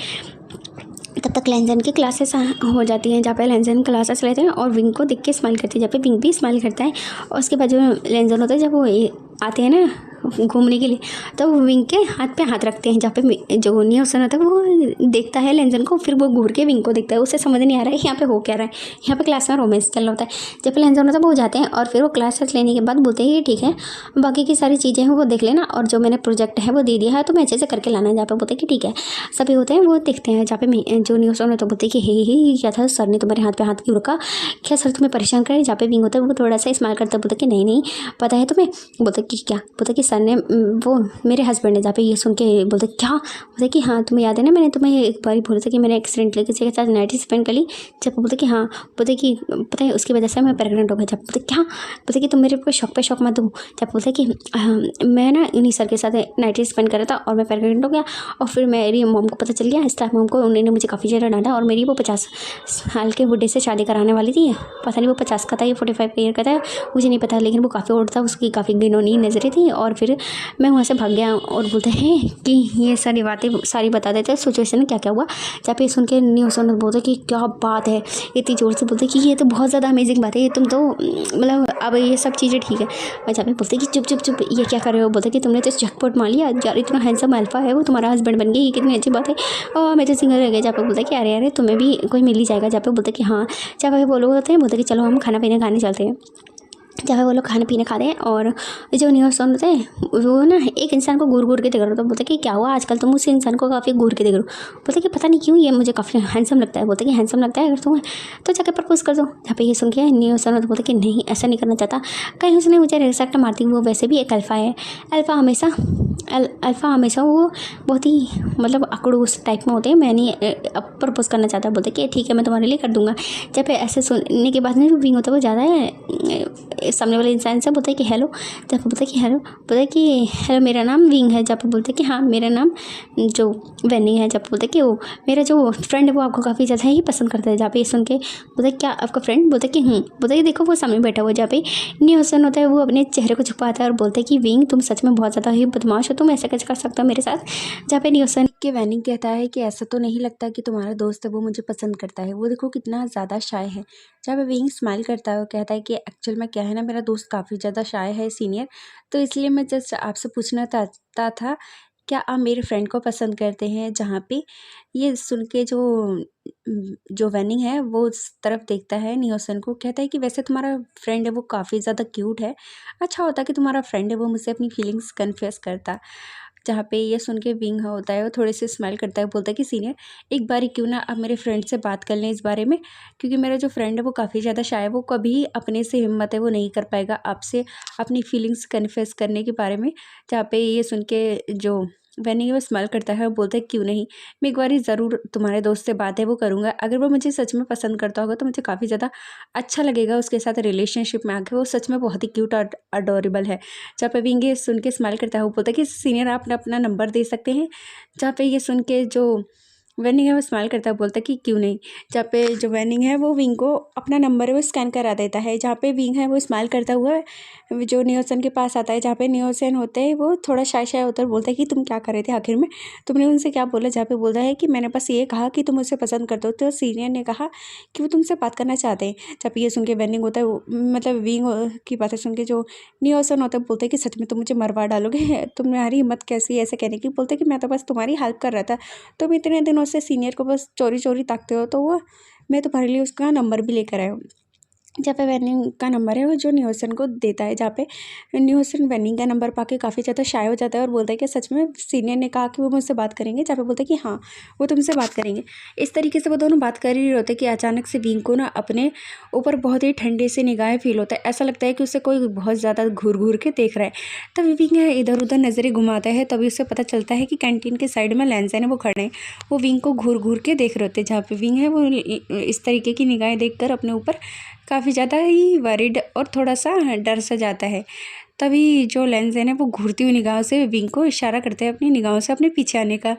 तब तक लेंजन की क्लासेस हो जाती हैं, जहाँ पे लेंजन क्लासेस लेते हैं और विंग को देख के स्माइल करती है। जहाँ पे विंग भी स्माइल करता है और उसके बाद जो लेंजन होता है जब वो आते हैं ना घूमने के लिए, तो वो विंग के हाथ पे हाथ रखते हैं। जहाँ पे जो नियोसन होता है वो देखता है लेंजन को, फिर वो घूर के विंग को देखता है। उसे समझ नहीं आ रहा है यहाँ पे हो क्या रहा है। यहाँ पे क्लास में रोमांस चल रहा होता है। जब पे लेंजन होता है वो जाते हैं और फिर वो क्लासेस लेने के बाद बोलते हैं कि ठीक है बाकी की सारी चीज़ें हैं वो देख लेना और जो मैंने प्रोजेक्ट है वो दे दिया है तो मैं अच्छे से करके लाना है। जहाँ पे बोलते हैं कि ठीक है। सभी होते हैं वो देखते हैं। जहाँ पे जो नियोसन होता है तो बोलते हैं कि हे क्या था, सर ने तुम्हारे हाथ पे हाथ क्यों रखा, क्या सर तुम्हें परेशान करे? जहाँ पे विंग होता है वो थोड़ा सा स्माइल करता है, बोलता है कि नहीं पता है तुम्हें। बोलता कि क्या? बोलता कि सर ने वो मेरे हस्बैंड ने। जहाँ पे ये सुन के बोलते क्या? बोलते कि हाँ तुम्हें याद है ना मैंने तुम्हें एक बार बोला था कि मैंने एक्सीडेंटली किसी के साथ नाइट स्पेंड कर ली। जब बोलते कि हाँ, बोलते कि पता है उसकी वजह से मैं प्रेग्नेंट हो गया। जब बोलते क्या? बोलते कि तुम मेरे को शौक पे शौक मत दो। जब बोलते कि मैं ना इन्हीं सर के साथ नाइट स्पेंड करा था और मैं प्रेग्नेंट हो गया और फिर मेरी मॉम को पता चल गया। इस टाइम मॉम को उन्होंने मुझे काफ़ी ज़्यादा डांटा और मेरी वो 50 साल के बुढ़े से शादी कराने वाली थी। पता नहीं वो 50 का था या 45 ईयर का था, मुझे नहीं पता, लेकिन वो काफ़ी ओल्ड था, उसकी काफ़ी गिनौनी नज़रें थी। और फिर मैं वहाँ से भाग गया और बोलते हैं कि ये सारी बातें सारी बता देते हैं सिचुएशन क्या क्या हुआ। जहाँ पे सुन के न्यूज़ बोलते कि क्या बात है, इतनी ज़ोर से बोलते कि ये तो बहुत ज़्यादा अमेजिंग बात है, ये तुम तो मतलब अब ये सब चीज़ें ठीक है। और जहाँ पे बोलते कि चुप चुप चुप ये क्या कर रहे हो? बोलते कि तुमने तो जैकपॉट मार लिया यार, इतना हैंडसम अल्फा है वो तुम्हारा हस्बैंड बन गया, ये कितनी अच्छी बात है और मैं तो सिंगल रह गया। जहाँ पे बोलते कि अरे अरे तुम्हें भी कोई मिल ही जाएगा। जहाँ पे बोलते कि हाँ। जहाँ पे वो लोग होते हैं बोलते कि चलो हम खाना पीना खाने चलते हैं। जहाँ पे वो लोग खाने पीने खाते हैं और जो न्यूज़ होते हैं वो ना एक इंसान को घूर घूर के देख रहे हो। तो बोलते कि क्या हुआ आजकल तुम उस इंसान को काफ़ी घूर के देख रहे हो? बोलते कि पता नहीं क्यों ये मुझे काफ़ी हैंडसम लगता है। बोलते कि हैंडसम लगता है अगर तुम्हें तो जाके प्रपोज कर दो। जहाँ पे ये सुन के न्यूज़ तो बोलते कि नहीं ऐसा नहीं करना चाहता, कहीं उसने मुझे रिस्पेक्ट मारती। वो वैसे भी एक अल्फ़ा है। अल्फ़ा हमेशा वो बहुत ही मतलब अकड़ूस टाइप में होते हैं। मैं नहीं प्रपोज करना चाहता। बोलते कि ठीक है मैं तुम्हारे लिए कर दूंगा। जब ऐसे सुनने के बाद जो विंग होता है वो ज़्यादा है सामने वाले इंसान से बोलता है कि हेलो। जब बोलता है कि हेलो, बोलता है कि हेलो मेरा नाम विंग है। जब बोलते हैं कि हाँ मेरा नाम जो वेनी है। जब बोलते हैं कि वो मेरा जो फ्रेंड है वो आपको काफ़ी ज़्यादा ही पसंद करता है। जहाँ पे ये सुन के बोलता है क्या आपका फ्रेंड? बोलता है कि बोलता है कि देखो वो सामने बैठा हुआ। जहाँ पे न्यू हसन होता है वो अपने चेहरे को छुपाता है और बोलता है कि विंग तुम सच में बहुत ज़्यादा ही बदमाश हो, तुम ऐसा कैसे कर सकते हो मेरे साथ? जहाँ पे न्यू हसन के वैनिंग कहता है कि ऐसा तो नहीं लगता कि तुम्हारा दोस्त है वो मुझे पसंद करता है, वो देखो कितना ज़्यादा शाय है। जब विंग स्माइल करता है वो कहता है कि एक्चुअल में क्या है ना, मेरा दोस्त काफ़ी ज़्यादा शाय है सीनियर, तो इसलिए मैं जस्ट आपसे पूछना चाहता था क्या आप मेरे फ्रेंड को पसंद करते हैं। जहाँ पे ये सुन के जो वैनिंग है वो उस तरफ देखता है नियोसन को, कहता है कि वैसे तुम्हारा फ्रेंड है वो काफ़ी ज़्यादा क्यूट है, अच्छा होता कि तुम्हारा फ्रेंड है वो मुझसे अपनी फीलिंग्स कन्फेस करता। जहाँ पे ये सुन के विंग होता है वो थोड़े से स्माइल करता है, बोलता है कि सीनियर एक बार क्यों ना आप मेरे फ्रेंड से बात कर लें इस बारे में, क्योंकि मेरा जो फ्रेंड है वो काफ़ी ज़्यादा शाय है, वो कभी अपने से हिम्मत है वो नहीं कर पाएगा आपसे अपनी फीलिंग्स कन्फेस करने के बारे में। जहाँ पे ये सुन के जो वैनी वो स्माइल करता है और बोलता है क्यों नहीं, मैं एक बार ज़रूर तुम्हारे दोस्त से बात है वो करूँगा, अगर वो मुझे सच में पसंद करता होगा तो मुझे काफ़ी ज़्यादा अच्छा लगेगा उसके साथ रिलेशनशिप में आके, वो सच में बहुत ही क्यूट और अडोरेबल है। जहाँ पे विंग ये सुन के स्माइल करता है वो बोलता है कि सीनियर आप अपना नंबर दे सकते हैं। जहाँ पे ये सुन के जो वेनिंग है वो स्माइल करता है बोलता है कि क्यों नहीं। जहाँ पे जो वेनिंग है वो विंग को अपना नंबर है वो स्कैन करा देता है। जहाँ पे विंग है वो स्माइल करता हुआ जो नियोसन के पास आता है। जहाँ पे नियोसन होते हैं वो थोड़ा शाय शाय होता है, बोलता है कि तुम क्या कर रहे थे आखिर में, तुमने उनसे क्या बोला? जहाँ पे बोलता है कि मैंने बस ये कहा कि तुम उसे पसंद करते हो, तो सीनियर ने कहा कि वो तुमसे बात करना चाहते हैं। जब ये सुन के वेनिंग होता है मतलब विंग की बातें सुन के जो नियोसन होता है बोलते हैं कि सच में तुम मुझे मरवा डालोगे, तुम्हारी हिम्मत कैसी है ऐसे कहने की? बोलते कि मैं तो बस तुम्हारी हेल्प कर रहा था, तुम इतने दिनों से सीनियर को बस चोरी चोरी ताकते हो, तो वो मैं तुम्हारे लिए उसका नंबर भी लेकर आया हूँ। जहाँ पे वेनिंग का नंबर है वो जो न्यूसन को देता है, जहाँ पे न्यूसन वेनिंग का नंबर पाके काफ़ी ज़्यादा शाय हो जाता है और बोलता है कि सच में सीनियर ने कहा कि वो मुझसे बात करेंगे, जहाँ पे बोलता है कि हाँ वो तुमसे बात करेंगे। इस तरीके से वो दोनों बात कर ही होते कि अचानक से विंग को ना अपने ऊपर बहुत ही ठंडे से निगाहें फील होता है। ऐसा लगता है कि उसे कोई बहुत ज़्यादा घूर घूर के देख रहा है। तभी विंग इधर उधर नज़रें घुमाता है, तभी उसे पता चलता है कि कैंटीन के साइड में लैंसन है वो खड़े हैं। वो विंग को घूर घूर के देख रहे होते, जहाँ पे विंग है वो इस तरीके की निगाहें देखकर अपने ऊपर काफ़ी ज़्यादा ही वरीड और थोड़ा सा डर सा जाता है। तभी जो लैंसन है वो घूरती हुई निगाहों से विंग को इशारा करते हैं अपनी निगाहों से अपने पीछे आने का।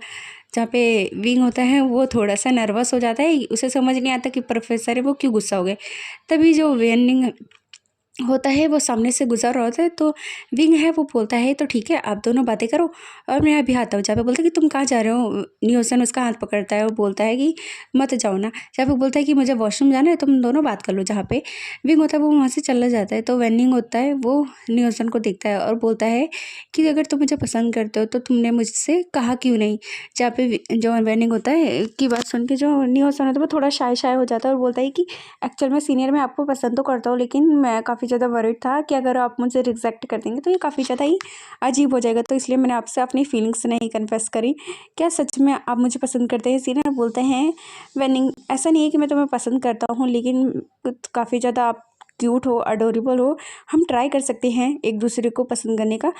जहाँ पे विंग होता है वो थोड़ा सा नर्वस हो जाता है, उसे समझ नहीं आता कि प्रोफेसर है वो क्यों गुस्सा हो गए। तभी जो वेनिंग होता है वो सामने से गुजर रहा होता है, तो विंग है वो बोलता है तो ठीक है आप दोनों बातें करो और मैं अभी आता हूँ। जहाँ पे बोलता है कि तुम कहाँ जा रहे हो। न्यूसन उसका हाथ पकड़ता है, वो बोलता है कि मत जाओ ना। जहाँ पे बोलता है कि मुझे वॉशरूम जाना है, तुम दोनों बात कर लो। जहाँ पे विंग होता है वो वहाँ से चला जाता है, तो वेनिंग होता है वो न्यूसन को देखता है और बोलता है कि अगर तुम मुझे पसंद करते हो तो तुमने मुझसे कहा क्यों नहीं। जहाँ पे जो वेनिंग होता है की बात सुन के जो न्यूसन होता है वो थोड़ा शाय हो जाता है और बोलता है कि एक्चुअल में सीनियर मैं आपको पसंद तो करता हूँ, लेकिन मैं काफ़ी ज़्यादा वरीड था कि अगर आप मुझे रिजेक्ट कर देंगे तो ये काफ़ी ज़्यादा ही अजीब हो जाएगा, तो इसलिए मैंने आपसे अपनी फीलिंग्स नहीं कन्फेस करी। क्या सच में आप मुझे पसंद करते हैं। सीनियर बोलते हैं वेनिंग ऐसा नहीं है कि मैं तुम्हें पसंद करता हूँ, लेकिन काफ़ी ज़्यादा आप क्यूट हो, अडोरेबल हो। हम ट्राई कर सकते हैं एक दूसरे को पसंद करने का।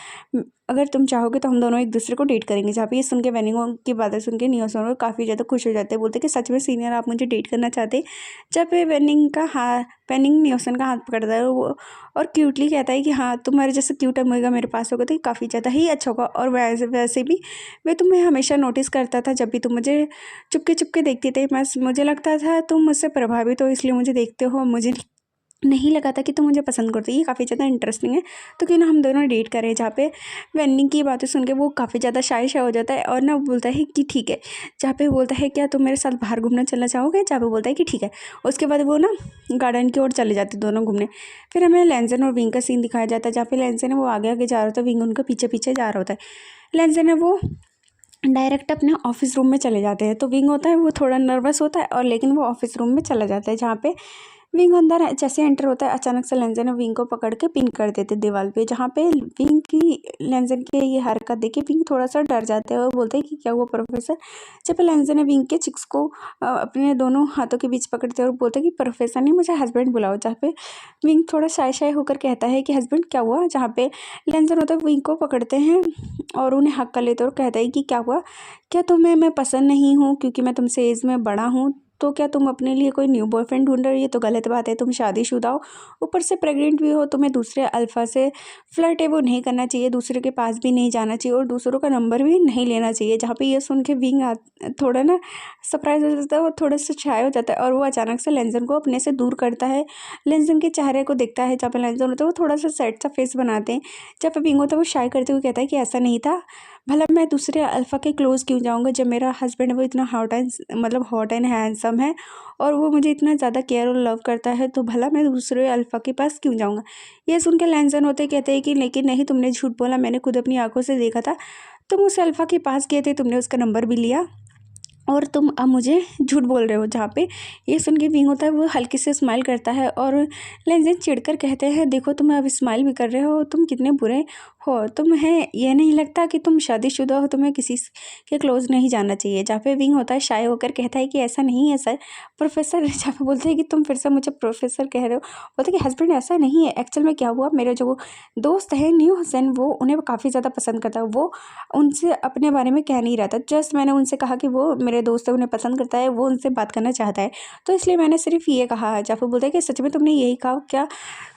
अगर तुम चाहोगे तो हम दोनों एक दूसरे को डेट करेंगे। जहाँ पे ये सुन के वेनिंग की बातें सुन के न्यूसन काफ़ी ज़्यादा खुश हो जाते हैं, बोलते कि सच में सीनियर आप मुझे डेट करना चाहते। जब वेनिंग न्यूसन का हाथ पकड़ता है वो और क्यूटली कहता है कि हाँ तुम्हारे जैसे क्यूट अमेगा मेरे पास होगा तो ये काफ़ी ज़्यादा ही अच्छा होगा। और वैसे भी मैं तुम्हें हमेशा नोटिस करता था, जब भी तुम मुझे चुपके चुपके देखते थे बस मुझे लगता था तुम मुझसे प्रभावित हो इसलिए मुझे देखते हो, मुझे नहीं लगा था कि तुम मुझे पसंद करते। ये काफ़ी ज़्यादा इंटरेस्टिंग है, तो क्यों ना हम दोनों डेट करें। जहाँ पे वेनिंग की बातें सुन के वो काफ़ी ज़्यादा शाय हो जाता है और ना बोलता है कि ठीक है। जहाँ पे बोलता है क्या तुम मेरे साथ बाहर घूमना चलना चाहोगे। जहाँ पे बोलता है कि ठीक है। उसके बाद वो ना गार्डन की ओर चले जाते दोनों घूमने। फिर हमें लैंसन और विंग का सीन दिखाया जाता है, जहाँ पे लैंसन है वो आगे आगे जा रहा होता है, विंग उनके पीछे पीछे जा रहा होता है। लैंसन है वो डायरेक्ट अपने ऑफिस रूम में चले जाते हैं, तो विंग होता है वो थोड़ा नर्वस होता है और लेकिन वो ऑफिस रूम में चला जाता है। जहाँ पे विंग अंदर जैसे एंटर होता है अचानक से लैंसन विंग को पकड़ के पिन कर देते दीवार पे। जहाँ पे विंग की लैंसन के ये हरकत देख के विंग थोड़ा सा डर जाता है और बोलते हैं कि क्या हुआ प्रोफेसर। जब लैंसन विंग के चिक्स को अपने दोनों हाथों के बीच पकड़ते हैं और बोलते हैं कि प्रोफेसर ने मुझे हस्बैंड बुलाओ। जहाँ पे विंग थोड़ा शाय होकर कहता है कि हस्बैंड क्या हुआ। जहाँ पे लैंसन होता है विंग को पकड़ते हैं और उन्हें हक कर लेते और कहता है कि क्या हुआ, क्या तुम्हें मैं पसंद नहीं हूँ क्योंकि मैं तुमसे एज में बड़ा हूँ, तो क्या तुम अपने लिए कोई न्यू बॉयफ्रेंड ढूंढ रहे हो। ये तो गलत बात है, तुम शादीशुदा हो, ऊपर से प्रेग्नेंट भी हो, तुम्हें दूसरे अल्फा से फ्लर्ट है वो नहीं करना चाहिए, दूसरे के पास भी नहीं जाना चाहिए और दूसरों का नंबर भी नहीं लेना चाहिए। जहाँ पे ये सुन के विंग थोड़ा ना सरप्राइज हो जाता है और थोड़ा सा छाया हो जाता है और वो अचानक से लैंसन को अपने से दूर करता है। लैंसन के चेहरे को देखता है, जहाँ पे लैंसन होता है वो थोड़ा सा सैड सा फेस बनाते हैं। जब पे विंग होता है वो शाय करते हुए कहता है कि ऐसा नहीं था, भला मैं दूसरे अल्फ़ा के क्लोज़ क्यों जाऊँगा जब मेरा हस्बैंड है वो इतना हॉट एंड हैंडसम है और वो मुझे इतना ज़्यादा केयर और लव करता है, तो भला मैं दूसरे अल्फ़ा के पास क्यों जाऊँगा। ये सुन के लैंसन होते कहते हैं कि लेकिन नहीं, तुमने झूठ बोला, मैंने खुद अपनी आंखों से देखा था, तुम उस अल्फ़ा के पास गए थे, तुमने उसका नंबर भी लिया और तुम अब मुझे झूठ बोल रहे हो। जहाँ पे ये सुन के विंग होता है वो हल्की से स्माइल करता है और लैंसन चिढ़कर कहते हैं देखो तुम अब स्माइल भी कर रहे हो, तुम कितने बुरे हो, तुम्हें यह नहीं लगता कि तुम शादीशुदा हो, तुम्हें किसी के क्लोज नहीं जाना चाहिए। जहाँ पे विंग होता है शाय होकर कहता है कि ऐसा नहीं है सर प्रोफेसर। जहाँ पे बोलते हैं कि तुम फिर से मुझे प्रोफेसर कह रहे हो। बोलते कि हस्बैंड ऐसा नहीं है, एक्चुअल में क्या हुआ, मेरा जो दोस्त है न्यू हसन वो उन्हें काफ़ी ज़्यादा पसंद करता है, वो उनसे अपने बारे में कह नहीं रहा था, जस्ट मैंने उनसे कहा कि वो मेरे दोस्त है उन्हें पसंद करता है, वो उनसे बात करना चाहता है, तो इसलिए मैंने सिर्फ ये कहा है। जहाँ पे बोलते हैं कि सच में तुमने यही कहा, क्या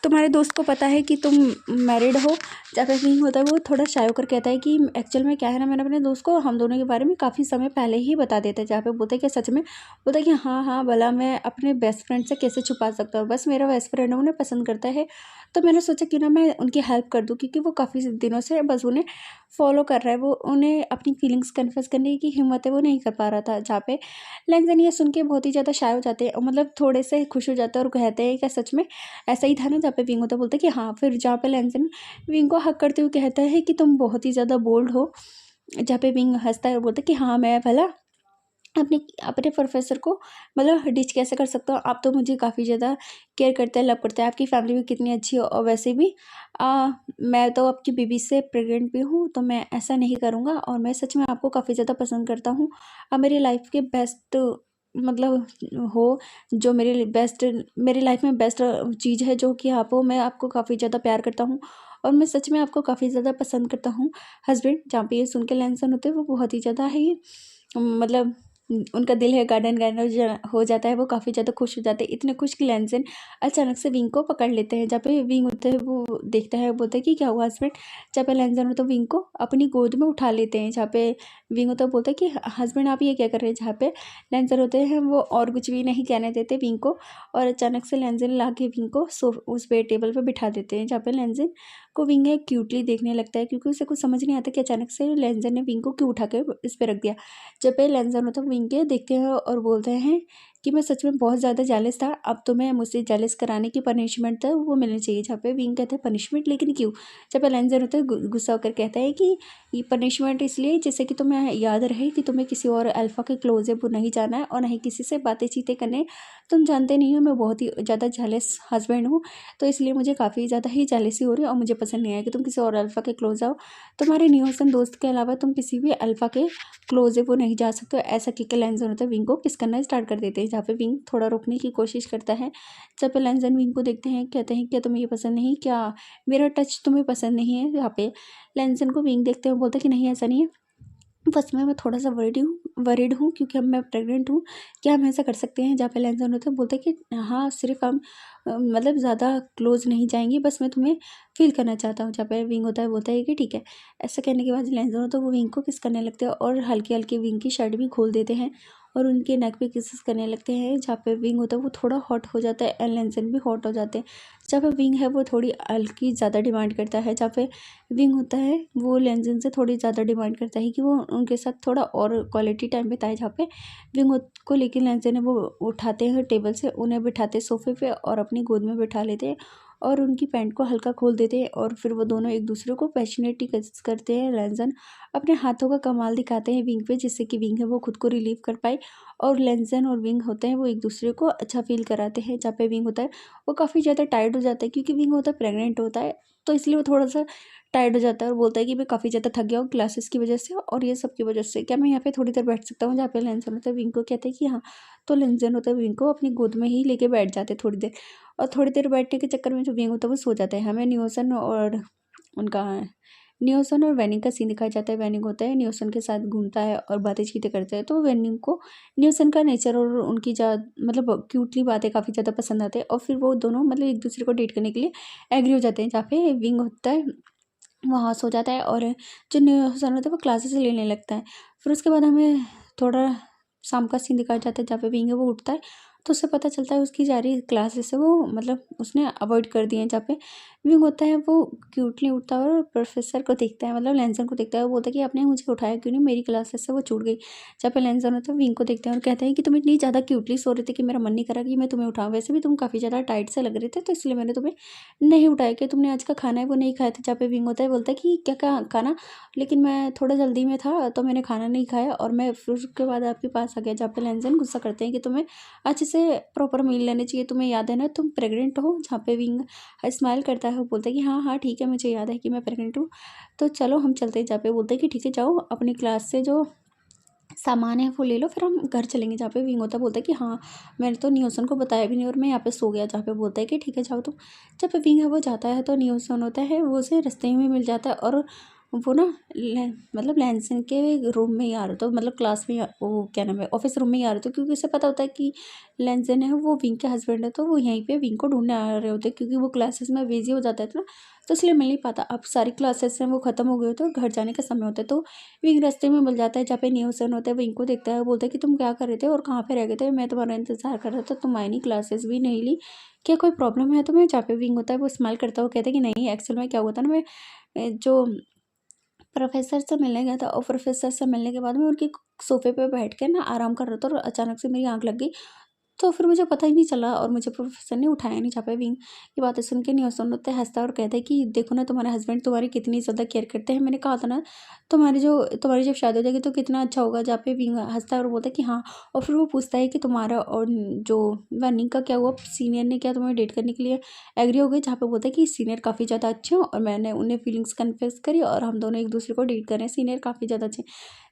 तुम्हारे दोस्त को पता है कि तुम मैरिड हो। जहाँ पे विंग होता है वो थोड़ा शाय होकर कहता है कि एक्चुअल में क्या है ना, मैंने अपने दोस्त को हम दोनों के बारे में काफ़ी समय पहले ही बता देते। जहाँ पे बोलते हैं कि सच में, बोलता है कि हाँ हाँ भला मैं अपने बेस्ट फ्रेंड से कैसे छुपा सकता हूँ, बस मेरा बेस्ट फ्रेंड है उन्हें पसंद करता है, तो मैंने सोचा कि ना मैं उनकी हेल्प कर दूँ, क्योंकि वो काफ़ी दिनों से बस उन्हें फॉलो कर रहा है, वो उन्हें अपनी फीलिंग्स कन्फेस करने की हिम्मत है वो नहीं कर पा रहा था। जहाँ पे लैंसन ये सुन के बहुत ही ज़्यादा शाय हो जाते हैं, मतलब थोड़े से खुश हो जाते हैं और कहते हैं क्या सच में ऐसा ही था ना। जहाँ पे विंग होता बोलते हैं कि हाँ। फिर जहाँ पे लैंसन विंग को हक करते हुए कहता है कि तुम बहुत ही ज़्यादा बोल्ड हो। जहाँ पे विंग हंसता है और बोलता है कि हाँ मैं भला अपने अपने प्रोफेसर को मतलब डिच कैसे कर सकता हूँ। आप तो मुझे काफ़ी ज़्यादा केयर करते हैं, लव करते हैं, आपकी फैमिली भी कितनी अच्छी है और वैसे भी मैं तो आपकी बेबी से प्रेग्नेंट भी हूँ, तो मैं ऐसा नहीं करूँगा और मैं सच में आपको काफ़ी ज़्यादा पसंद करता हूँ। आप मेरी लाइफ के बेस्ट मतलब हो, जो मेरी लाइफ में बेस्ट चीज़ है जो कि आप हो। मैं आपको काफ़ी ज़्यादा प्यार करता हूँ और मैं सच में आपको काफ़ी ज़्यादा पसंद करता हूँ। हस्बैंड जहाँ पे ये सुन के लैंसन होते हैं वो बहुत ही ज़्यादा ही मतलब उनका दिल है गार्डन गार्डन हो जाता है, वो काफ़ी ज़्यादा खुश हो जाते हैं। इतने खुश कि लैंसन अचानक से विंग को पकड़ लेते हैं। जहाँ पे विंग होता है वो देखता है, बोलता है कि क्या हुआ हस्बैंड। जहाँ पे लैंसन होता है विंग को अपनी गोद में उठा लेते हैं। जहाँ पे विंग होता है बोलता है कि हस्बैंड आप ये क्या कर रहे हैं। जहाँ पे लैंसन होते हैं वो और कुछ भी नहीं कहने देते विंग को और अचानक से लैंसन ला के विंग को उस बेड टेबल पर बिठा देते हैं। जहाँ पे लैंसन को विंग है क्यूटली देखने लगता है क्योंकि उसे कुछ समझ नहीं आता कि अचानक से लैंसन ने विंग को क्यों उठा के इस पे रख दिया। जब पे लैंसन होता है विंग के देखते हैं और बोलते हैं कि मैं सच में बहुत ज़्यादा जेलस था, अब तो मैं मुझसे जेलस कराने की पनिशमेंट था वो मिलनी चाहिए। जहाँ पे विंग कहते हैं पनिशमेंट लेकिन क्यों। जब पे लैंसन होता है गुस्सा होकर कहता है कि ये पनिशमेंट इसलिए जिससे कि तुम्हें याद रहे कि तुम्हें किसी और अल्फ़ा के क्लोज अप नहीं जाना है और नहीं किसी से बातें चीतें करने। तुम जानते नहीं हो मैं बहुत ही ज़्यादा जेलस हस्बैंड हूँ, तो इसलिए मुझे काफ़ी ज़्यादा ही जेलसी हो रही है और मुझे पसंद नहीं आया कि तुम किसी और अल्फ़ा के क्लोज आओ। तुम्हारे न्यूसन दोस्त के अलावा तुम किसी भी अल्फ़ा के क्लोज है वो नहीं जा सकते। ऐसा कहकर लैंसन होता है विंग को किस करना स्टार्ट कर देते हैं। जहाँ पे विंग थोड़ा रोकने की कोशिश करता है। जब पे लैंसन विंग को देखते हैं कहते हैं क्या तुम्हें ये पसंद नहीं, क्या मेरा टच तुम्हें पसंद नहीं है। यहाँ पे लैंसन को विंग देखते हुए बोलता है कि नहीं ऐसा नहीं है, बस मैं थोड़ा-सा वरीड हूँ क्योंकि अब मैं प्रेग्नेंट हूँ। क्या हम ऐसा कर सकते हैं? जहाँ पे लैंसन होता है बोलता है कि हाँ, सिर्फ़ हम मतलब ज़्यादा क्लोज़ नहीं जाएँगे, बस मैं तुम्हें फ़ील करना चाहता हूँ। जहाँ पे विंग होता है बोलता है कि ठीक है। ऐसा कहने के बाद लैंसन होता है वो विंग को किस करने लगते हैं और हल्के-हल्के विंग की शर्ट भी खोल देते हैं और उनके नेक पे किसेस करने लगते हैं। जहाँ पे विंग होता है वो थोड़ा हॉट हो जाता है एंड लैंसन भी हॉट हो जाते हैं। जहाँ पे विंग है वो थोड़ी हल्की ज़्यादा डिमांड करता है। जहाँ पे विंग होता है वो लैंसन से थोड़ी ज़्यादा डिमांड करता है कि वो उनके साथ थोड़ा और क्वालिटी टाइम बिताए। जहाँ पे विंग को लेकिन लैंसन है वो उठाते हैं टेबल से, उन्हें बिठाते सोफ़े पे और अपनी गोद में बिठा लेते हैं और उनकी पैंट को हल्का खोल देते हैं और फिर वो दोनों एक दूसरे को पैशनेटली किस करते हैं। लैंसन अपने हाथों का कमाल दिखाते हैं विंग पे जिससे कि विंग है वो खुद को रिलीव कर पाए और लैंसन और विंग होते हैं वो एक दूसरे को अच्छा फील कराते हैं। जहाँ पे विंग होता है वो काफ़ी ज़्यादा टायर्ड हो जाता है क्योंकि विंग होता है प्रेग्नेंट होता है, तो इसलिए वो थोड़ा सा टायर्ड हो जाता है और बोलता है कि मैं काफ़ी ज़्यादा थक गया हूँ क्लासेस की वजह से और ये सब की वजह से, क्या मैं यहाँ पे थोड़ी देर बैठ सकता हूँ। जहाँ पे लैंसन होता है विंग को कहते हैं कि हाँ, तो लैंसन होता है विंग को अपनी गोद में ही लेके बैठ जाते हैं थोड़ी देर और थोड़ी देर बैठने के चक्कर में जो विंग होता है वो सो जाता है। हमें उनका न्यूसन और वैनिंग का सीन दिखाया जाता है। वैनिंग होता है न्यूसन के साथ घूमता है और बातें चीतें करता है, तो वैनिंग को न्यूसन का नेचर और उनकी मतलब क्यूटली बातें काफ़ी ज़्यादा पसंद आते हैं और फिर वो दोनों मतलब एक दूसरे को डेट करने के लिए एग्री हो जाते हैं। जहाँ पे विंग होता है वहाँ सो जाता है और जो न्यूसन होता है वो क्लासेस लेने लगता है। फिर उसके बाद हमें थोड़ा शाम का सीन दिखाया जाता है जहाँ पे विंग है वो उठता है, तो उससे पता चलता है उसकी सारी क्लासेस है वो मतलब उसने अवॉइड कर दी हैं। जहाँ पे विंग होता है वो क्यूटली उठता है और प्रोफेसर को देखता है, मतलब लैंसन को देखता है, वो बोलता है कि आपने मुझे उठाया क्यों नहीं, मेरी क्लासेस से वो छूट गई। जहाँ पे लैंसन होता है विंग को देखते हैं और कहते हैं कि तुम इतनी ज़्यादा क्यूटली सो रहे थे कि मेरा मन नहीं करा कि मैं तुम्हें उठाऊँ, वैसे भी तुम काफ़ी ज़्यादा टाइट से लग रहे थे तो इसलिए मैंने तुम्हें नहीं उठाया कि तुमने आज का खाना है वो नहीं खाया था। जहाँ पे विंग होता है बोलता है कि क्या खाना, लेकिन मैं थोड़ा जल्दी में था तो मैंने खाना नहीं खाया और मैं फिर उसके बाद आपके पास आ गया। जहाँ पे लैंसन गुस्सा करते हैं कि तुम्हें अच्छे से प्रॉपर मील लेनी चाहिए, तुम्हें याद है ना तुम प्रेग्नेंट हो। जहाँ पे विंग स्माइल करता है, वो बोलता है कि हाँ हाँ ठीक है मुझे याद है कि मैं प्रेग्नेंट हूँ, तो चलो हम चलते हैं। जहाँ पे बोलते हैं कि ठीक है जाओ अपनी क्लास से जो सामान है वो ले लो फिर हम घर चलेंगे। जहाँ पे विंग होता है बोलता है कि हाँ मैंने तो न्यूसन को बताया भी नहीं और मैं यहाँ पे सो गया। जहाँ पे बोलता है कि ठीक है जाओ तुम। जब पे विंग है वो जाता है तो न्यूसन होता है वो उसे रास्ते में मिल जाता है और वो ना मतलब लैंसन के रूम में ही आ रहा था, मतलब क्लास में वो क्या नाम है ऑफिस रूम में ही आ रहा था क्योंकि उसे पता होता है कि लैंसन है वो विंग के हस्बैंड है, तो वो यहीं पे विंग को ढूंढने आ रहे होते क्योंकि वो क्लासेस में बिजी हो जाता है ना, तो इसलिए मिल नहीं पाता। अब सारी क्लासेस हैं वो ख़त्म हो गए होते और घर जाने का समय होता है, तो विंग रास्ते में मिल जाता है। जहाँ पे न्यूसन होता है विंग को देखता है, बोलता है कि तुम क्या कर रहे थे और कहाँ पे रह गए थे, मैं तुम्हारा इंतजार कर रहा था, तुम आए नहीं, क्लासेस भी नहीं ली, क्या कोई प्रॉब्लम है तुम्हें। जहाँ पे विंग होता है वो स्माइल करता हुआ कहता है कि नहीं एक्चुअल में क्या हुआ था ना, मैं जो प्रोफेसर से मिलने गया था और प्रोफेसर से मिलने के बाद मैं उनके सोफ़े पे बैठ के ना आराम कर रहा था और अचानक से मेरी आँख लग गई। तो फिर मुझे पता ही नहीं चला और मुझे प्रोफेसर ने उठाया नहीं। जहाँ पे विंग की बातें सुन के न्यूसन होता है, हंसता है और कहता है कि देखो ना तुम्हारे हस्बैंड तुम्हारी कितनी ज़्यादा केयर करते हैं, मैंने कहा था ना तुम्हारी जब शादी हो जाएगी तो कितना अच्छा होगा। जहाँ पे विंग हंसता है और बोलता है कि हाँ। और फिर वो पूछता है कि तुम्हारा और जो वनिंग का क्या हुआ, सीनियर ने क्या तुम्हें डेट करने के लिए एग्री हो गई। जहाँ पे बोलता है कि सीनियर काफ़ी ज़्यादा अच्छे हो और मैंने उन्हें फीलिंग्स कन्फेस करी और हम दोनों एक दूसरे को डेट कर रहे हैं, सीनियर काफ़ी ज़्यादा अच्छे।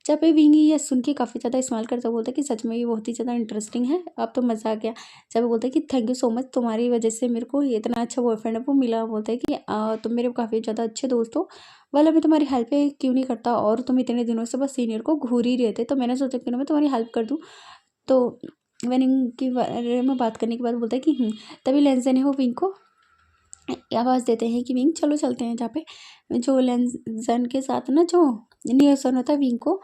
जहाँ पे विंगी ये सुन के काफ़ी ज़्यादा स्माइल करता बोलता है कि सच में ये बहुत ही ज़्यादा इंटरेस्टिंग है, अब तो मज़ा आ गया। जब वो बोलता है कि थैंक यू सो मच, तुम्हारी वजह से मेरे को ये इतना अच्छा बॉयफ्रेंड है वो मिला। बोलता है कि तुम मेरे काफ़ी ज़्यादा अच्छे दोस्त हो, वाला मैं तुम्हारी हेल्प क्यों नहीं करता, और तुम इतने दिनों से बस सीनियर को घूर ही रहे थे, तो मैंने सोचा कि ना मैं तुम्हारी हेल्प कर दूँ। तो विंग के बारे में बात करने के बाद बोलता है कि तभी लेंसन है वो विंग को आवाज़ देते हैं कि विंग चलो चलते हैं। जहाँ पे जो लेंसन के साथ ना जो नियोसन होता है विंग को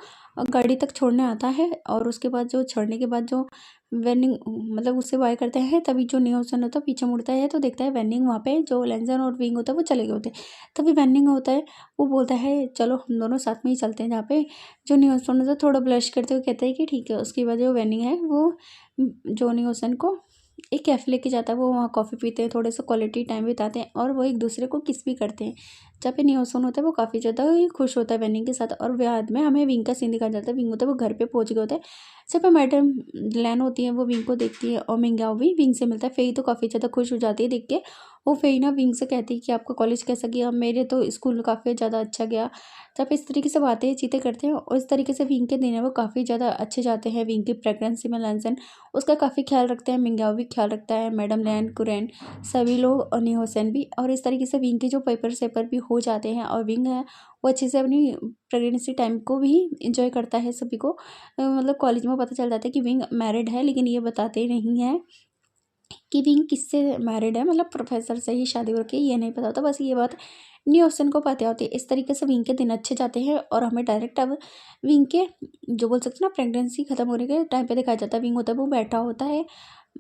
गाड़ी तक छोड़ने आता है, और उसके बाद जो छोड़ने के बाद जो वेनिंग मतलब उससे बाय करते हैं, तभी जो नियोसन होता है पीछे मुड़ता है तो देखता है वेनिंग वहाँ पे जो लेंसन और विंग होता है वो चले गए होते हैं। तभी वेनिंग होता है वो बोलता है चलो हम दोनों साथ में ही चलते हैं। जहाँ पे जो नियोसन होता है थोड़ा ब्लश करते हुए कहता है कि ठीक है। उसके बाद जो वेनिंग है वो जो नियोसन को एक कैफ़े लेके जाता है, वो वहाँ कॉफ़ी पीते हैं, थोड़े से क्वालिटी टाइम बिताते हैं और वो एक दूसरे को किस भी करते हैं। जहाँ पे नियोसन होता है वो काफ़ी ज़्यादा ही खुश होता है वेनिंग के साथ, और बाद में हमें विंग का सीन दिखाया जाता है। विंग होता है वो घर पे पहुँच गए होते हैं। जहाँ पे मैडम लैन होती है वो विंग को देखती है और मिंगाओ भी विंग से मिलता है। फेई तो काफ़ी ज़्यादा खुश हो जाती है देख के। वो फेई ना विंग से कहती है कि आपका कॉलेज कैसा गया, मेरे तो स्कूल काफ़ी ज़्यादा अच्छा गया। जब इस तरीके से बातें चीतें करते हैं और इस तरीके से विंग के दिन है वो काफ़ी ज़्यादा अच्छे जाते हैं। विंग की प्रेगनेंसी में लेंसन उसका काफ़ी ख्याल रखते हैं, मिंगाओ भी ख्याल रखता है, मैडम लैन कुरैन सभी लोग और निहोसन भी। और इस तरीके से विंग के जो पेपर सेपर भी हो जाते हैं और विंग है वो अच्छे से अपनी प्रेगनेंसी टाइम को भी इंजॉय करता है। सभी को मतलब कॉलेज में पता चल जाता है कि विंग मैरिड है, लेकिन ये बताते नहीं हैं कि विंग किससे मैरिड है, मतलब प्रोफेसर से ही शादी हो रखी है ये नहीं पता होता, बस ये बात नियोसन को पता होती है। इस तरीके से विंग के दिन अच्छे जाते हैं और हमें डायरेक्ट अब विंग के जो बोल सकते हैं ना प्रेगनेंसी खत्म होने के टाइम पे दिखाया जाता है। विंग होता है वो बैठा होता है,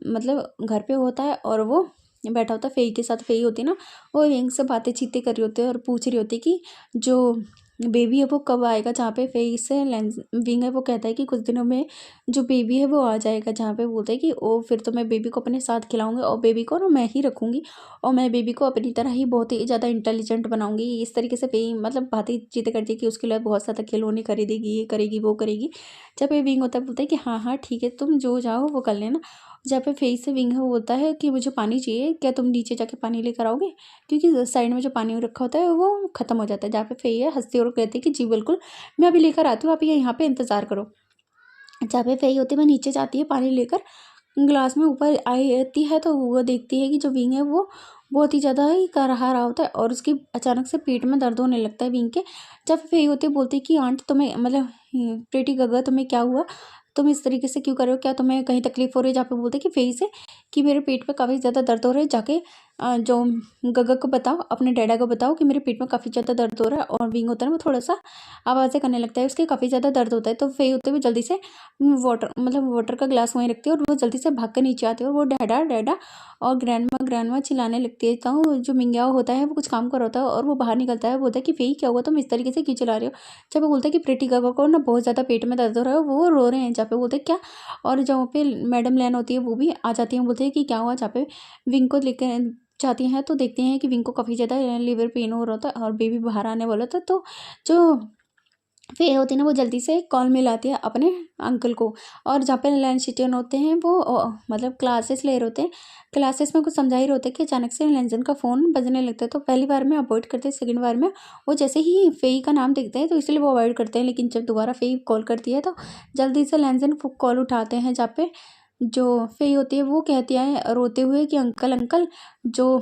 मतलब घर पे होता है और वो बैठा होता है फेई के साथ। फेई होती है ना वो विंग से बातें चीतें कर रही होती है और पूछ रही होती है कि जो बेबी है वो कब आएगा। जहाँ पे फेई से लेंस विंग है वो कहता है कि कुछ दिनों में जो बेबी है वो आ जाएगा। जहाँ पे बोलता है कि ओ फिर तो मैं बेबी को अपने साथ खिलाऊंगी और बेबी को ना मैं ही रखूँगी और मैं बेबी को अपनी तरह ही बहुत ही ज़्यादा इंटेलिजेंट बनाऊंगी। इस तरीके से फेई मतलब बातें चीतें करती है कि उसके लिए बहुत ज़्यादा खिलौने खरीदेगी, ये करेगी वो करेगी। जब ये विंग होता है बोलता है कि हाँ हाँ ठीक है तुम जो जाओ वो कर लेना। जहाँ पे फेस से विंग है वो बोलता है कि मुझे पानी चाहिए, क्या तुम नीचे जाके पानी लेकर आओगे, क्योंकि साइड में जो पानी रखा होता है वो ख़त्म हो जाता है। जहाँ पे फेई है हंसती और कहती है कि जी बिल्कुल मैं अभी लेकर आती हूँ, आप यहाँ पे इंतज़ार करो। जहाँ पे फेई होती है वह नीचे जाती है पानी लेकर, ग्लास में ऊपर आई आती है तो वो देखती है कि जो विंग है वो बहुत ही ज़्यादा ही कराह रहा होता है और उसकी अचानक से पेट में दर्द होने लगता है विंग के। जब फेई होती है बोलती है कि आंट तुम्हें मतलब प्रीटी गगा तुम्हें क्या हुआ, तुम इस तरीके से क्यों कर रहे हो, क्या तुम्हें कहीं तकलीफ़ हो रही है। जहाँ पे बोलते हैं कि फेई से कि मेरे पेट में काफ़ी ज़्यादा दर्द हो रहा है, जाके जो गगा को बताओ, अपने डैडा को बताओ कि मेरे पेट में काफ़ी ज़्यादा दर्द हो रहा है। और विंग होता है ना वो थोड़ा सा आवाज़ें करने लगता है, उसके काफ़ी ज़्यादा दर्द होता है। तो फेई होते हुए जल्दी से वाटर का ग्लास वहीं रखती है और वो जल्दी से भाग कर नीचे आती है और वो डैडा डैडा और ग्रैंडमा चिल्लाने लगती है। तो जो मिंग्याओ होता है वो कुछ काम कर रहा होता है और वो बाहर निकलता है, बोलता है कि फेई क्या हुआ, तुम इस तरीके से क्यों चिल्ला रहे हो। जब वो बोलता है कि प्रीटी गगा को ना बहुत ज़्यादा पेट में दर्द हो रहा है, वो रो रहे हैं। जहाँ पे बोलते हैं क्या, और जहाँ पे मैडम लैन होती है वो भी आ जाती है, बोलते हैं कि क्या हुआ। जहाँ पे विंग को लेकर जाती हैं तो देखते हैं कि विंग को काफ़ी ज़्यादा लिवर पेन हो रहा था और बेबी बाहर आने वाला था। तो जो वे होती है ना वो जल्दी से कॉल मिलाती है अपने अंकल को। और जहाँ पे लंच टीचर होते हैं वो मतलब क्लासेस ले रहे होते हैं, क्लासेस में कुछ समझा ही रहे होते हैं कि अचानक से लेंजन का फ़ोन बजने लगता है। तो पहली बार में अवॉइड करते हैं, सेकंड बार में वो जैसे ही फेई का नाम देखते हैं तो इसलिए वो अवॉइड करते हैं। लेकिन जब दोबारा फेई कॉल करती है तो जल्दी से लेंजन कॉल उठाते हैं। जहाँ पे जो फेई होती है वो कहती है रोते हुए कि अंकल अंकल, जो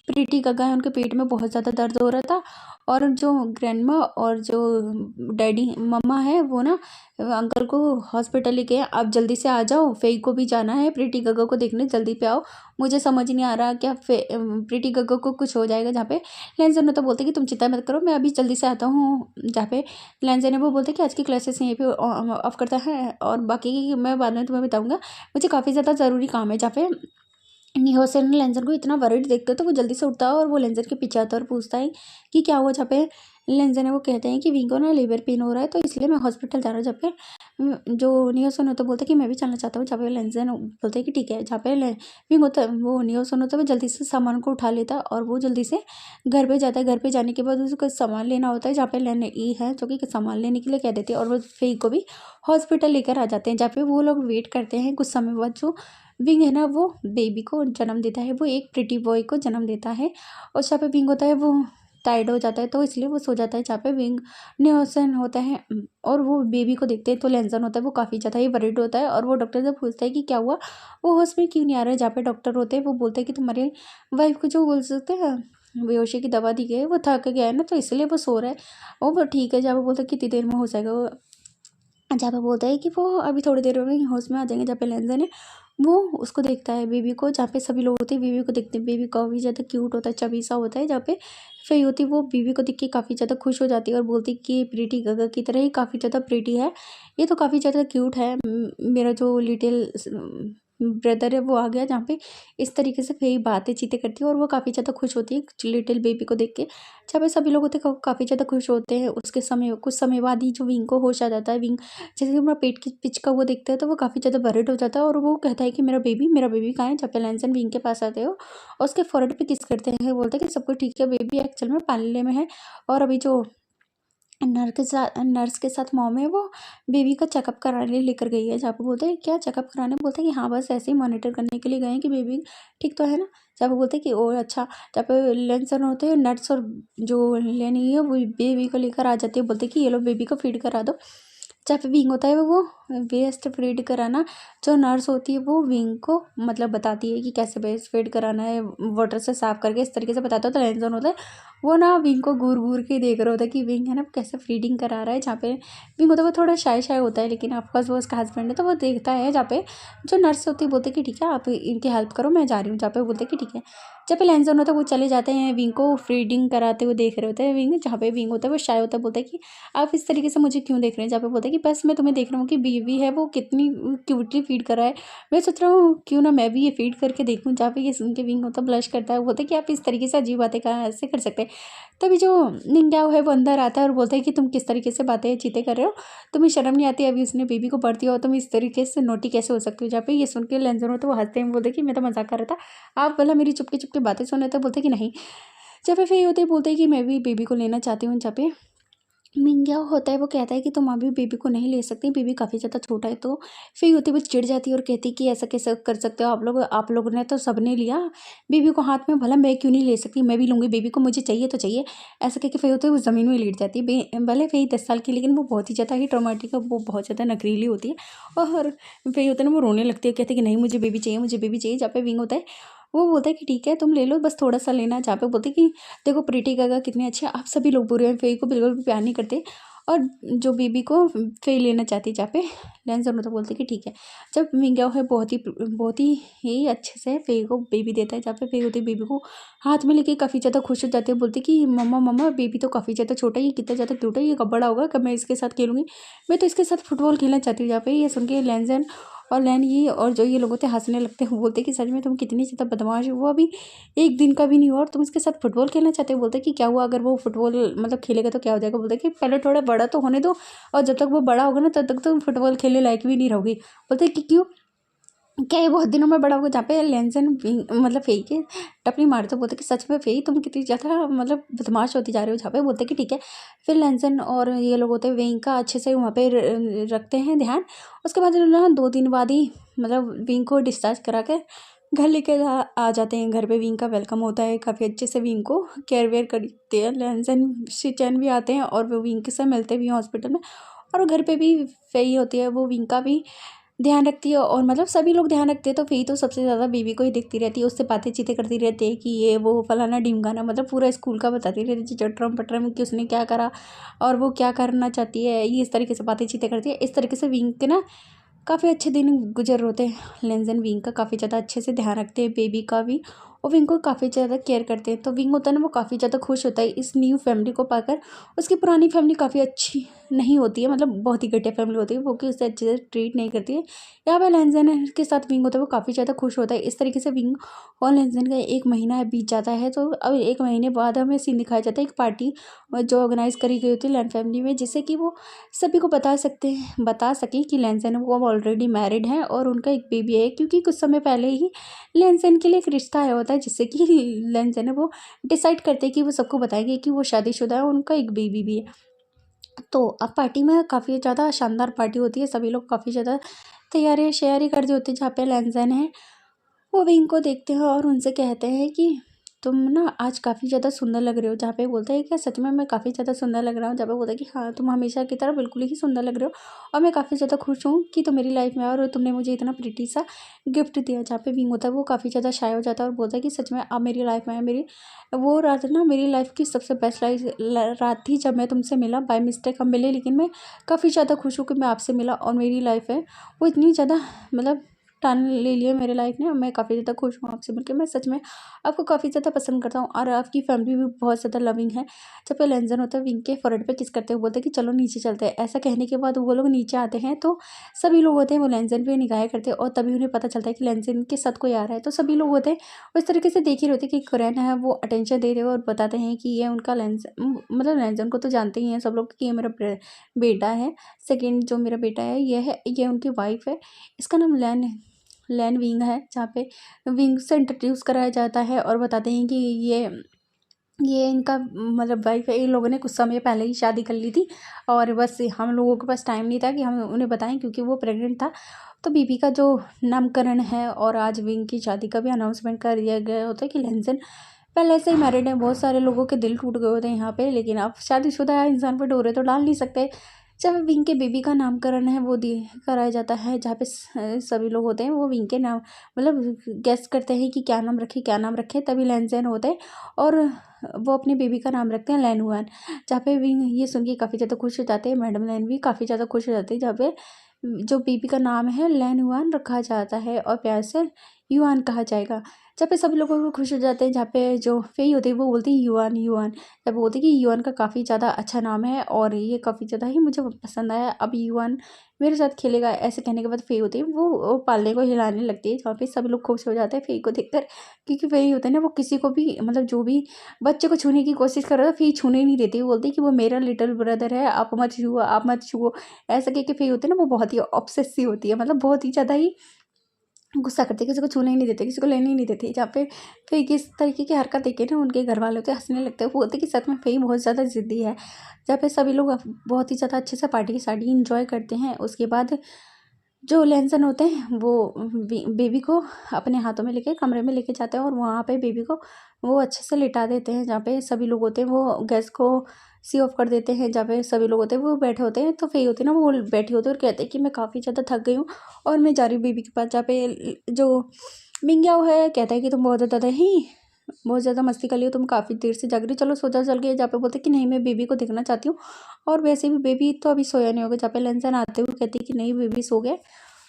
प्रीटी गगा है उनके पेट में बहुत ज़्यादा दर्द हो रहा था और जो ग्रैंडमा और जो डैडी मम्मा है वो ना अंकल को हॉस्पिटल लेके आए, आप जल्दी से आ जाओ, फेई को भी जाना है प्रीटी गगा को देखने, जल्दी पे आओ। मुझे समझ नहीं आ रहा क्या प्रीटी गगा को कुछ हो जाएगा। जहाँ पे लेंजन ने तो बोलते कि तुम चिंता मत करो, मैं अभी जल्दी से आता हूँ। जहाँ पे लेंजन ने वो बोलते कि आज की क्लासेस यहीं पे ऑफ करता है और बाकी की मैं बाद में तुम्हें बताऊँगा, मुझे काफ़ी ज़्यादा ज़रूरी काम है। जहाँ पे निहोसन लेंजर को इतना वरिड देखते तो वो जल्दी से उठता है और वो लेंजर के पीछे आता है और पूछता है कि क्या हुआ। जहाँ पे लेंजन है वो कहते हैं कि विंग को ना लेबर पेन हो रहा है, तो इसलिए मैं हॉस्पिटल जा रहा हूँ। जहाँ पे जो नियोसन होता है बोलते हैं कि मैं भी चलना चाहता हूँ। जहाँ पे लेंजन बोलते हैं कि ठीक है। जहाँ पे विंग होता है, वो नियोसन होता है, वो जल्दी से सामान को उठा लेता है और वो जल्दी से घर पे जाता है। घर पे जाने के बाद उसको सामान लेना होता है, जहाँ पे लेन ई है जो कि सामान लेने के लिए कह देती है, और वो फेई को भी हॉस्पिटल लेकर आ जाते हैं। जहाँ पे वो लोग वेट करते हैं। कुछ समय बाद जो विंग है ना वो बेबी को जन्म देता है, वो एक प्रिटी बॉय को जन्म देता है। और जहाँ पे विंग होता है वो टायर्ड हो जाता है, तो इसलिए वो सो जाता है। जहाँ पे विंग नियोसन होता है और वो बेबी को देखते हैं, तो लेंजन होता है वो काफ़ी ज़्यादा ही वरीड होता है, और वो डॉक्टर से पूछता है कि क्या हुआ, वो होश में क्यों नहीं आ रहा है। जहाँ पे डॉक्टर होते हैं वो बोलते हैं कि तुम्हारे वाइफ को जो बोल सकते हैं बेहोशी की दवा दी गई है, वो थक गया है ना, तो इसलिए वो सो रहा है। वो ठीक है। जहाँ पे बोलते हैं कितनी देर में हो जाएगा वो, जहाँ पे बोलता है कि वो अभी थोड़ी देर में होश में आ जाएंगे। जहाँ पे लेंजन है वो उसको देखता है बेबी को, जहाँ पे सभी लोग होते हैं बेबी को देखते हैं। बेबी काफ़ी ज़्यादा क्यूट होता है, चबी सा होता है। जहाँ पे फेई होती है वो बेबी को देख के काफ़ी ज़्यादा खुश हो जाती है और बोलती है कि प्रीटी गगा की तरह ही काफ़ी ज़्यादा प्रीटी है, ये तो काफ़ी ज़्यादा क्यूट है। मेरा जो लिटिल ब्रदर है वो आ गया। जहाँ पे इस तरीके से फेई बातें चीतें करती है और वो काफ़ी ज़्यादा खुश होती है लिटिल बेबी को देख के। जहाँ पे सभी लोग होते हैं काफ़ी ज़्यादा खुश होते हैं। उसके समय कुछ समय बाद ही जो विंग को होश आ जाता है। विंग जैसे कि अपना पेट की पिच का वो देखता है, तो वो काफ़ी ज़्यादा वरिड हो जाता है और वो कहता है कि मेरा बेबी कहाँ है। जब पे लेंसन विंग के पास आते हो और उसके फोrehead पे किस करते हैं, बोलते हैं कि सब कुछ ठीक है, बेबी एक्चुअल में पालने में है। और अभी जो नर्स के साथ मॉम है वो बेबी का चेकअप कराने लेकर गई है। जहाँ पे बोलते हैं क्या चेकअप कराने, बोलते हैं कि हाँ बस ऐसे ही मॉनिटर करने के लिए गए हैं कि बेबी ठीक तो है ना। जहाँ पे बोलते हैं कि ओ अच्छा। जहाँ पे लेंसन होते हैं नर्स और जो लेनी है वो बेबी को लेकर आ जाती है, बोलते हैं कि ये लो बेबी को फीड करा दो। जहाँ पे विंग होता है वो वेस्ट फीड कराना, जो नर्स होती है वो विंग को मतलब बताती है कि कैसे वेस्ट फीड कराना है, वाटर से साफ करके इस तरीके से बताता है। तो लेंसन होता है वो ना विंग को घूर घूर के देख रहा होता है कि विंग है ना कैसे फीडिंग करा रहा है। जहाँ पे विंग होता है वो थोड़ा शाय होता है, लेकिन ऑफकोर्स वो उसका हस्बैंड है तो वो देखता है। जहाँ पे जो नर्स होती है बोलते कि ठीक है आप इनकी हेल्प करो, मैं जा रही हूँ। जहाँ पे बोलते कि ठीक है। जब पे लेंसन होता है वो चले जाते हैं, विंग को फीडिंग कराते हुए देख रहे होते हैं। विंग जहाँ पे विंग होता है वो शाय होता है, बोलता है कि आप इस तरीके से मुझे क्यों देख रहे हैं। जहाँ पे बोलते हैं कि बस मैं तुम्हें देख रहा हूँ कि बेबी है वो कितनी क्यूटली फीड कर रहा है, मैं सोच रहा हूँ क्यों ना मैं भी ये फीड करके देखूँ। जहाँ पे ये सुन के विंग होता है ब्लश करता है, बोलते हैं कि आप इस तरीके से अजीब बातें कहाँ ऐसे कर सकते हैं। तभी जो निंग्याओ है वो अंदर आता है और बोलता है कि तुम किस तरीके से बातें चीतें कर रहे हो, तुम्हें शर्म नहीं आती, अभी उसने बेबी को बर्थ दिया हो, तुम इस तरीके से नोटी कैसे हो सकते हो। जहाँ पे ये सुन के लेंजर हो तो वो हंसते हैं, बोलते कि मैं तो मजाक कर रहा था, आप भला मेरी चुपके चुपके बातें सुन रहे थे। बोलते कि नहीं। जब पे फिर होते बोलते हैं कि मैं भी बेबी को लेना चाहती हूँ। जहाँ पे मिंग्या होता है वो कहता है कि तुम अभी बेबी को नहीं ले सकती, बेबी काफ़ी ज़्यादा छोटा है। तो फिर होती वो चिढ़ जाती है और कहती कि ऐसा कैसे कर सकते हो आप लोगों ने तो सबने लिया बेबी को हाथ में, भला मैं क्यों नहीं ले सकती, मैं भी लूँगी बेबी को, मुझे चाहिए तो चाहिए। ऐसा कह के फिर होते वो ज़मीन में लेट जाती है। भले फिर 10 साल की, लेकिन वो बहुत ही ज़्यादा ही ट्रॉमेटिक है, वो बहुत ज़्यादा नखरीली होती है। और फिर होता है ना वो रोने लगती है, कहते हैं कि नहीं मुझे बेबी चाहिए, मुझे बेबी चाहिए। जहाँ पे विंग होता है वो बोलता है कि ठीक है तुम ले लो, बस थोड़ा सा लेना। जहाँ पे बोलते कि देखो प्रीटी गागा कितने अच्छे, आप सभी लोग बुरे हैं, फेई को बिल्कुल भी प्यार नहीं करते। और जो बेबी को फेई लेना चाहती है। जहाँ पे लेंसन होता बोलते कि ठीक है। जब मिंग्याओ है बहुत ही अच्छे से फेई को बेबी देता है। जहाँ पे फेई होती है बेबी को हाथ में लेके काफ़ी ज़्यादा खुश हो जाती है, बोलती कि मम्मा मम्मा बेबी तो काफ़ी ज़्यादा छोटा है, ये कितना ज़्यादा क्यूट है, ये कब बड़ा होगा, कब मैं इसके साथ खेलूँगी, मैं तो इसके साथ फुटबॉल खेलना चाहती हूँ। जहाँ पे ये सुन के लेंसन और लैन ये और जो ये लोग होते हैं हंसने लगते हैं, बोलते कि सच में तुम कितनी ज़्यादा बदमाश हो, वो अभी एक दिन का भी नहीं हुआ और तुम इसके साथ फुटबॉल खेलना चाहते हो। बोलते कि क्या हुआ अगर वो फुटबॉल मतलब खेलेगा तो क्या हो जाएगा। बोलते कि पहले थोड़ा बड़ा तो होने दो, और जब तक वो बड़ा होगा ना तब तक तुम फुटबॉल खेलने लायक भी नहीं रहोगी। बोलते कि क्यों, क्या ये बहुत दिनों में बड़ा होगा। जहाँ पे लेंसन मतलब फेई के टपली मारते बोलते कि सच में फेई तुम कितनी ज़्यादा मतलब बदमाश होती जा रही हो। जहाँ पे बोलते कि ठीक है। फिर लेंसन और ये लोग होते हैं विंग का अच्छे से वहाँ पे रखते हैं ध्यान। उसके बाद ना 2 दिन बाद ही मतलब विंग को डिस्चार्ज करा के घर लेके आ जाते हैं। घर पे विंग का वेलकम होता है, काफ़ी अच्छे से विंग को केयर वेयर करते हैं। लेंसन शिचैन भी आते हैं और वो विंग से मिलते भी हैं हॉस्पिटल में। और घर पे भी फेई होती है, वो विंग का भी ध्यान रखती है और मतलब सभी लोग ध्यान रखते हैं। तो फेई तो सबसे ज़्यादा बेबी को ही देखती रहती है, उससे बातें चीतें करती रहती है कि ये वो फलाना ढिमकाना, मतलब पूरा स्कूल का बताती रहती है चटरम पटरम कि उसने क्या करा और वो क्या करना चाहती है, ये इस तरीके से बातें चीतें करती है। इस तरीके से विंग के ना काफ़ी अच्छे दिन गुजर होते हैं। लेंसन विंग का काफ़ी ज़्यादा अच्छे से ध्यान रखते हैं, बेबी का भी, और विंग को काफ़ी ज़्यादा केयर करते हैं। तो विंग होता है ना वो काफ़ी ज़्यादा खुश होता है इस न्यू फैमिली को पाकर। उसकी पुरानी फैमिली काफ़ी अच्छी नहीं होती है, मतलब बहुत ही घटिया फैमिली होती है वो, कि उसे अच्छे से ट्रीट नहीं करती है। यहाँ पे लेंजन के साथ विंग होता है वो काफ़ी ज़्यादा खुश होता है। इस तरीके से विंग और लेंजन का 1 महीना बीत जाता है। तो अब 1 महीने बाद हमें सीन दिखाया जाता है एक पार्टी जो ऑर्गेनाइज़ करी गई होती है लैन फैमिली में, जिससे कि वो सभी को बता सकें कि लेंजन वो अब ऑलरेडी मैरिड हैं और उनका एक बेबी है। क्योंकि कुछ समय पहले ही लेंजन के लिए एक रिश्ता आया होता है, जिससे कि लेंजन है वो डिसाइड करते हैं कि वो सबको बताएंगे कि वो शादीशुदा है और उनका एक बेबी भी है। तो अब पार्टी में काफ़ी ज़्यादा शानदार पार्टी होती है, सभी लोग काफ़ी ज़्यादा तैयारी शेयारी कर रहे होते हैं। जहाँ पे लेंजन है वो विंग को देखते हैं और उनसे कहते हैं कि तुम ना आज काफ़ी ज़्यादा सुंदर लग रहे हो। जहाँ पे बोलता है क्या सच में मैं काफ़ी ज़्यादा सुंदर लग रहा हूँ। जहाँ पे बोलता है कि हाँ तुम हमेशा की तरह बिल्कुल ही सुंदर लग रहे हो और मैं काफ़ी ज़्यादा खुश हूँ कि तुम मेरी लाइफ में आओ और तुमने मुझे इतना प्रिटी सा गिफ्ट दिया। जहाँ पे विंग होता है वो काफ़ी ज़्यादा शाय हो जाता है और बोलता है कि सच में अब मेरी लाइफ में आया। मेरी वो रात ना मेरी लाइफ की सबसे बेस्ट रात थी जब मैं तुमसे मिला। बाय मिस्टेक हम मिले, लेकिन मैं काफ़ी ज़्यादा खुश हूँ कि मैं आपसे मिला और मेरी लाइफ है वो इतनी ज़्यादा मतलब टर्न ले लिया मेरे लाइफ ने और मैं काफ़ी ज़्यादा खुश हूँ आपसे मिलकर। मैं सच में आपको काफ़ी ज़्यादा पसंद करता हूँ और आपकी फैमिली भी बहुत ज़्यादा लविंग है। जब पे लेंजन होता है विंग के फोrehead पे किस करते हुए बोलते हैं कि चलो नीचे चलते हैं। ऐसा कहने के बाद वो लोग नीचे आते हैं तो सभी लोग होते हैं वो लेंजन पे निगाहें करते हैं और तभी उन्हें पता चलता है कि लेंजन के साथ कोई आ रहा है। तो सभी लोग होते हैं वो इस तरीके से देख ही रहे होते हैं कि कोरियन है वो अटेंशन दे रहे हो और बताते हैं कि ये उनका मतलब लेंजन को तो जानते ही हैं सब लोग कि ये मेरा बेटा है। सेकेंड जो मेरा बेटा है ये उनकी वाइफ है, इसका नाम लैन विंग है। जहाँ पे विंग से इंट्रोड्यूस कराया जाता है और बताते हैं कि ये इनका मतलब वाइफ है। इन लोगों ने कुछ समय पहले ही शादी कर ली थी और बस हम लोगों के पास टाइम नहीं था कि हम उन्हें बताएं क्योंकि वो प्रेग्नेंट था। तो बेबी का जो नामकरण है और आज विंग की शादी का भी अनाउंसमेंट कर दिया गया होता है कि लेंजन पहले से ही मैरिड है। बहुत सारे लोगों के दिल टूट गए होते हैं यहाँ पे, लेकिन अब शादीशुदा इंसान पर डोरे तो डाल नहीं सकते। जब विंग के बेबी का नामकरण है वो कराया जाता है, जहाँ पे सभी लोग होते हैं वो विंग के नाम मतलब गेस करते हैं कि क्या नाम रखे। तभी लेंजन होते हैं और वो अपने बेबी का नाम रखते हैं लैनुआन। जहाँ पे विंग ये सुन के काफ़ी ज़्यादा खुश हो जाते हैं। मैडम लैन भी काफ़ी ज़्यादा खुश हो जाती है। जहाँ पे जो बेबी का नाम है लैनुआन रखा जाता है और प्यार से युआन कहा जाएगा। जहाँ पे सभी लोगों को खुश हो जाते हैं। जहाँ पे जो फेई होती है वो बोलती है युआन युआन। जब बोलती है कि युआन का काफ़ी ज़्यादा अच्छा नाम है और ये काफ़ी ज़्यादा ही मुझे पसंद आया, अब युआन मेरे साथ खेलेगा। ऐसे कहने के बाद फेई होती है वो पालने को हिलाने लगती है। जहाँ पे सभी लोग खुश हो जाते हैं फेई को देखकर, क्योंकि फेई होता है ना वो किसी को भी मतलब जो भी बच्चे को छूने की कोशिश कर रहा था फेई छूने नहीं देती। वो बोलती है कि वो मेरा लिटिल ब्रदर है, आप मत छुओ। ऐसा कह के फेई होती है ना वो बहुत ही ऑब्सेसिव होती है, मतलब बहुत ही ज़्यादा ही गुस्सा करती है, किसी को छूने ही नहीं देते, किसी को लेने ही नहीं देती। जहाँ पे फेई किस तरीके की हरकत देखे ना उनके घर वाले होते हंसने लगते हैं। वो बोलते कि सच में फेई बहुत ज़्यादा ज़िद्दी है। जहाँ पे सभी लोग बहुत ही ज़्यादा अच्छे से पार्टी की शादी इंजॉय करते हैं। उसके बाद जो लेंसन होते हैं वो बेबी को अपने हाथों में लेके कमरे में लेके जाते हैं और वहाँ पे बेबी को वो अच्छे से लिटा देते हैं। जहाँ पे सभी लोग होते हैं वो गैस को सी ऑफ कर देते हैं। जहाँ पे सभी लोग होते हैं वो बैठे होते हैं तो फेई होती है ना वो बैठी होती है और कहते हैं कि मैं काफ़ी ज़्यादा थक गई हूँ और मैं जा रही हूँ बेबी के पास। जहाँ पे जो मिंग्याओ है कहता है कि तुम बहुत ज़्यादा मस्ती कर लियो, तुम काफ़ी देर से जाग रही हो, चलो सो जाओ चल के। जहाँ पे बोलते कि नहीं मैं बेबी को देखना चाहती हूँ और वैसे भी बेबी तो अभी सोया नहीं होगा। जहाँ पे लेंसन आते हुए कहती है कि नहीं बेबी सो गए,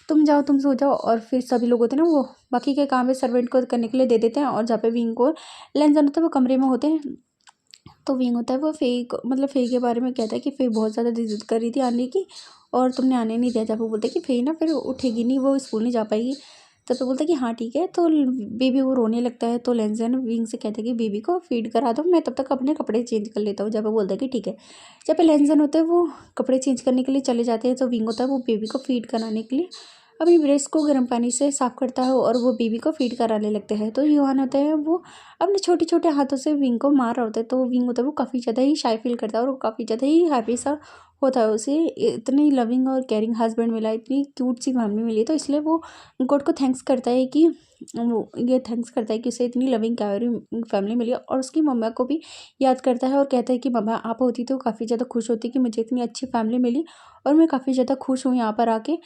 तुम जाओ तुम सो जाओ। और फिर सभी लोग होते हैं ना वो बाकी के काम है सर्वेंट को करने के लिए दे देते हैं। और जहाँ पे विंग को लेंसन होता है वो कमरे में होते हैं। तो विंग होता है वो फेई के बारे में कहता है कि फेई बहुत ज़्यादा जिद कर रही थी आने की और तुमने आने नहीं दिया। जब वो बोलते कि फेई ना फिर उठेगी नहीं, वो स्कूल नहीं जा पाएगी। तब तो बोलता है कि हाँ ठीक है। तो बेबी वो रोने लगता है तो लेंसन विंग से कहते हैं कि बेबी को फीड करा दो, मैं तब तक अपने कपड़े चेंज कर लेता हूँ। जब वो बोलता है कि ठीक है। जब लेंसन होता है वो कपड़े चेंज करने के लिए चले जाते हैं तो विंग होता है वो बेबी को फीड कराने के लिए अपनी ब्रेस्ट को गर्म पानी से साफ़ करता है और वो बेबी को फीड कराने लगते हैं। तो युआन होता है वो अपने छोटे छोटे हाथों से विंग को मार रहा होता है। तो विंग होता है वो काफ़ी ज़्यादा ही शाय फील करता है और वो काफ़ी ज़्यादा ही हैप्पी सा होता है। उसे इतनी लविंग और केयरिंग हस्बैंड मिला, इतनी क्यूट सी फैमिली मिली। तो इसलिए वो गॉड को थैंक्स करता है कि उसे इतनी लविंग केयरिंग फैमिली मिली। और उसकी मम्मा को भी याद करता है और कहता है कि मम्मा आप होती तो काफ़ी ज़्यादा खुश होती कि मुझे इतनी अच्छी फैमिली मिली और मैं काफ़ी ज़्यादा खुश हूँ यहाँ पर आके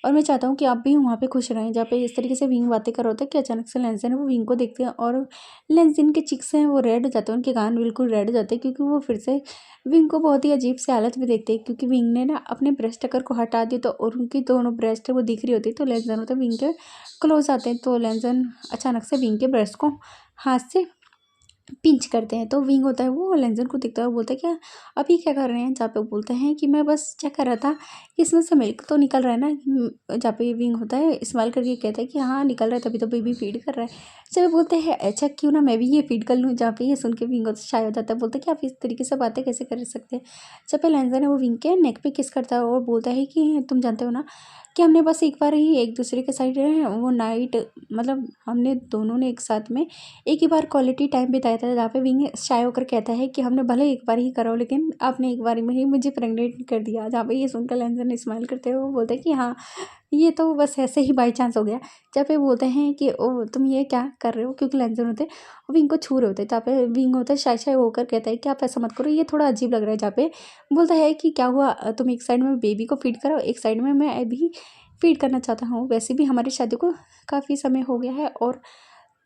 और मैं चाहता हूँ कि आप भी वहाँ पे खुश रहें। जहाँ पे इस तरीके से विंग बातें कर रहा होता है कि अचानक से लेंसन है वो विंग को देखते हैं और लेंसन के चिक्स हैं वो रेड हो जाते हैं, उनके कान बिल्कुल रेड हो जाते हैं क्योंकि वो फिर से विंग को बहुत ही अजीब सी हालत में देखते हैं। क्योंकि विंग ने ना अपने ब्रेस्ट अगर को हटा दिया तो और उनकी दोनों ब्रेस्ट वो दिख रही होती है। तो लेंसन होता है विंग के क्लोज आते हैं तो लेंसन अचानक से विंग के ब्रेस्ट को हाथ से पिंच करते हैं। तो विंग होता है वो लेंजन को दिखता है और बोलता है क्या आप ये क्या कर रहे हैं। जहाँ पे वो बोलते हैं कि मैं बस चेक कर रहा था कि इसमें से मिल्क तो निकल रहा है ना। जहाँ पे विंग होता है इस्तेमाल करके कहता है कि हाँ निकल रहा है, तभी तो बेबी फीड कर रहा है। जब बोलते हैं अच्छा क्यों ना मैं भी ये फीड कर लूँ। जहाँ पे ये सुन के विंग होता शाय हो जाता है, बोलते हैं कि आप इस तरीके से बातें कैसे कर सकते हैं। जब पे लेंजन है वो विंग के नेक पे किस करता है और बोलता है कि तुम जानते हो ना कि हमने बस एक बार ही एक दूसरे के साइड वो नाइट मतलब हमने दोनों ने एक साथ में एक ही बार क्वालिटी टाइम बिताया था। जहाँ पे विंग शाय होकर कहता है कि हमने भले एक बार ही करा हो लेकिन आपने एक बार में ही मुझे प्रेग्नेंट कर दिया। जहाँ पे ये सुनकर लेंजन स्माइल करते हुए वो बोलते हैं कि हाँ ये तो बस ऐसे ही बाई चांस हो गया। जहाँ पे बोलते हैं कि ओ तुम ये क्या कर रहे हो, क्योंकि लेंजन होते हैं विंग को छू रहे होते हैं। जहाँ पे विंग होता है शाय शाय होकर कहता है कि आप ऐसा मत करो, ये थोड़ा अजीब लग रहा है। जहाँ पे बोलता है कि क्या हुआ, तुम एक साइड में बेबी को फीड करो, एक साइड में मैं अभी फीड करना चाहता हूँ। वैसे भी हमारी शादी को काफ़ी समय हो गया है और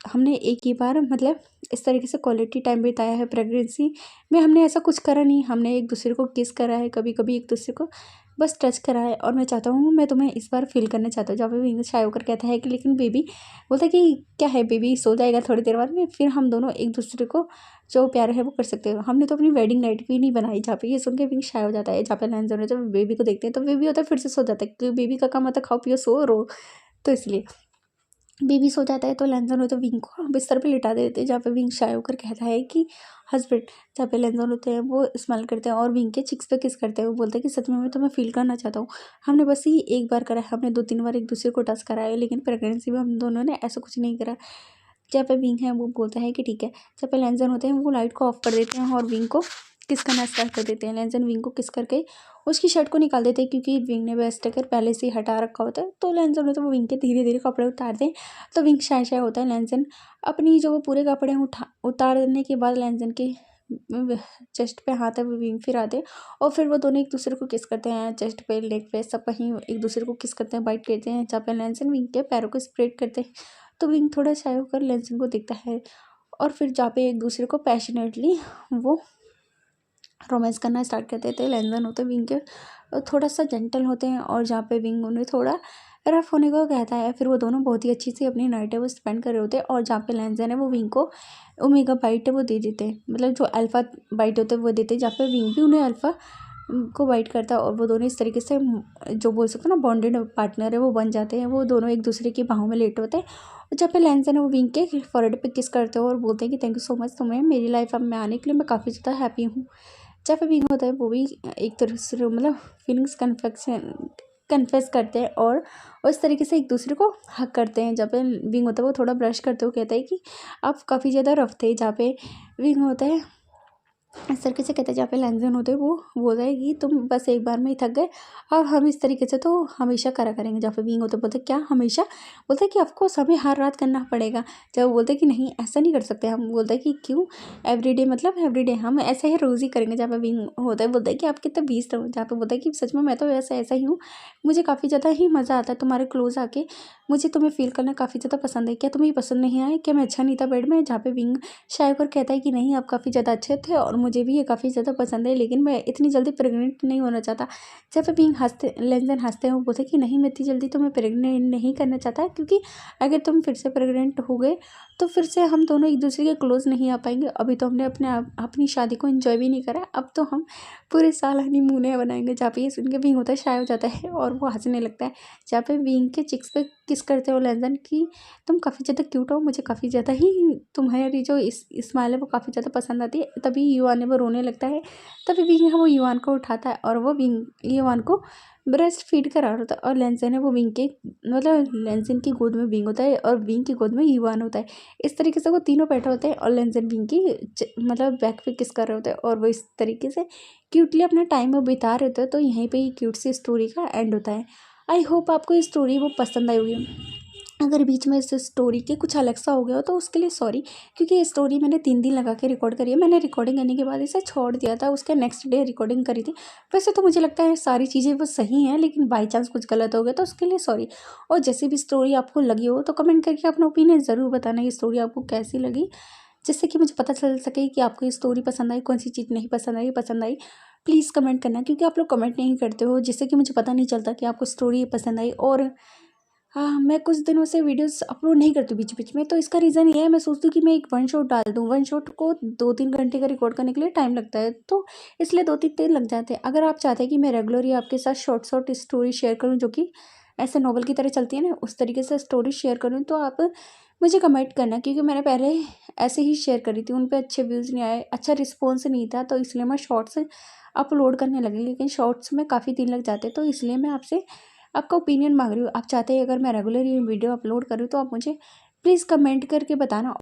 हमने एक ही बार मतलब इस तरीके से क्वालिटी टाइम बिताया है। प्रेगनेंसी में हमने ऐसा कुछ करा नहीं, हमने एक दूसरे को किस करा है, कभी कभी एक दूसरे को बस टच करा है। और मैं चाहता हूँ मैं तुम्हें इस बार फील करना चाहता हूँ। जब भी विंग शाय होकर कहता है कि लेकिन बेबी बोलता है कि क्या है, बेबी सो जाएगा थोड़ी देर बाद में, फिर हम दोनों एक दूसरे को जो प्यार है वो कर सकते हैं। हमने तो अपनी वेडिंग नाइट भी नहीं बनाई। जहाँ पे ये सुन के विंग शाय हो जाता है। जहाँ पे लेंजन जब बेबी को देखते हैं तो बेबी होता है फिर से सो जाता है, क्योंकि बेबी का काम होता है खाओ पियो सो रो। तो इसलिए बेबी सो जाता है तो लेंजन होते विंग को बिस्तर पे लिटा देते हैं। जहाँ पे विंग शाय होकर कहता है कि हस्बैंड। जहाँ पे लेंजन होते हैं वो स्माइल करते हैं और विंग के चिक्स पे किस करते हैं। वो बोलते हैं कि सच में मैं तुम्हें फील करना चाहता हूँ, हमने बस ही एक बार करा है, हमने 2-3 बार एक दूसरे को टच करा है, लेकिन प्रेगनेंसी में हम दोनों ने ऐसा कुछ नहीं करा। जहाँ पे विंग है वो बोलता है कि ठीक है। जहाँ पे लेंजन होते हैं वो लाइट को ऑफ कर देते हैं और विंग को किस करना स्टार्ट कर देते हैं। लेंजन विंग को किस करके उसकी शर्ट को निकाल देते हैं, क्योंकि विंग ने वेस्ट कर पहले से ही हटा रखा होता है। तो लेंजन होता है वो विंग के धीरे धीरे कपड़े उतार दें तो विंग शाय शाय होता है। लेंजन अपनी जो वो पूरे कपड़े उतार देने के बाद लेंजन के चेस्ट पे हाथ है वो विंग फिराते और फिर वो दोनों एक दूसरे को किस करते हैं। चेस्ट पे लेग पे सब कहीं एक दूसरे को किस करते हैं, बाइट करते हैं। जहाँ पे लेंजन विंग के पैरों को स्प्रेड करते हैं तो विंग थोड़ा शाय होकर लेंजन को देखता है और फिर जहाँ पे एक दूसरे को पैशनेटली वो रोमांस करना स्टार्ट कर देते हैं। लेंजन होते हैं विंग के थोड़ा सा जेंटल होते हैं और जहाँ पे विंग उन्हें थोड़ा रफ होने को कहता है। फिर वो दोनों बहुत ही अच्छी सी अपनी नाइट है वो स्पेंड कर रहे होते हैं और जहाँ पे लेंजन है वो विंग को ओमेगा बाइट है वो दे देते हैं, मतलब जो अल्फ़ा बाइट होते हैं वो देते हैं। जहाँ पे विंग भी उन्हें अल्फ़ा को बाइट करता है और वो दोनों इस तरीके से जो बोल सकते हो ना बॉन्डेड पार्टनर है वो बन जाते हैं। वो दोनों एक दूसरे की बाहों में लेटे होते हैं और जहाँ पे लेंजन है वो विंग के फॉरहेड पे किस करते हो और बोलते हैं कि थैंक यू सो मच, तुम्हें मेरी लाइफ में आने के लिए मैं काफ़ी ज़्यादा हैप्पी हूँ। जहाँ पे विंग होता है वो भी एक तरह से मतलब फीलिंग्स कन्फेस करते हैं और उस तरीके से एक दूसरे को हक करते हैं। जहाँ पे विंग होता है वो थोड़ा ब्रश करते हुए कहता है कि आप काफ़ी ज़्यादा रफ थे। जहाँ पे विंग होता है इस तरीके से कहते हैं। जहाँ पे लेंजन होते हैं वो बोलता है कि तुम बस एक बार में ही थक गए, अब हम इस तरीके से तो हमेशा करा करेंगे। जहाँ पे विंग होते बोलते क्या हमेशा, बोलते हैं कि ऑफकोर्स हमें हर रात करना पड़ेगा। जब वो बोलते हैं कि नहीं ऐसा नहीं कर सकते हम, बोलते हैं कि क्यों, एवरीडे मतलब एवरीडे हम ऐसा ही रोज़ ही करेंगे। जहाँ पे विंग होता है बोलता है कि आप कितने 20 रहो। जहाँ पे बोलता है कि सच में मैं तो ऐसा ही हूँ, मुझे काफ़ी ज़्यादा ही मज़ा आता है तुम्हारे क्लोज आके, मुझे तुम्हें फील करना काफ़ी ज़्यादा पसंद है। क्या तुम्हें ये पसंद नहीं आया, क्या मैं अच्छा नहीं था बेड में। जहाँ पे विंग शाय होकर कहता है कि नहीं आप काफ़ी ज़्यादा अच्छे थे और मुझे भी ये काफ़ी ज़्यादा पसंद है, लेकिन मैं इतनी जल्दी प्रेग्नेंट नहीं होना चाहता। जब पे विंग लेंजन हंसते हैं वो बोलते कि नहीं मैं इतनी जल्दी तुम्हें प्रेग्नेंट नहीं करना चाहता, क्योंकि अगर तुम फिर से प्रेग्नेंट हो गए तो फिर से हम दोनों एक दूसरे के क्लोज नहीं आ पाएंगे। अभी तो हमने अपनी शादी को एंजॉय भी नहीं करा, अब तो हम पूरे साल हनीमून बनाएंगे। जहाँ पे ये सुन के विंग होता है शाय हो जाता है और वो हंसने लगता है। जहाँ पे विंग के चिक्स पे किस करते हो लेंजन की तुम काफ़ी ज़्यादा क्यूट हो, मुझे काफ़ी ज़्यादा ही तुम्हारी जो स्माइल है वो काफ़ी ज़्यादा पसंद आती है। तभी युवान है वो रोने लगता है। तभी विंग है वो युवान को उठाता है और वो विंग युवान को ब्रेस्ट फीड करा रहा होता है और लेंजन है वो विंग के मतलब लेंजन की गोद में विंग होता है और विंग की गोद में युवान होता है। इस तरीके से वो तीनों बैठे होते हैं और लेंजन विंग की मतलब बैक पे किस कर रहे होते हैं और वो इस तरीके से क्यूटली अपना टाइम वो बिता रहे होते हैं। तो यहीं पे ये क्यूट सी स्टोरी का एंड होता है। आई होप आपको ये स्टोरी वो पसंद आई होगी। अगर बीच में इस स्टोरी के कुछ अलग सा हो गया हो तो उसके लिए सॉरी, क्योंकि ये स्टोरी मैंने 3 दिन लगा के रिकॉर्ड करी है। मैंने रिकॉर्डिंग करने के बाद इसे छोड़ दिया था, उसके नेक्स्ट डे रिकॉर्डिंग करी थी। वैसे तो मुझे लगता है सारी चीज़ें वो सही हैं, लेकिन बाई चांस कुछ गलत हो गया तो उसके लिए सॉरी। और जैसी भी स्टोरी आपको लगी हो तो कमेंट करके अपना ओपिनियन ज़रूर बताना ये स्टोरी आपको कैसी लगी, जिससे कि मुझे पता चल सके कि आपको ये स्टोरी पसंद आई, कौन सी चीज़ नहीं पसंद आई। प्लीज़ कमेंट करना, क्योंकि आप लोग कमेंट नहीं करते हो जिससे कि मुझे पता नहीं चलता कि आपको स्टोरी पसंद आई। और हाँ, मैं कुछ दिनों से वीडियोस अपलोड नहीं करती बीच-बीच में, तो इसका रीज़न ये है, मैं सोचती हूँ कि मैं एक वन शॉट डाल दूँ। वन शॉट को 2-3 घंटे का रिकॉर्ड करने के लिए टाइम लगता है, तो इसलिए 2-3 दिन लग जाते हैं। अगर आप चाहते हैं कि मैं रेगुलरली आपके साथ शॉर्ट स्टोरी शेयर करूँ, जो कि ऐसे नॉवल की तरह चलती है ना, उस तरीके से स्टोरी शेयर करूँ, तो आप मुझे कमेंट करना, क्योंकि मैंने पहले ऐसे ही शेयर करी थी, उन पे अच्छे व्यूज़ नहीं आए, अच्छा रिस्पॉन्स नहीं था, तो इसलिए मैं शॉर्ट्स अपलोड करने लगी। लेकिन शॉर्ट्स में काफ़ी दिन लग जाते, तो इसलिए मैं आपसे आपका ओपिनियन मांग रही हूँ। आप चाहते हैं अगर मैं रेगुलर ये वीडियो अपलोड करूँ, तो आप मुझे प्लीज़ कमेंट करके बताना।